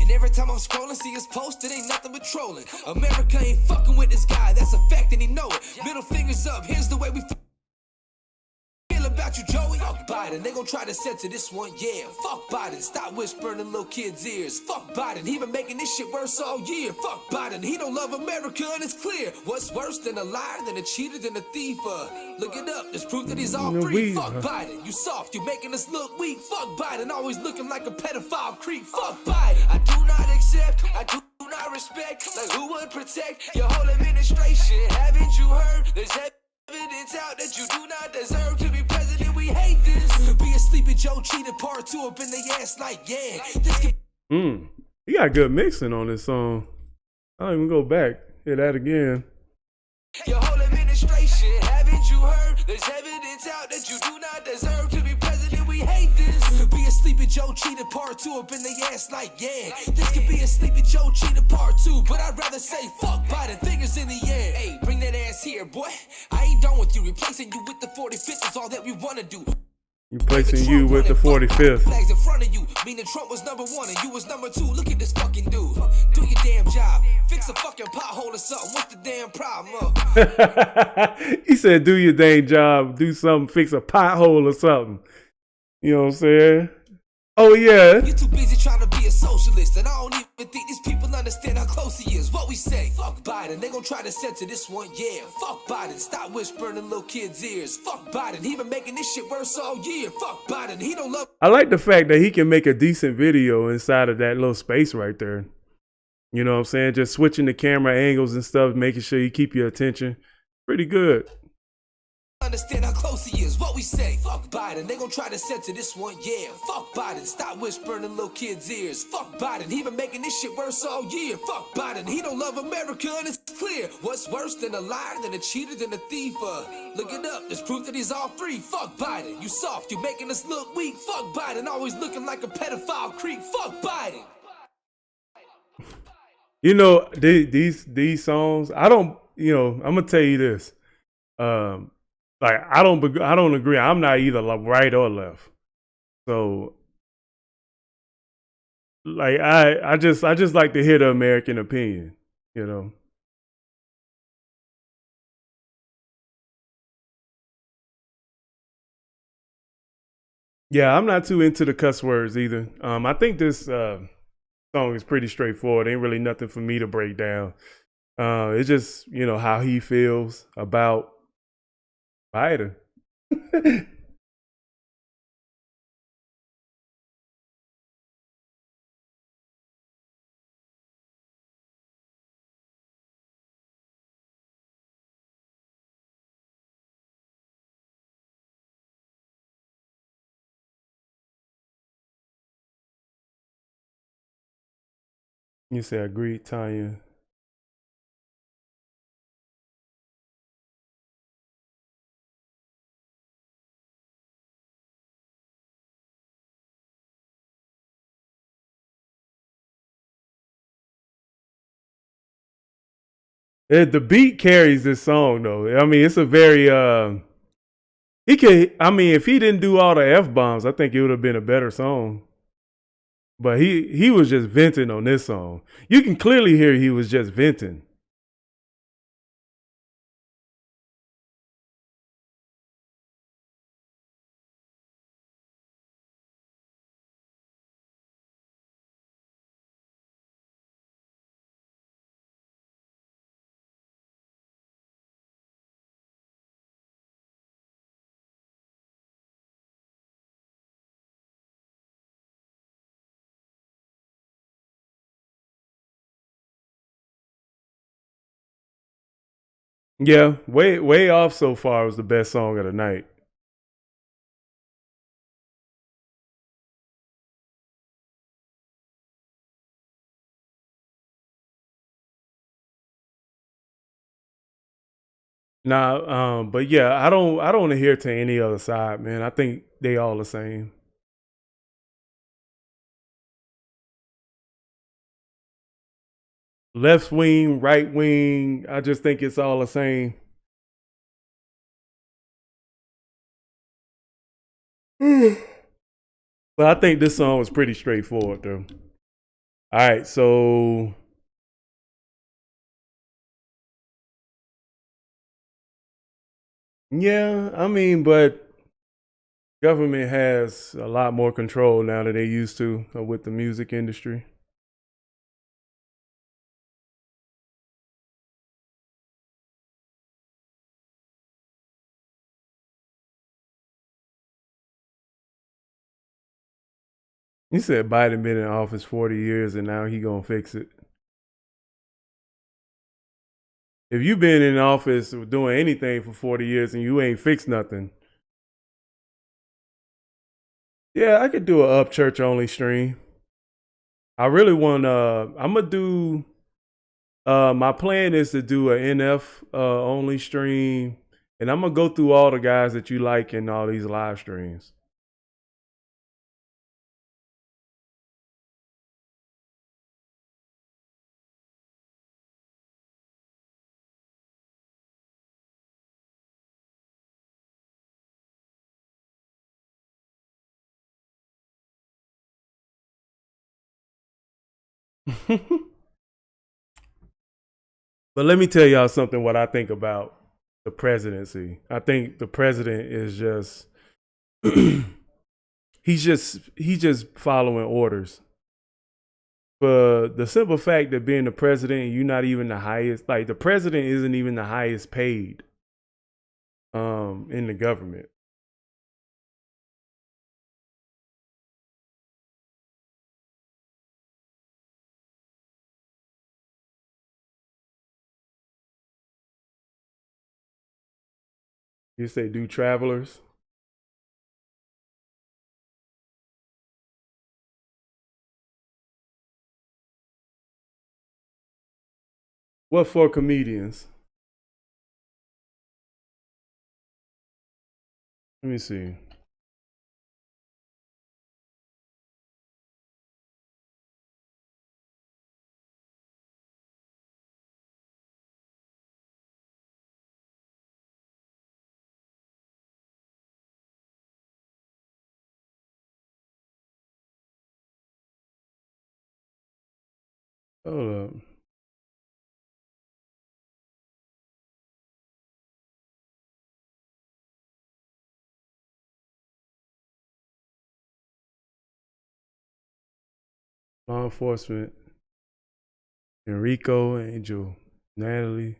And every time I'm scrolling, see his post, it ain't nothing but trolling. America ain't fucking with this guy, that's a fact and he know it. Middle fingers up, here's the way we feel about you, Joey. Fuck Biden, they gon' try to censor this one, yeah. Fuck Biden, stop whispering in little kids' ears. Fuck Biden, he been making this shit worse all year. Fuck Biden, he don't love America and it's clear. What's worse than a liar, than a cheater, than a thief? Look it up, there's proof that he's all three. Fuck Biden, you soft, you making us look weak. Fuck Biden, always looking like a pedophile creep. Fuck Biden, I do not accept, I do not respect. Like who would protect your whole administration? Haven't you heard? There's evidence out that you do not deserve to be president. We hate this. Be a sleepy Joe cheated part 2 up in the ass like, yeah. This He got good mixing on this song. I don't even go back. Hear that again. Your whole administration, haven't you heard? There's evidence out that you do not deserve to be president. We hate this. Be a Sleepy Joe cheated part 2 up in the ass like, yeah. This could be a Sleepy Joe cheated part 2, but I'd rather say fuck Biden, fingers in the air. Hey, bring that ass here, boy. I ain't done with you, replacing you with the 45th is all that we wanna do. Replacing you with the 45th. Flags in front of you, meaning Trump was number 1 and you was number 2. Look at this fucking dude. Do your damn job. Fix a fucking pothole or something. What's the damn problem? He said, do your dang job, do something, fix a pothole or something. You know what I'm saying? Oh, yeah. You're too busy trying to be a socialist, and I don't even think these people understand how close he is. What we say? Fuck Biden. They gon' try to censor this one, yeah. Fuck Biden. Stop whispering in little kids' ears. Fuck Biden. He been making this shit worse all year. Fuck Biden. He don't love. I like the fact that he can make a decent video inside of that little space right there. You know what I'm saying? Just switching the camera angles and stuff, making sure you keep your attention. Pretty good. Understand how close he is. What we say? Fuck Biden. They gon' try to censor this one, yeah. Fuck Biden. Stop whispering in little kids' ears. Fuck Biden. He been making this shit worse all year. Fuck Biden. He don't love America and it's clear. What's worse than a liar, than a cheater, than a thief? Look it up. There's proof that he's all three. Fuck Biden. You soft. You making us look weak. Fuck Biden. Always looking like a pedophile creep. Fuck Biden. You know, these songs, I don't, you know, I'm gonna tell you this. Like I don't agree. I'm not either right or left. So like I just like to hear the American opinion, you know. Yeah, I'm not too into the cuss words either. I think this song is pretty straightforward. Ain't really nothing for me to break down. It's just, you know, how he feels about Biden. You say agreed, Tanya. The beat carries this song though. I mean, it's a very he could, I mean, if he didn't do all the F-bombs, I think it would have been a better song. But he was just venting on this song. You can clearly hear he was just venting. Yeah, way off so far was the best song of the night. Nah, but yeah, I don't adhere to any other side, man. I think they all the same. Left wing, right wing, I just think it's all the same. But I think this song was pretty straightforward though. All right, so yeah, I mean, but government has a lot more control now than they used to with the music industry. You said Biden been in office 40 years and now he gonna fix it. If you've been in office doing anything for 40 years and you ain't fixed nothing, yeah, I could do a up church only stream. I really want I'm gonna do my plan is to do a NF only stream, and I'm gonna go through all the guys that you like in all these live streams. But let me tell y'all something what I think about the presidency. I think the president is just he's just following orders. For the simple fact that being the president, you're not even the highest, like the president isn't even the highest paid in the government. You say do travelers? What for comedians? Let me see. Hold up. Law enforcement. Enrico, Angel, Natalie.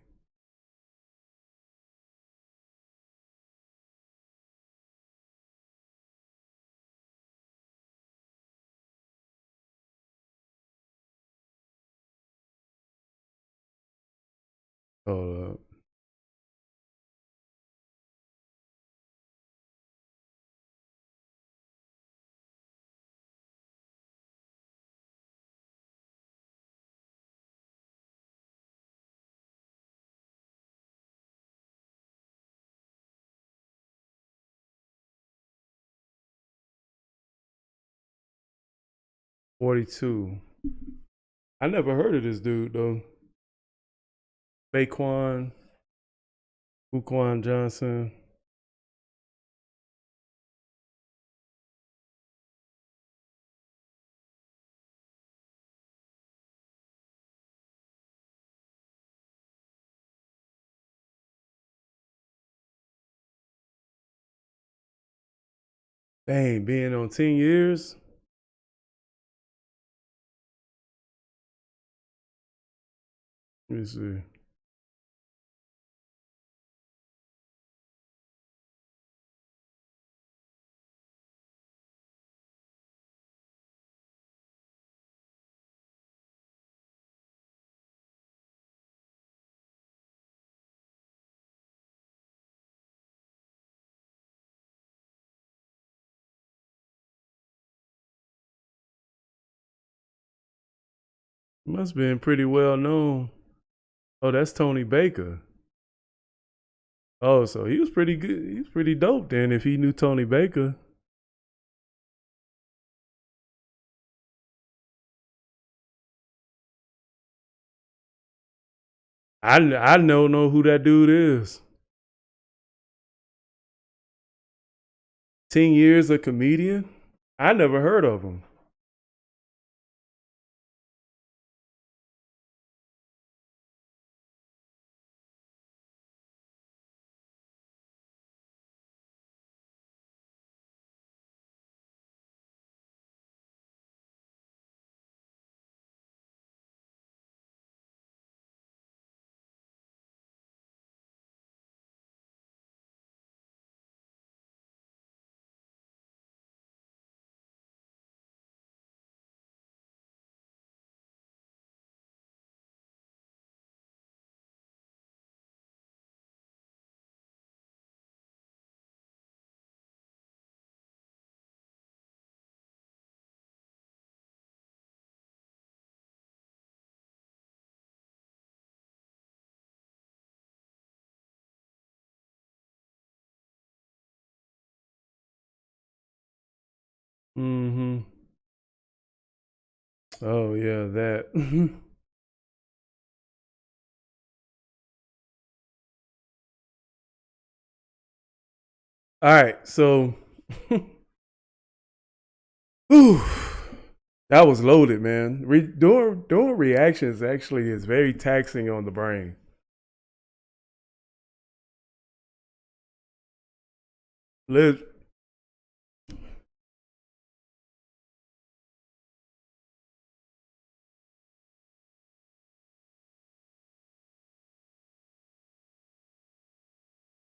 Hold up. $42. I never heard of this dude though. Baquan, Buquan Johnson. Dang, being on 10 years? Let me see. Must have been pretty well known. Oh, that's Tony Baker. Oh, so he was pretty good. He was pretty dope then if he knew Tony Baker. I don't know who that dude is. 10 years a comedian? I never heard of him. Mm-hmm. Oh yeah, that. All right, so whew, That was loaded, man. Doing reactions actually is very taxing on the brain. Liz,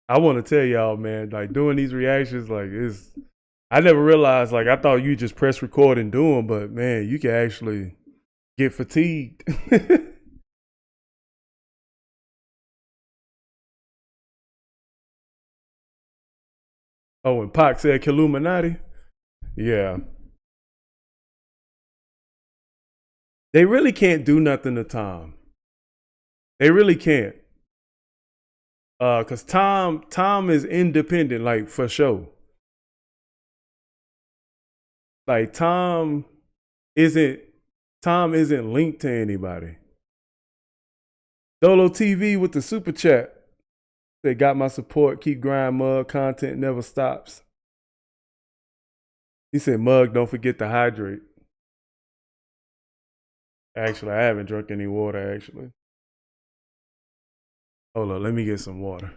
I want to tell y'all, man, like doing these reactions, like is I never realized, like I thought you just press record and do them, but man, you can actually get fatigued. Oh, and Pac said Killuminati. Yeah, they really can't do nothing to Tom. They really can't. Cause Tom is independent, like for sure. Like isn't Tom isn't linked to anybody. Dolo TV with the super chat. They got my support. Keep grind, Mug. Content never stops. He said, Mug, don't forget to hydrate. Actually, I haven't drunk any water, actually. Hold on, let me get some water.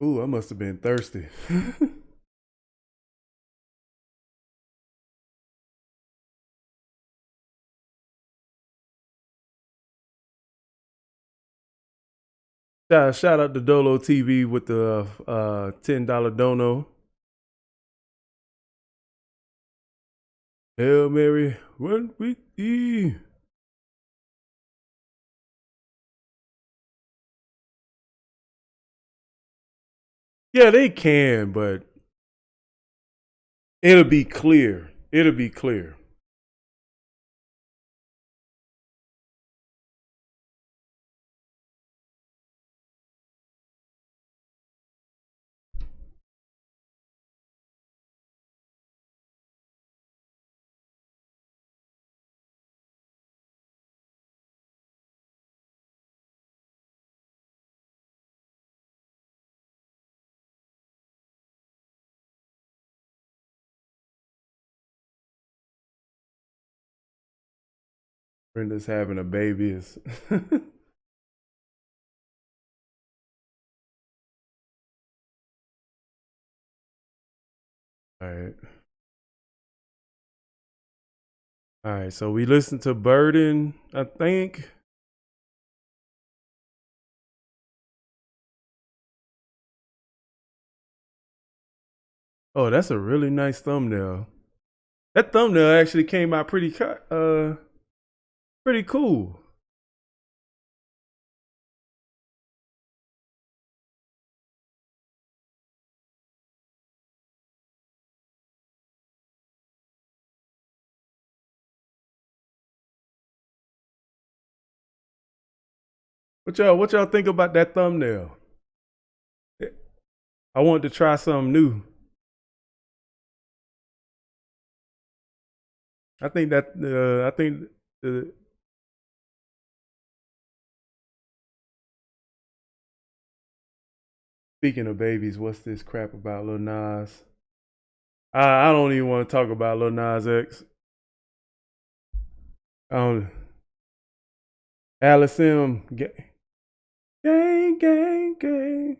Ooh, I must have been thirsty. Shout out to Dolo TV with the $10 dono. Hail Mary, run with thee. Yeah, they can, but it'll be clear. It'll be clear. Brenda's having a baby. All right. All right. So we listened to Burden, I think. Oh, that's a really nice thumbnail. That thumbnail actually came out pretty cool. What y'all think about that thumbnail? I wanted to try something new. I think speaking of babies, what's this crap about Lil Nas? I don't even want to talk about Lil Nas X. Alice M. Gang, gang, gang.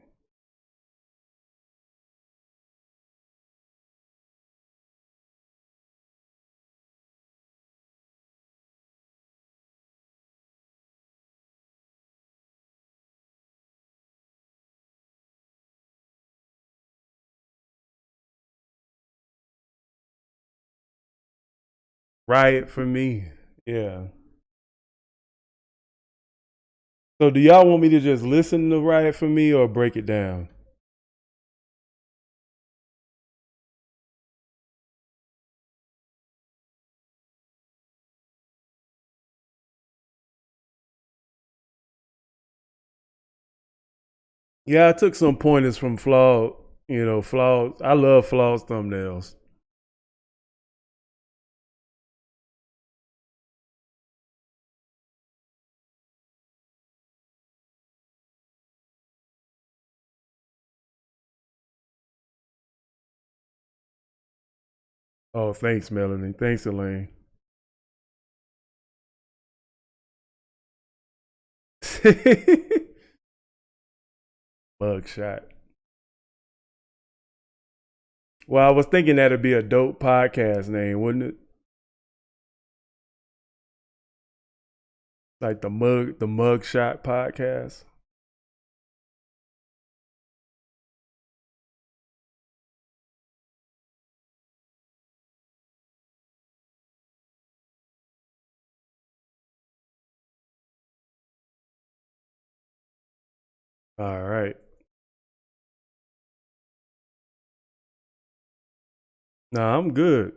Riot for me. Yeah. So do y'all want me to just listen to Riot for me or break it down? Yeah, I took some pointers from Flawed. Flawed. I love Flawed's thumbnails. Oh, thanks, Melanie. Thanks, Elaine. Mugshot. Well, I was thinking that'd be a dope podcast name, wouldn't it? Like the Mugshot podcast. All right. Nah, I'm good.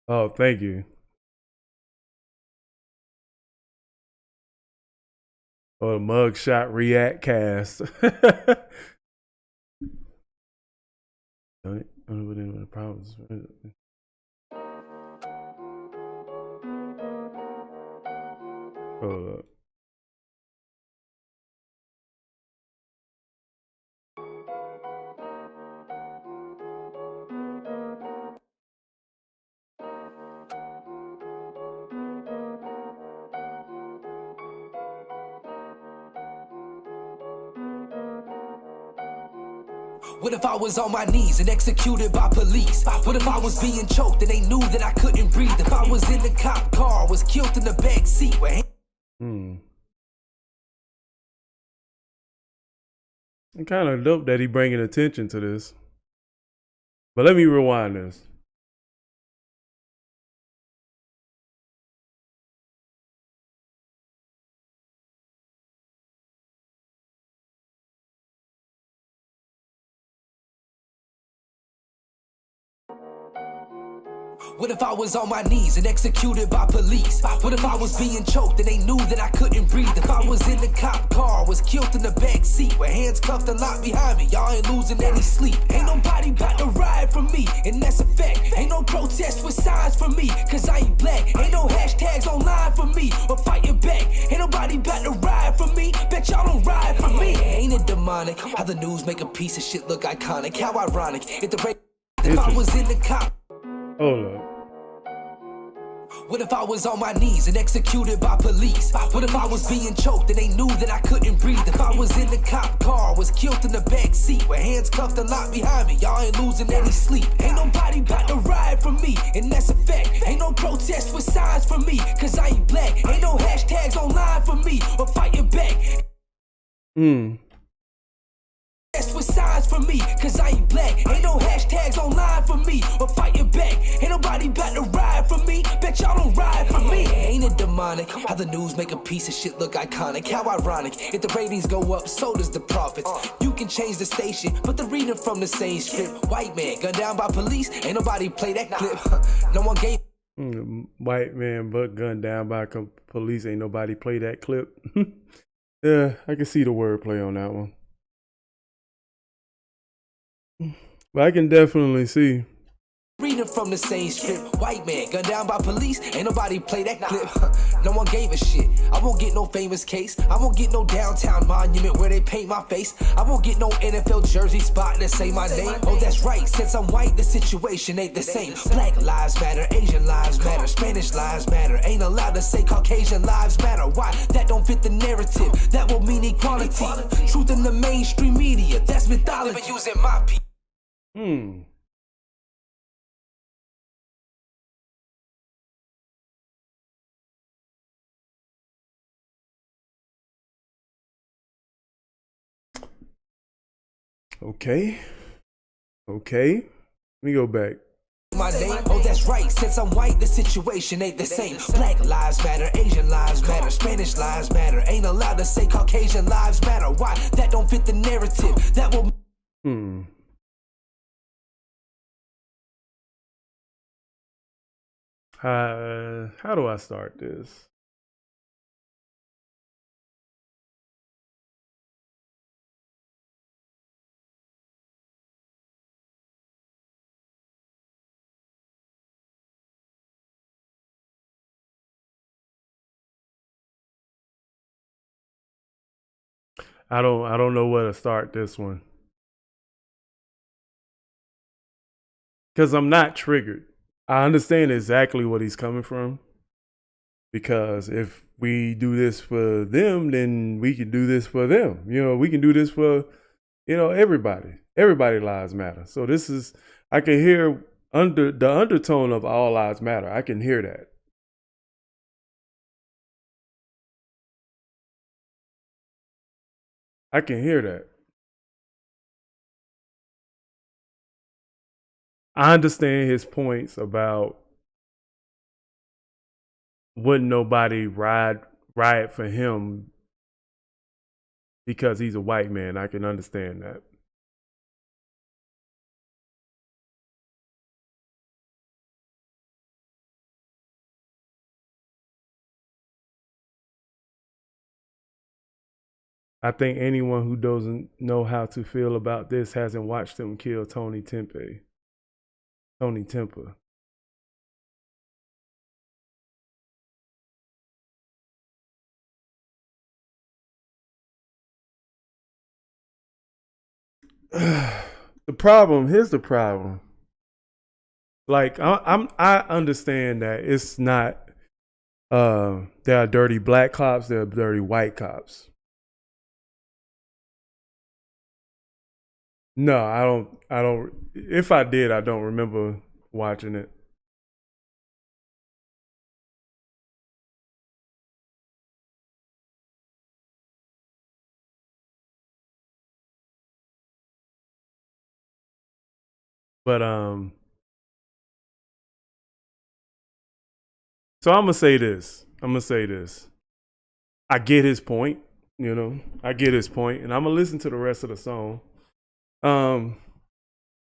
Oh, thank you. Oh, the Mugshot React Cast. The problems. Hold up. What if I was on my knees and executed by police? What if I was being choked and they knew that I couldn't breathe? If I was in the cop car, was killed in the back seat where It's kind of dope that he bringing attention to this. But let me rewind this. What if I was on my knees and executed by police? What if I was being choked and they knew that I couldn't breathe? If I was in the cop car, was killed in the back seat with hands cuffed and locked behind me, y'all ain't losing any sleep. Ain't nobody about to ride for me, and that's a fact. Ain't no protest with signs for me, cause I ain't black. Ain't no hashtags online for me, or fighting back. Ain't nobody about to ride for me, bet y'all don't ride for me. Ain't it demonic how the news make a piece of shit look iconic? How ironic if I was in the cop. Hold up. What if I was on my knees and executed by police? What if I was being choked and they knew that I couldn't breathe? If I was in the cop car, was killed in the back seat with hands cuffed and locked behind me, y'all ain't losing any sleep. Ain't nobody about to ride for me, and that's a fact. Ain't no protest with signs for me, cause I ain't black. Ain't no hashtags online for me, or fighting back. With signs for me, cause I ain't black. Ain't no hashtags online for me, or fighting back. Ain't nobody about to ride for me, bet y'all don't ride for me. Ain't it demonic how the news make a piece of shit look iconic? How ironic if the ratings go up, so does the profits. You can change the station, but they're reading from the same script. White man gunned down by police, ain't nobody play that clip. No one gave. White man but gunned down by police, ain't nobody play that clip. Yeah, I can see the wordplay on that one. But I can definitely see. Reading from the same script. White man gunned down by police, ain't nobody play that clip. No one gave a shit. I won't get no famous case. I won't get no downtown monument where they paint my face. I won't get no NFL jersey spot that say my name. Oh, that's right, since I'm white, the situation ain't the same. Black lives matter, Asian lives matter, Spanish lives matter. Ain't allowed to say Caucasian lives matter. Why? That don't fit the narrative. That will mean equality. Truth in the mainstream media, that's mythology. Using my Okay. Let me go back. My name, oh that's right, since I'm white the situation ain't the same. Black lives matter, Asian lives matter, Spanish lives matter. Ain't allowed to say Caucasian lives matter. Why? That don't fit the narrative. That will How do I start this? I don't know where to start this one. Because I'm not triggered. I understand exactly what he's coming from. Because if we do this for them, then we can do this for them. You know, we can do this for, you know, everybody. Everybody lives matter. So this is, I can hear under the undertone of all lives matter. I can hear that. I can hear that. I understand his points about wouldn't nobody riot for him because he's a white man. I can understand that. I think anyone who doesn't know how to feel about this hasn't watched them kill Tony Temper. Here's the problem. Like I understand that it's not there are dirty black cops, there are dirty white cops. No, I don't if I did, I don't remember watching it. But so I'm gonna say this. I get his point, you know. I get his point, and I'm gonna listen to the rest of the song.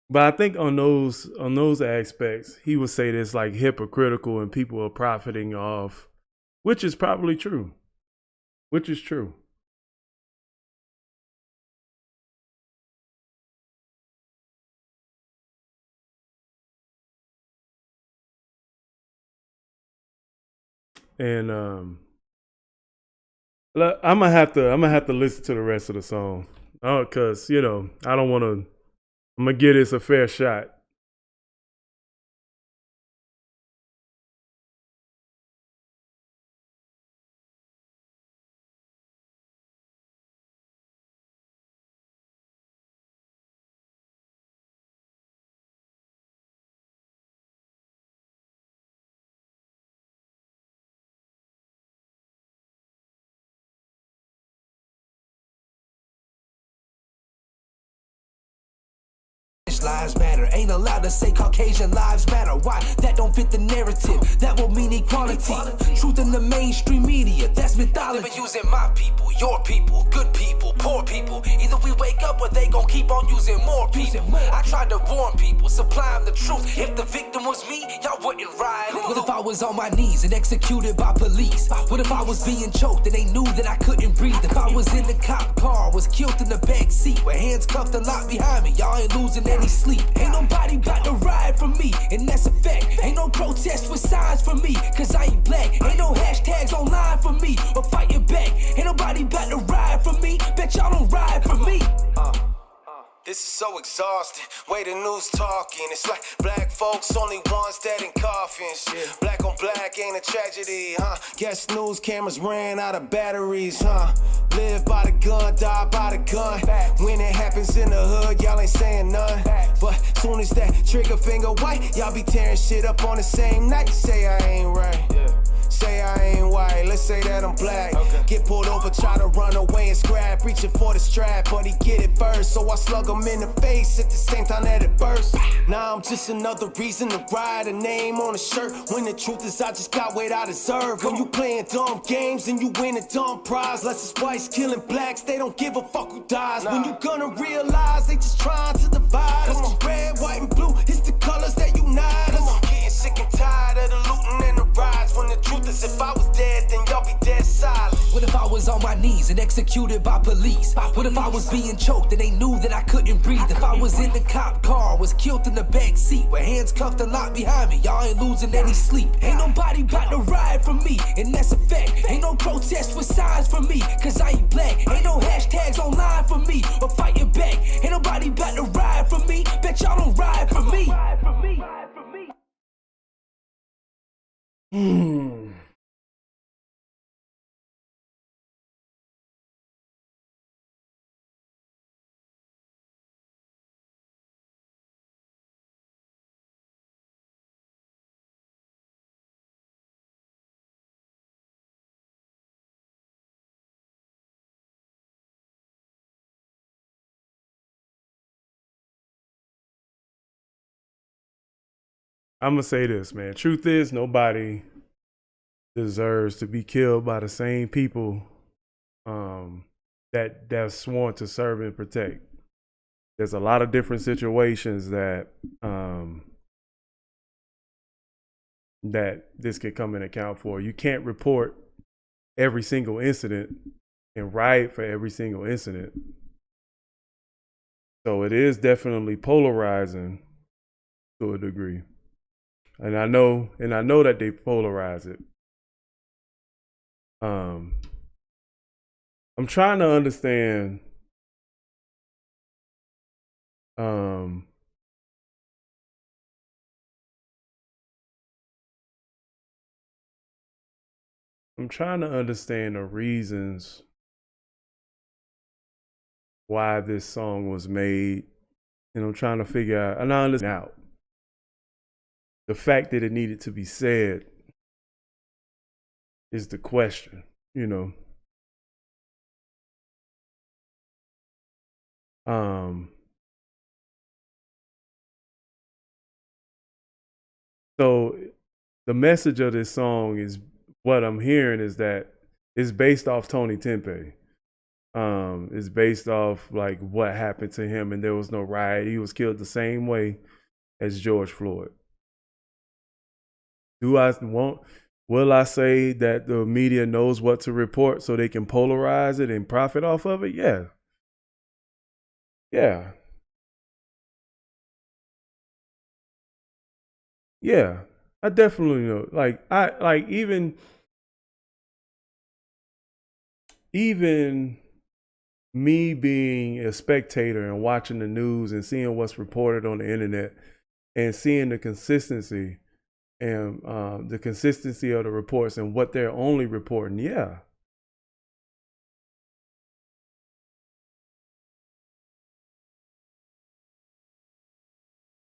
But I think on those aspects, he would say this like hypocritical and people are profiting off, which is probably true. Which is true. And I'm gonna have to listen to the rest of the song. Oh, cause you know I don't want to. I'm gonna give this a fair shot. Lives matter. Ain't allowed to say Caucasian lives matter. Why? That don't fit the narrative. That will mean equality. Truth in the mainstream media. That's mythology. Never using my people, your people, good people, poor people. Either we wake up or they gon' keep on using more people. I tried to warn people, supply them the truth. If the victim was me, y'all wouldn't ride. What if I was on my knees and executed by police? What if I was being choked and they knew that I couldn't breathe? If I was in the cop car, was killed in the back seat with hands cuffed and locked behind me, y'all ain't losing any sleep. Ain't nobody got to ride for me, and that's a fact. Ain't no protest with signs for me, cause I ain't black. Ain't no hashtags online for me, or fighting back. Ain't nobody got to ride for me, bet y'all don't ride for me. This is so exhausting, way the news talking. It's like black folks only ones dead in coffins. Black on black ain't a tragedy, huh? Guess news cameras ran out of batteries, huh? Live by the gun, die by the gun. When it happens in the hood, y'all ain't saying none. But soon as that trigger finger white, y'all be tearing shit up on the same night. Say I ain't right. Say I ain't white, let's say that I'm black. Get pulled over, try to run away and scrap. Reaching for the strap, but he get it first. So I slug him in the face at the same time that it bursts. Now I'm just another reason to ride a name on a shirt. When the truth is I just got what I deserve. When you playing dumb games and you win a dumb prize. Less is whites killing blacks, they don't give a fuck who dies. When you gonna realize they just trying to divide us. 'Cause red, white, and blue, it's the colors that unite us. I'm getting sick and tired of the looting and the riots. When the truth is if I was dead, then y'all be dead silent. What if I was on my knees and executed by police? What if I was being choked and they knew that I couldn't breathe? If I was in the cop car, was killed in the back seat with hands cuffed and locked behind me, y'all ain't losing any sleep. Ain't nobody about to ride for me, and that's a fact. Ain't no protest with signs for me, cause I ain't black. Ain't no hashtags online for me, or fighting back. Ain't nobody about to ride for me, bet y'all don't ride for me. I'm gonna say this, man. Truth is, nobody deserves to be killed by the same people that's sworn to serve and protect. There's a lot of different situations that that this could come and account for. You can't report every single incident and riot for every single incident. So it is definitely polarizing to a degree. And I know that they polarize it. I'm trying to understand the reasons why this song was made. And I'm trying to figure out, and I understand out. The fact that it needed to be said is the question, you know. So the message of this song is, what I'm hearing is that it's based off Tony Tempe. It's based off like what happened to him, and there was no riot. He was killed the same way as George Floyd. Will I say that the media knows what to report so they can polarize it and profit off of it? Yeah. Yeah. Yeah. I definitely know. Even me being a spectator and watching the news and seeing what's reported on the internet and seeing the consistency and the consistency of the reports and what they're only reporting. Yeah.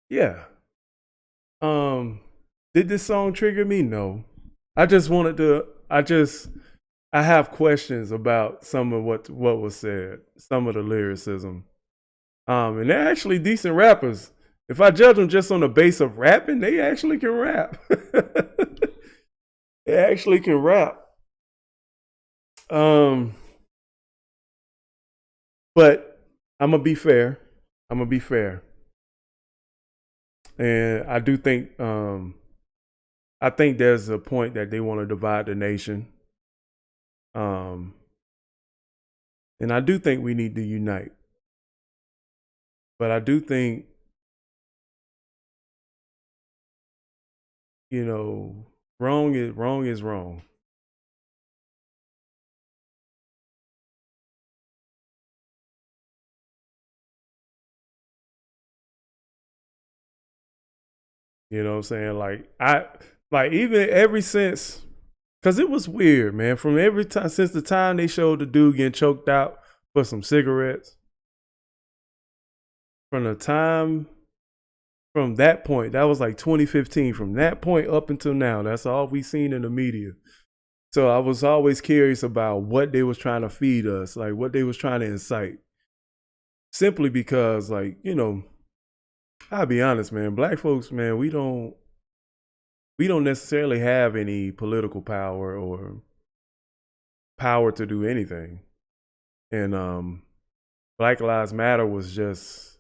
Yeah. Did this song trigger me? No. I have questions about some of what was said, some of the lyricism. And they're actually decent rappers. If I judge them just on the base of rapping, they actually can rap. They actually can rap. But I'm gonna be fair. And I do think I think there's a point that they want to divide the nation. And I do think we need to unite. But I do think, you know, wrong is wrong. You know what I'm saying? Even ever since, because it was weird, man. From every time, since the time they showed the dude getting choked out for some cigarettes, from the time from that point, that was like 2015. From that point up until now, that's all we seen in the media. So I was always curious about what they was trying to feed us, like what they was trying to incite. Simply because, like, you know, I'll be honest, man, black folks, man, we don't necessarily have any political power or power to do anything. And Black Lives Matter was just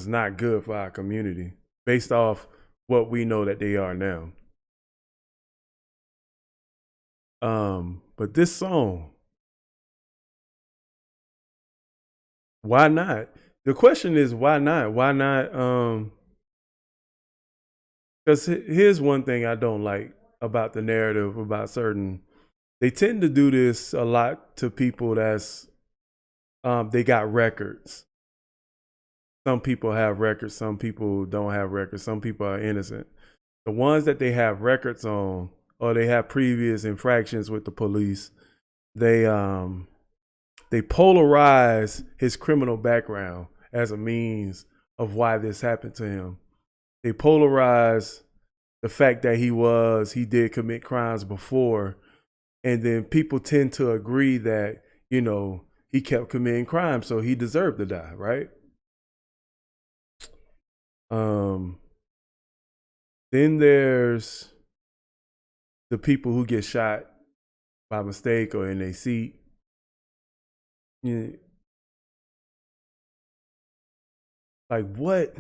not good for our community based off what we know that they are now. But this song, why not? The question is, why not? Why not? Because here's one thing I don't like about the narrative about certain. They tend to do this a lot to people that's they got records. Some people have records. Some people don't have records. Some people are innocent. The ones that they have records on, or they have previous infractions with the police, they polarize his criminal background as a means of why this happened to him. They polarize the fact that he did commit crimes before, and then people tend to agree that, you know, he kept committing crimes, so he deserved to die, right? Then there's the people who get shot by mistake or in their seat. Yeah. Like what?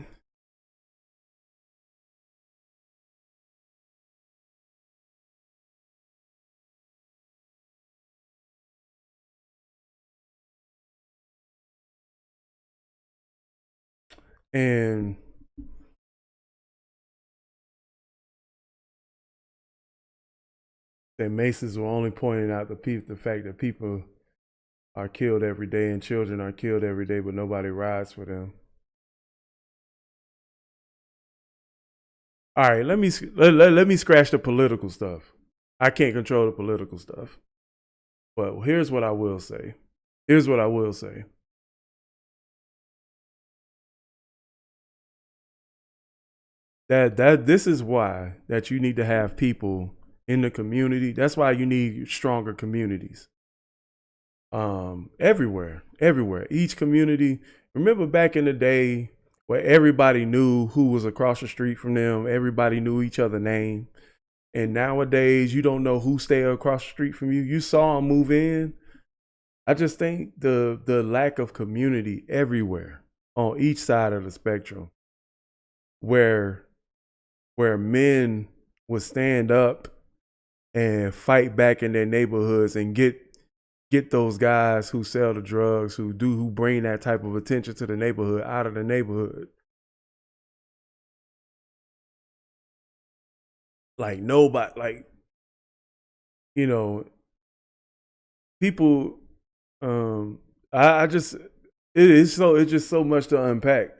And that Maces were only pointing out the fact that people are killed every day and children are killed every day, but nobody rides for them. All right, let me scratch the political stuff. I can't control the political stuff. But here's what I will say. That this is why that you need to have people in the community. That's why you need stronger communities. Everywhere. Each community. Remember back in the day where everybody knew who was across the street from them. Everybody knew each other's name. And nowadays, you don't know who stay across the street from you. You saw them move in. I just think the lack of community everywhere on each side of the spectrum, where men would stand up and fight back in their neighborhoods and get those guys who sell the drugs, who bring that type of attention to the neighborhood out of the neighborhood. Like nobody, like, you know, people, it's just so much to unpack.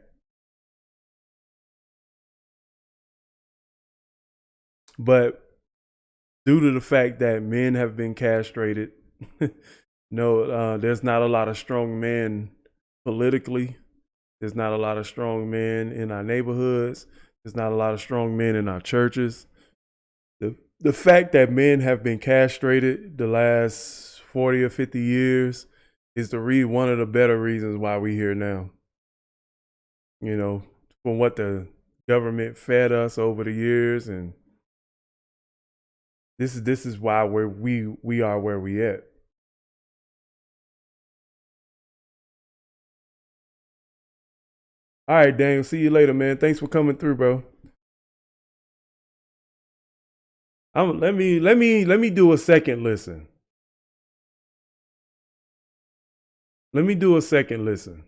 But due to the fact that men have been castrated, there's not a lot of strong men politically. There's not a lot of strong men in our neighborhoods. There's not a lot of strong men in our churches. The fact that men have been castrated the last 40 or 50 years is one of the better reasons why we're here now. You know, from what the government fed us over the years, and this is why we are where we at. All right, Daniel. See you later, man. Thanks for coming through, bro. Let me do a second listen. Let me do a second listen.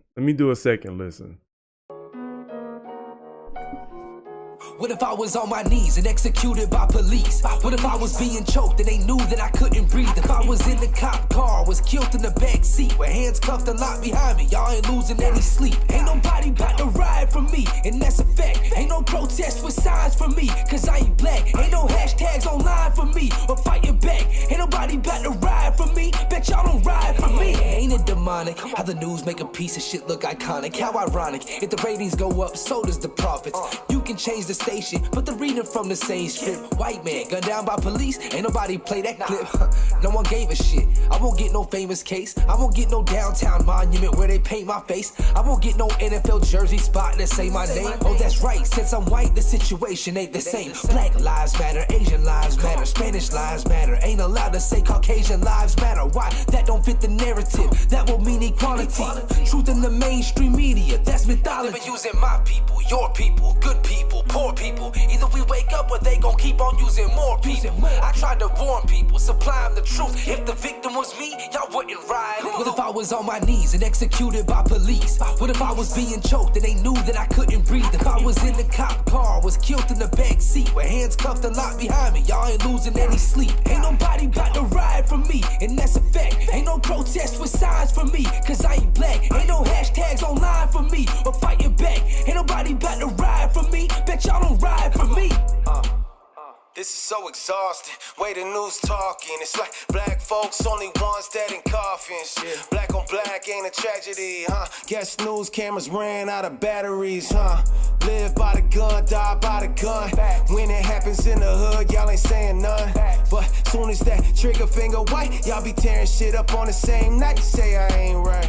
What if I was on my knees and executed by police? What if I was being choked and they knew that I couldn't breathe? If I was in the cop car, was killed in the back seat with hands cuffed and locked behind me, y'all ain't losing any sleep. Ain't nobody about to ride for me, and that's a fact. Ain't no protest with signs for me, cause I ain't black. Ain't no hashtags online for me or fighting back. Ain't nobody about to ride ride for me? Bet y'all don't ride for me. Ain't it demonic how the news make a piece of shit look iconic? How ironic, if the ratings go up, so does the profits. You can change the station, but the reading from the same script. White man gunned down by police, ain't nobody play that clip. No one gave a shit. I won't get no famous case. I won't get no downtown monument where they paint my face. I won't get no NFL jersey spot that say my name. Oh, that's right, since I'm white, the situation ain't the same. Black lives matter, Asian lives matter, Spanish lives matter. Ain't allowed to say Caucasian lives matter. Why? That don't fit the narrative. That will mean equality. Truth in the mainstream media, that's mythology. They've been using my people, your people, good people, poor people. Either we wake up or they gon' keep on using more people. I tried to warn people, supply them the truth. If the victim was me, y'all wouldn't ride. What if I was on my knees and executed by police? What if I was being choked and they knew that I couldn't breathe? If I was in the cop car, was killed in the back seat with hands cuffed and locked behind me, y'all ain't losing any sleep. Ain't nobody about to ride for me, and that's a fact. Ain't no protest with signs for me, cause I ain't black. Ain't no hashtags online for me, or fighting back. Ain't nobody about to ride for me, bet y'all don't ride for me. This is so exhausting, way the news talking. It's like black folks only ones dead in coffins. Black on black ain't a tragedy, huh? Guess news cameras ran out of batteries, huh? Live by the gun, die by the gun. When it happens in the hood, y'all ain't saying none. But soon as that trigger finger white, y'all be tearing shit up on the same night. Say I ain't right.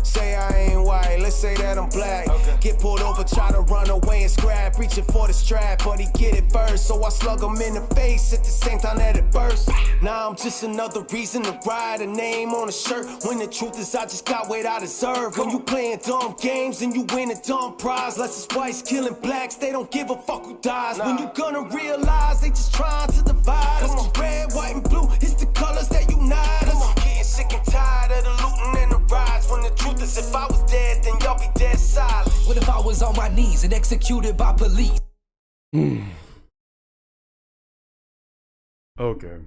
Say I ain't white, let's say that I'm black. Get pulled over, try to run away and scrap. Reaching for the strap, but he get it first. So I slug him in the face at the same time that it bursts. Now I'm just another reason to ride, a name on a shirt. When the truth is I just got what I deserve. When you playing dumb games and you win a dumb prize. Less is whites killing blacks, they don't give a fuck who dies. When you gonna realize they just trying to divide us. Cause red, white, and blue, it's the colors that unite us. I'm getting sick and tired of the looting and the riots. When the truth is if I was dead, then y'all be dead silent. What if I was on my knees and executed by police? Okay.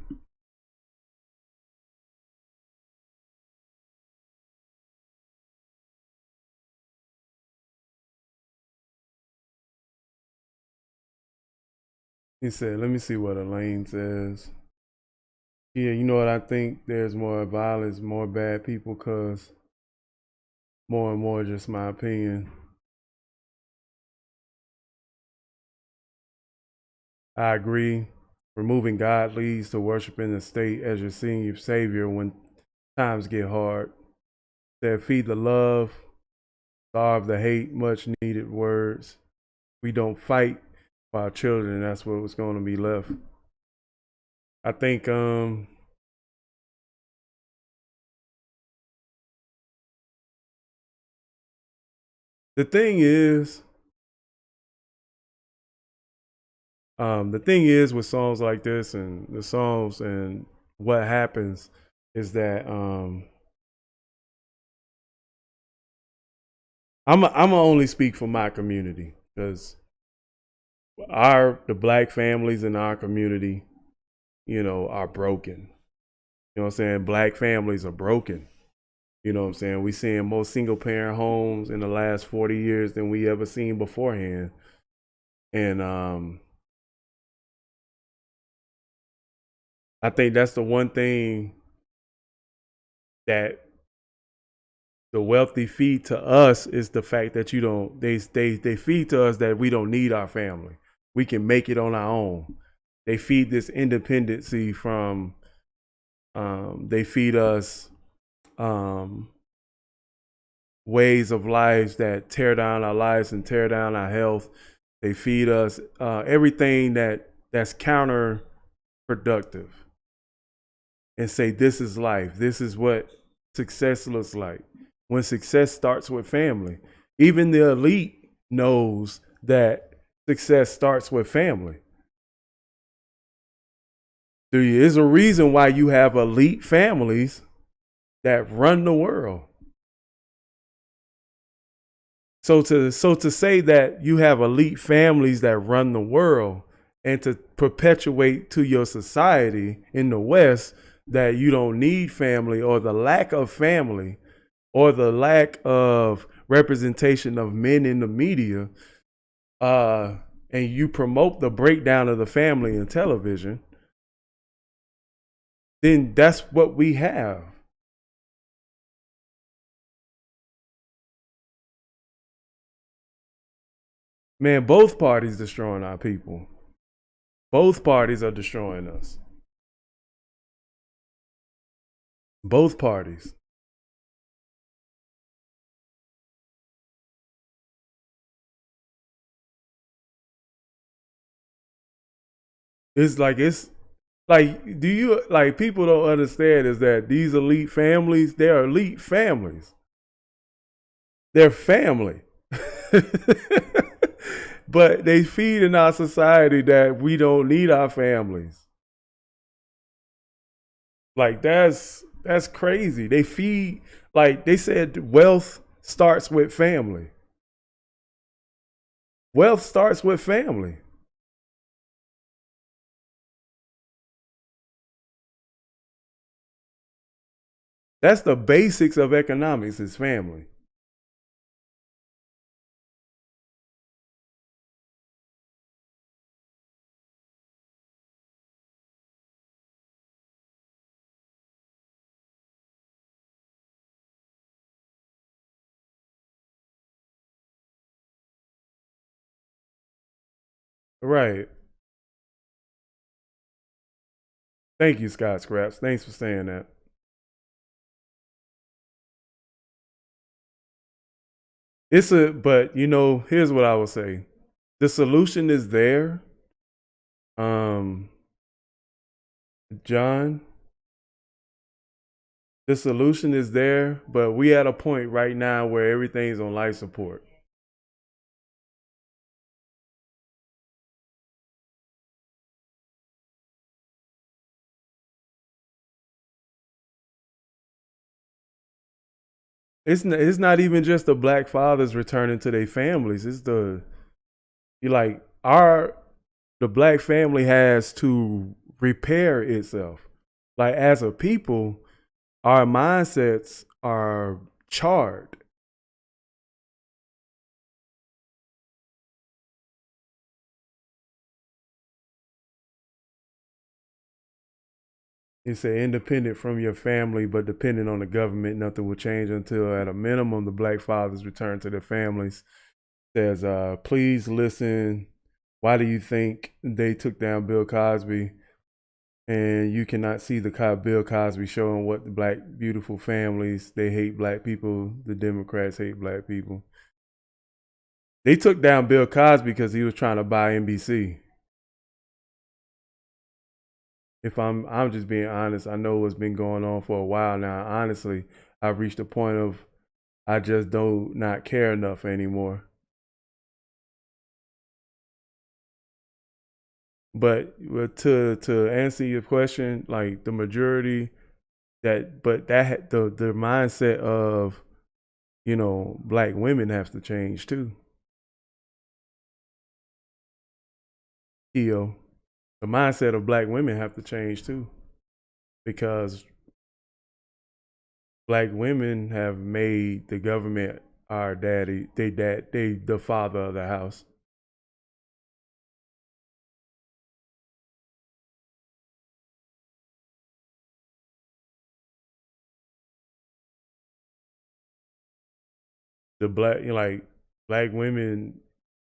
He said, let me see what Elaine says. Yeah, you know what? I think there's more violence, more bad people, because more and more, just my opinion. I agree. Removing God leads to worshiping the state as your senior savior when times get hard. Said, feed the love, starve the hate, much needed words. We don't fight for our children, that's what was going to be left. I think the thing is with songs like this and the songs and what happens is that I'm only speak for my community, because the black families in our community, you know, are broken. You know what I'm saying? Black families are broken. You know what I'm saying? We seeing more single parent homes in the last 40 years than we ever seen beforehand. And I think that's the one thing that the wealthy feed to us, is the fact that they feed to us that we don't need our family. We can make it on our own. They feed this independency from, they feed us ways of lives that tear down our lives and tear down our health. They feed us everything that's counterproductive, and say this is life. This is what success looks like. When success starts with family, even the elite knows that success starts with family. There's a reason why you have elite families that run the world. So to say that you have elite families that run the world, and to perpetuate to your society in the West that you don't need family, or the lack of family, or the lack of representation of men in the media, and you promote the breakdown of the family in television, then that's what we have. Man, both parties destroying our people. Both parties are destroying us. Both parties. It's like do you like people don't understand is that these elite families, they're elite families. They're family. But they feed in our society that we don't need our families. Like that's crazy. They feed, like they said, wealth starts with family. Wealth starts with family. That's the basics of economics is family. Right. Thank you, Scott Scraps. Thanks for saying that. But here's what I would say. The solution is there. John, the solution is there, but we at a point right now where everything's on life support. It's not even just the black fathers returning to their families. It's the black family has to repair itself. Like as a people, our mindsets are charred. It's a independent from your family, but dependent on the government, nothing will change until, at a minimum, the black fathers return to their families. Says, please listen. Why do you think they took down Bill Cosby? And you cannot see the Bill Cosby showing what the black beautiful families, they hate black people. The Democrats hate black people. They took down Bill Cosby because he was trying to buy NBC. If I'm just being honest, I know it's been going on for a while now. Honestly, I've reached a point of I just do not care enough anymore. But to answer your question, like the majority the mindset of black women have to change too. The mindset of black women have to change too, because black women have made the government our daddy, they the father of the house. The black women,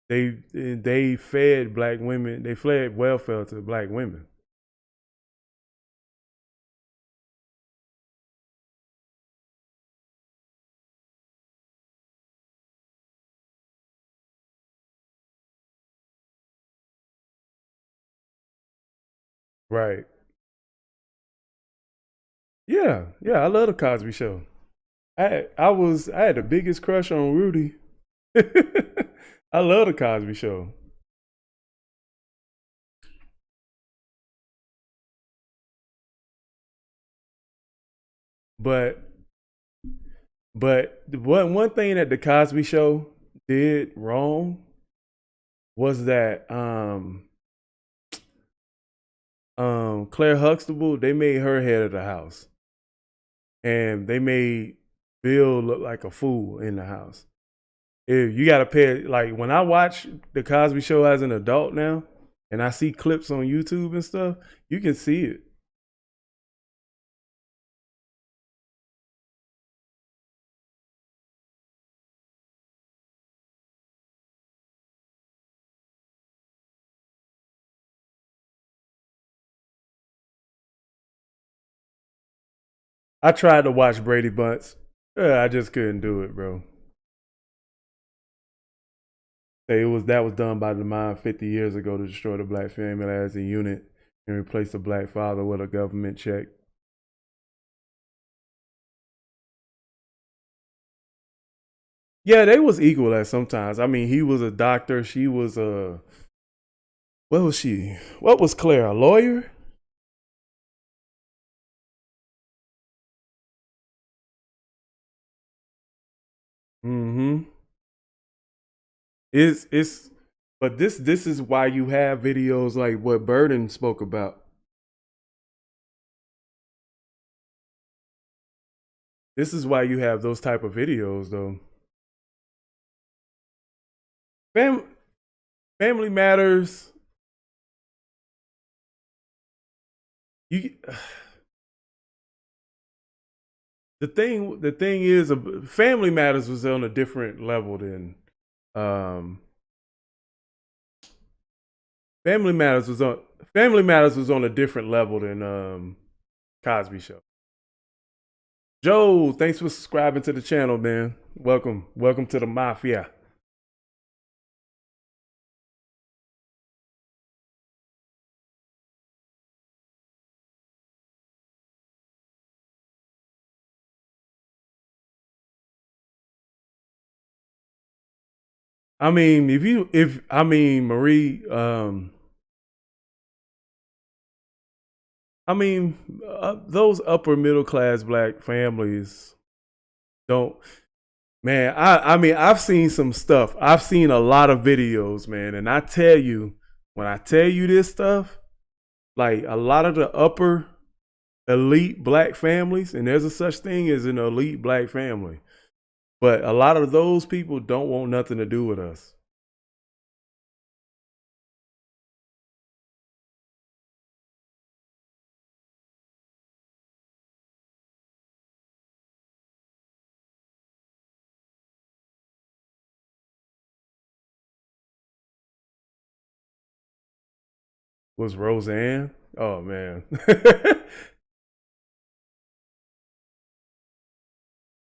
they fed black women, they fed welfare to black women. Right. Yeah, I love the Cosby Show. I had the biggest crush on Rudy. I love the Cosby Show. But one thing that the Cosby Show did wrong was that Claire Huxtable, they made her head of the house. And they made Bill look like a fool in the house. If you gotta pay, like when I watch the Cosby Show as an adult now, and I see clips on YouTube and stuff, you can see it. I tried to watch Brady Bunch. I just couldn't do it, bro. That was done by the mind 50 years ago to destroy the black family as a unit and replace the black father with a government check. Yeah, they was equal at sometimes. I mean, he was a doctor. She was a what was she? What was Claire? A lawyer? Mm-hmm. It's but this is why you have videos like what Burden spoke about. This is why you have those type of videos though. Fam- Family Matters. You the thing is Family Matters was on a different level than um Family Matters was on Family Matters was on a different level than Cosby Show. Joe, thanks for subscribing to the channel, man. Welcome to the mafia. I mean, if I mean Marie, I mean those upper middle class black families don't. Man, I mean I've seen some stuff. I've seen a lot of videos, man, and I tell you, when I tell you this stuff, like a lot of the upper elite black families, and there's a such thing as an elite black family, but a lot of those people don't want nothing to do with us. Was Roseanne? Oh man.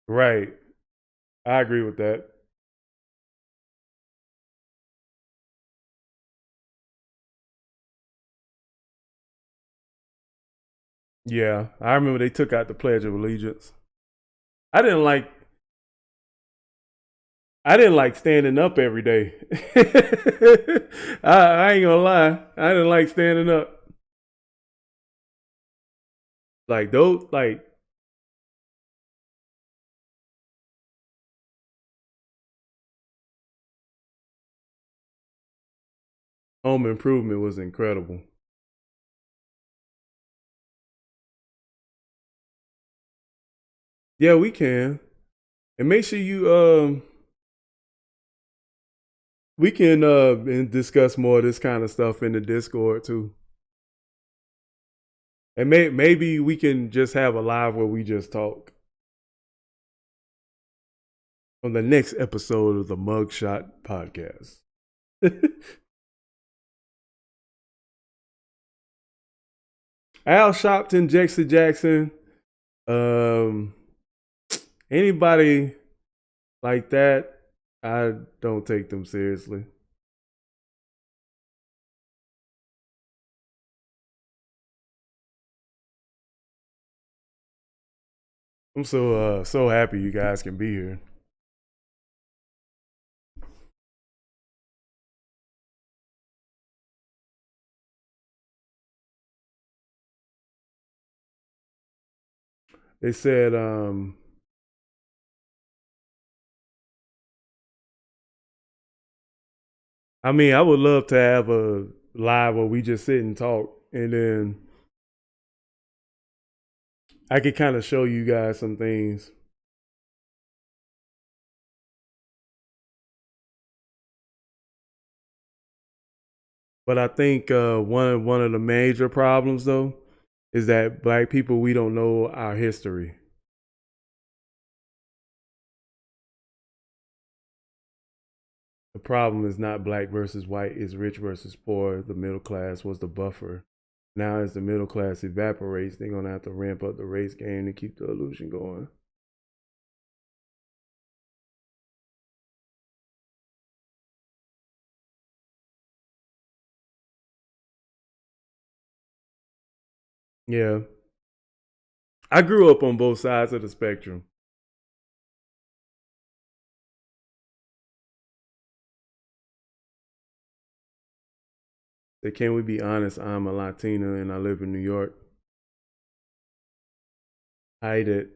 Right. I agree with that. Yeah. I remember they took out the Pledge of Allegiance. I didn't like I didn't like standing up every day. I ain't gonna lie. I didn't like standing up. Like those like Home Improvement was incredible. Yeah, we can. And make sure you we can and discuss more of this kind of stuff in the Discord too. And maybe we can just have a live where we just talk on the next episode of the Mugshot Podcast. Al Sharpton, Jackson Jackson, um, anybody like that, I don't take them seriously. I'm so happy you guys can be here. They said I mean, I would love to have a live where we just sit and talk, and then I could kind of show you guys some things. But I think one of the major problems though is that black people, we don't know our history. The problem is not black versus white, it's rich versus poor. The middle class was the buffer. Now as the middle class evaporates, they're gonna have to ramp up the race game to keep the illusion going. Yeah. I grew up on both sides of the spectrum. Say, can we be honest? I'm a Latina and I live in New York. Hide it.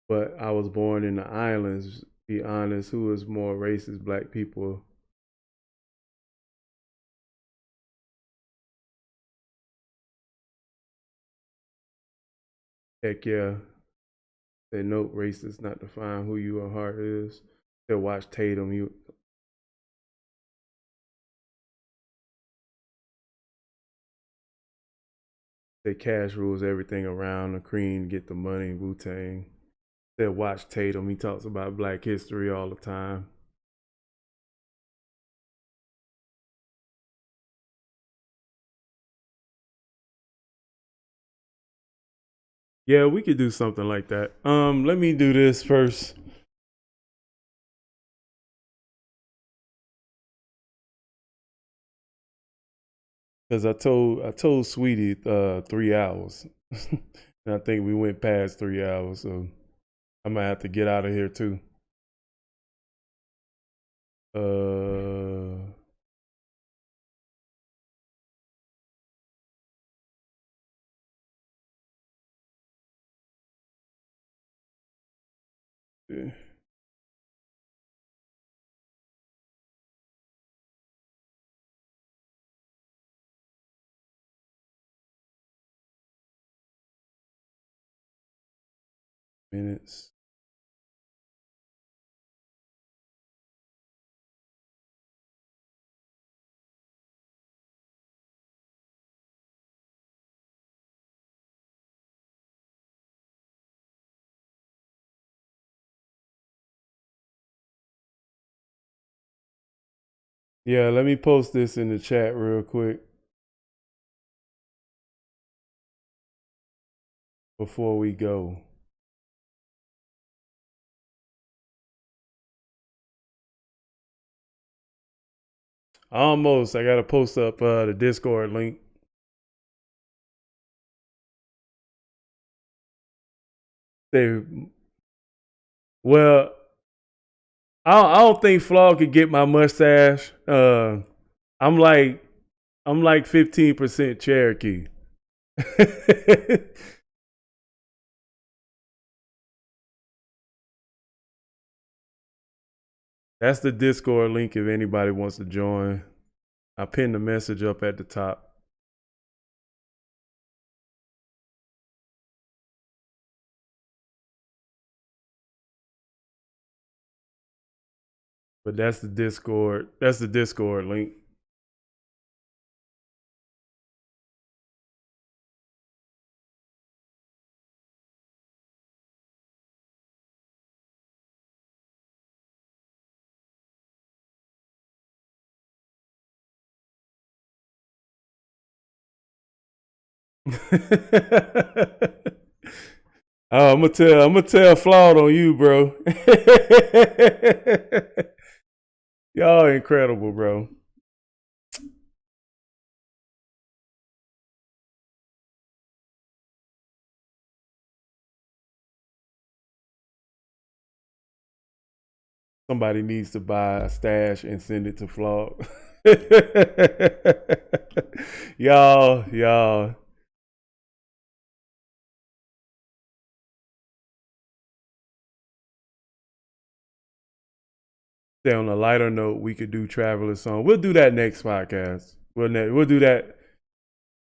But I was born in the islands. Be honest, who is more racist, black people? Heck yeah. They note race does not define who your heart is. They watch Tatum. They cash rules everything around the cream, get the money, Wu-Tang. They watch Tatum. He talks about black history all the time. Yeah, we could do something like that. Let me do this first. Cause I told Sweetie 3 hours. And I think we went past 3 hours, so I might have to get out of here too. Uh yeah. Minutes. Yeah, let me post this in the chat real quick before we go. Almost. I gotta post up the Discord link. They well, I don't think Flaw could get my mustache. I'm like I'm like 15% Cherokee. That's the Discord link if anybody wants to join. I pinned the message up at the top. But that's the Discord. That's the Discord link. Oh, I'm gonna tell Flawed on you, bro. Y'all incredible, bro. Somebody needs to buy a stash and send it to Flawed. y'all. Say on a lighter note, we could do Traveler Song. We'll do that next podcast. We'll do that.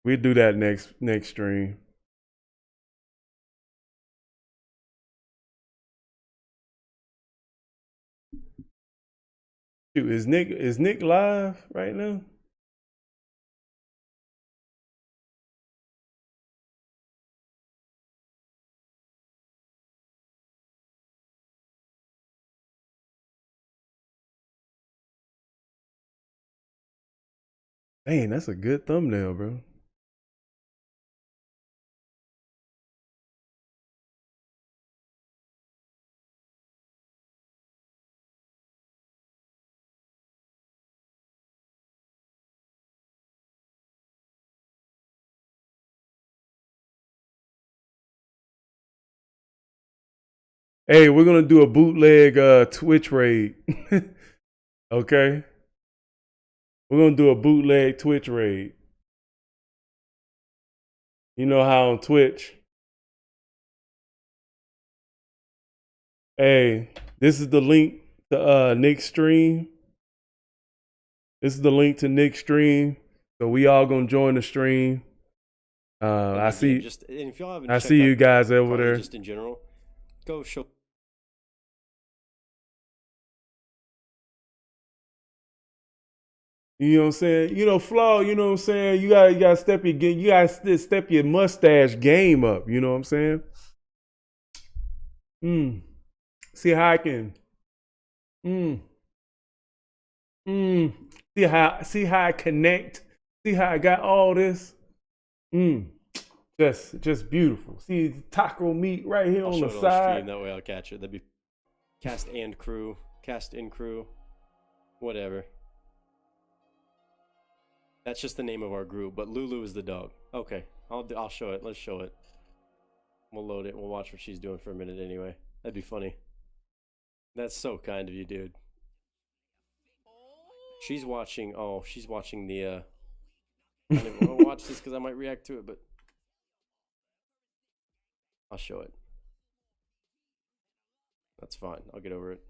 We'll do that next stream. Shoot, is Nick live right now? Dang, that's a good thumbnail, bro. Hey, we're gonna do a bootleg Twitch raid. Okay. We're gonna do a bootleg Twitch raid. You know how on Twitch. Hey, this is the link to Nick's stream. This is the link to Nick's stream. So we all gonna join the stream. I see. Just, and if y'all haven't I checked see out you guys over Carly there. Just in general, go show. You know what I'm saying? You know, Flaw, you know what I'm saying? You gotta step your mustache game up, you know what I'm saying? See how I can see how I connect. See how I got all this? Just beautiful. See the taco meat right here I'll on show the it on side. stream, that way I'll catch it. That'd be cast and crew, cast in crew, whatever. That's just the name of our group, but Lulu is the dog. Okay, I'll show it. Let's show it. We'll load it. We'll watch what she's doing for a minute anyway. That'd be funny. That's so kind of you, dude. She's watching. Oh, she's watching the. I don't even want to watch this because I might react to it, but I'll show it. That's fine. I'll get over it.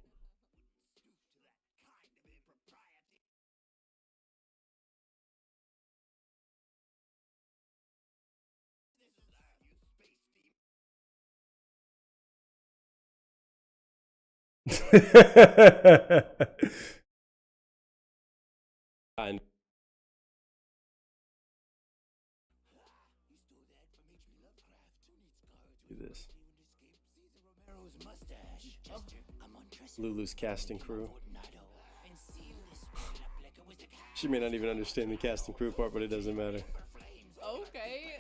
And do this. Lulu's casting crew. She may not even understand the casting crew part, but it doesn't matter. Okay.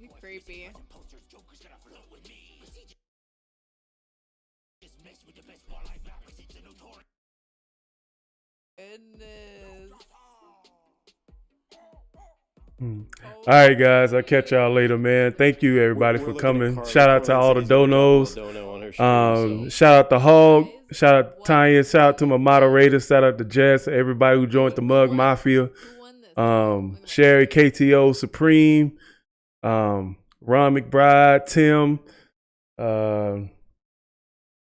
You creepy. Goodness. All right, guys. I'll catch y'all later, man. Thank you, everybody, for coming. Shout out to all the donos. Shout out to Hog. Shout out to Tanya. Shout out to my moderators. Shout out to Jess. Everybody who joined the Mug Mafia. Sherry, KTO, Supreme, Ron McBride, Tim,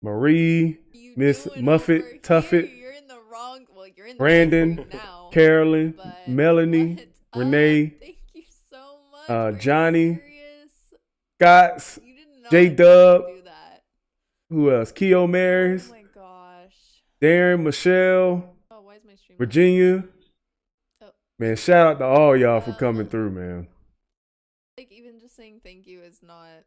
Marie, Miss Muffet, Tuffet, Brandon, Carolyn, Melanie, Renee, thank you so much. Johnny, Scotts, J Dub, who else? Keo Maris, Oh my gosh. Darren, Michelle, Oh, why is my stream? Virginia. Oh. Man, shout out to all y'all for coming through, man. Like, even just saying thank you is not.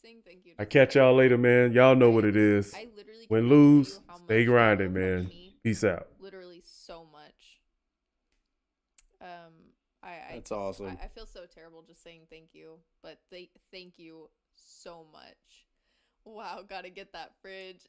Saying thank you. I catch y'all later, man. Y'all know what it is. I literally Win, cannot tell lose, you how stay much grinding, people helped man. me. Peace out. Literally so much. That's awesome. I feel so terrible just saying thank you, but thank you so much. Wow, gotta get that fridge.